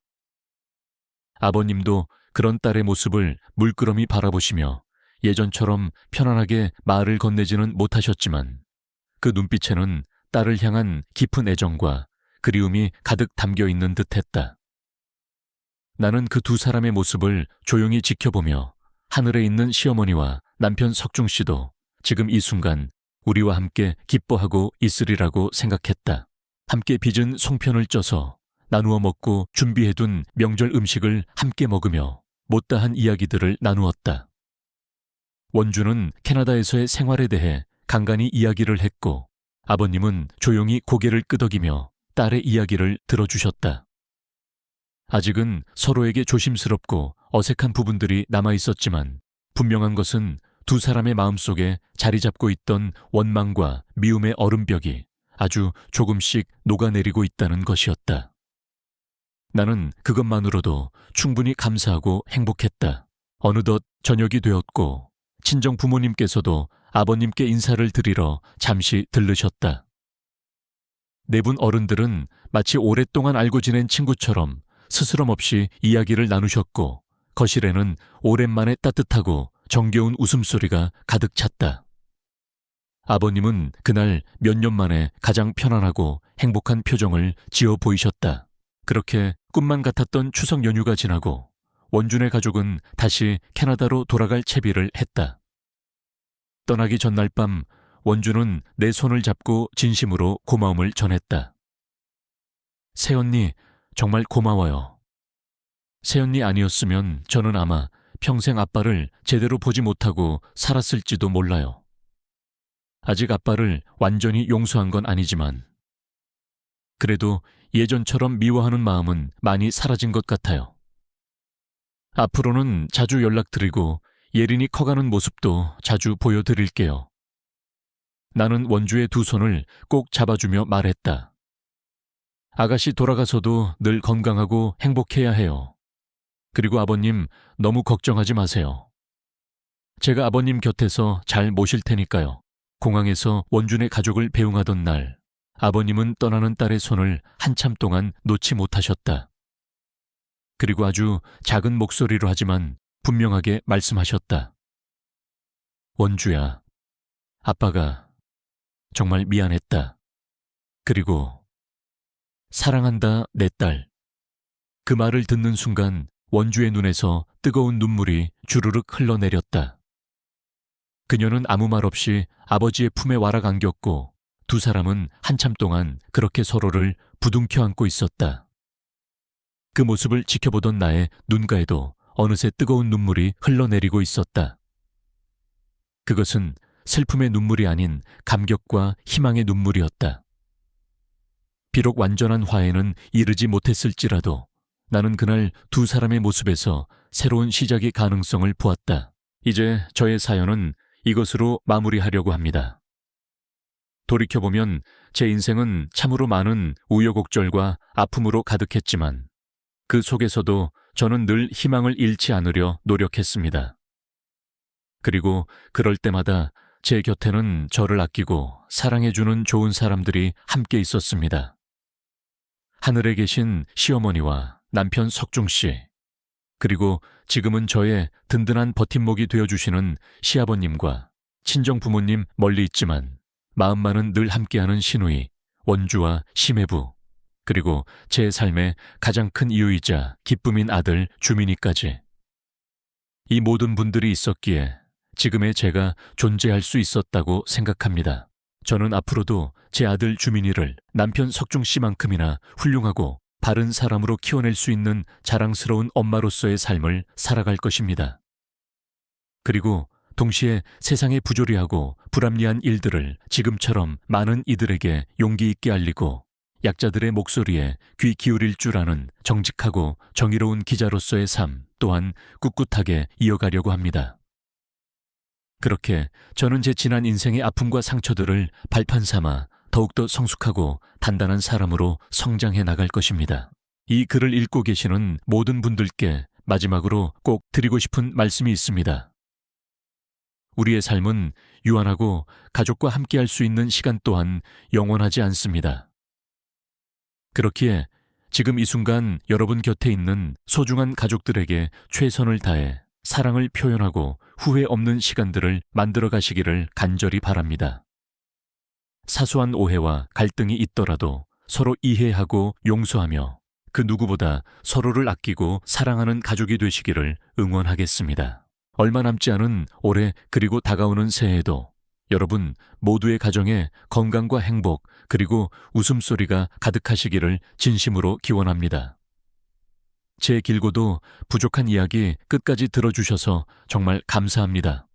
[SPEAKER 1] 아버님도 그런 딸의 모습을 물끄러미 바라보시며 예전처럼 편안하게 말을 건네지는 못하셨지만 그 눈빛에는 딸을 향한 깊은 애정과 그리움이 가득 담겨 있는 듯했다. 나는 그 두 사람의 모습을 조용히 지켜보며 하늘에 있는 시어머니와 남편 석중 씨도 지금 이 순간 우리와 함께 기뻐하고 있으리라고 생각했다. 함께 빚은 송편을 쪄서 나누어 먹고 준비해둔 명절 음식을 함께 먹으며 못다한 이야기들을 나누었다. 원주는 캐나다에서의 생활에 대해 간간히 이야기를 했고 아버님은 조용히 고개를 끄덕이며 딸의 이야기를 들어주셨다. 아직은 서로에게 조심스럽고 어색한 부분들이 남아있었지만 분명한 것은 두 사람의 마음속에 자리 잡고 있던 원망과 미움의 얼음벽이 아주 조금씩 녹아내리고 있다는 것이었다. 나는 그것만으로도 충분히 감사하고 행복했다. 어느덧 저녁이 되었고 친정 부모님께서도 아버님께 인사를 드리러 잠시 들르셨다. 네 분 어른들은 마치 오랫동안 알고 지낸 친구처럼 스스럼 없이 이야기를 나누셨고 거실에는 오랜만에 따뜻하고 정겨운 웃음소리가 가득 찼다. 아버님은 그날 몇 년 만에 가장 편안하고 행복한 표정을 지어 보이셨다. 그렇게 꿈만 같았던 추석 연휴가 지나고 원준의 가족은 다시 캐나다로 돌아갈 채비를 했다. 떠나기 전날 밤 원준은 내 손을 잡고 진심으로 고마움을 전했다. 새언니, 정말 고마워요. 새언니 아니었으면 저는 아마 평생 아빠를 제대로 보지 못하고 살았을지도 몰라요. 아직 아빠를 완전히 용서한 건 아니지만 그래도 예전처럼 미워하는 마음은 많이 사라진 것 같아요. 앞으로는 자주 연락드리고 예린이 커가는 모습도 자주 보여드릴게요. 나는 원주의 두 손을 꼭 잡아주며 말했다. 아가씨 돌아가서도 늘 건강하고 행복해야 해요. 그리고 아버님 너무 걱정하지 마세요. 제가 아버님 곁에서 잘 모실 테니까요. 공항에서 원준의 가족을 배웅하던 날 아버님은 떠나는 딸의 손을 한참 동안 놓지 못하셨다. 그리고 아주 작은 목소리로 하지만 분명하게 말씀하셨다. 원주야, 아빠가 정말 미안했다. 그리고 사랑한다, 내 딸. 그 말을 듣는 순간 원주의 눈에서 뜨거운 눈물이 주르륵 흘러내렸다. 그녀는 아무 말 없이 아버지의 품에 와락 안겼고 두 사람은 한참 동안 그렇게 서로를 부둥켜 안고 있었다. 그 모습을 지켜보던 나의 눈가에도 어느새 뜨거운 눈물이 흘러내리고 있었다. 그것은 슬픔의 눈물이 아닌 감격과 희망의 눈물이었다. 비록 완전한 화해는 이르지 못했을지라도 나는 그날 두 사람의 모습에서 새로운 시작의 가능성을 보았다. 이제 저의 사연은 이것으로 마무리하려고 합니다. 돌이켜보면 제 인생은 참으로 많은 우여곡절과 아픔으로 가득했지만 그 속에서도 저는 늘 희망을 잃지 않으려 노력했습니다. 그리고 그럴 때마다 제 곁에는 저를 아끼고 사랑해주는 좋은 사람들이 함께 있었습니다. 하늘에 계신 시어머니와 남편 석중 씨, 그리고 지금은 저의 든든한 버팀목이 되어주시는 시아버님과 친정 부모님 멀리 있지만 마음만은 늘 함께하는 시누이, 원주와 심해부, 그리고 제 삶의 가장 큰 이유이자 기쁨인 아들 주민이까지. 이 모든 분들이 있었기에 지금의 제가 존재할 수 있었다고 생각합니다. 저는 앞으로도 제 아들 주민이를 남편 석중 씨만큼이나 훌륭하고 바른 사람으로 키워낼 수 있는 자랑스러운 엄마로서의 삶을 살아갈 것입니다. 그리고 동시에 세상의 부조리하고 불합리한 일들을 지금처럼 많은 이들에게 용기 있게 알리고 약자들의 목소리에 귀 기울일 줄 아는 정직하고 정의로운 기자로서의 삶 또한 꿋꿋하게 이어가려고 합니다. 그렇게 저는 제 지난 인생의 아픔과 상처들을 발판 삼아 더욱더 성숙하고 단단한 사람으로 성장해 나갈 것입니다. 이 글을 읽고 계시는 모든 분들께 마지막으로 꼭 드리고 싶은 말씀이 있습니다. 우리의 삶은 유한하고 가족과 함께할 수 있는 시간 또한 영원하지 않습니다. 그렇기에 지금 이 순간 여러분 곁에 있는 소중한 가족들에게 최선을 다해 사랑을 표현하고 후회 없는 시간들을 만들어 가시기를 간절히 바랍니다. 사소한 오해와 갈등이 있더라도 서로 이해하고 용서하며 그 누구보다 서로를 아끼고 사랑하는 가족이 되시기를 응원하겠습니다. 얼마 남지 않은 올해 그리고 다가오는 새해에도 여러분 모두의 가정에 건강과 행복 그리고 웃음소리가 가득하시기를 진심으로 기원합니다. 제 길고도 부족한 이야기 끝까지 들어주셔서 정말 감사합니다.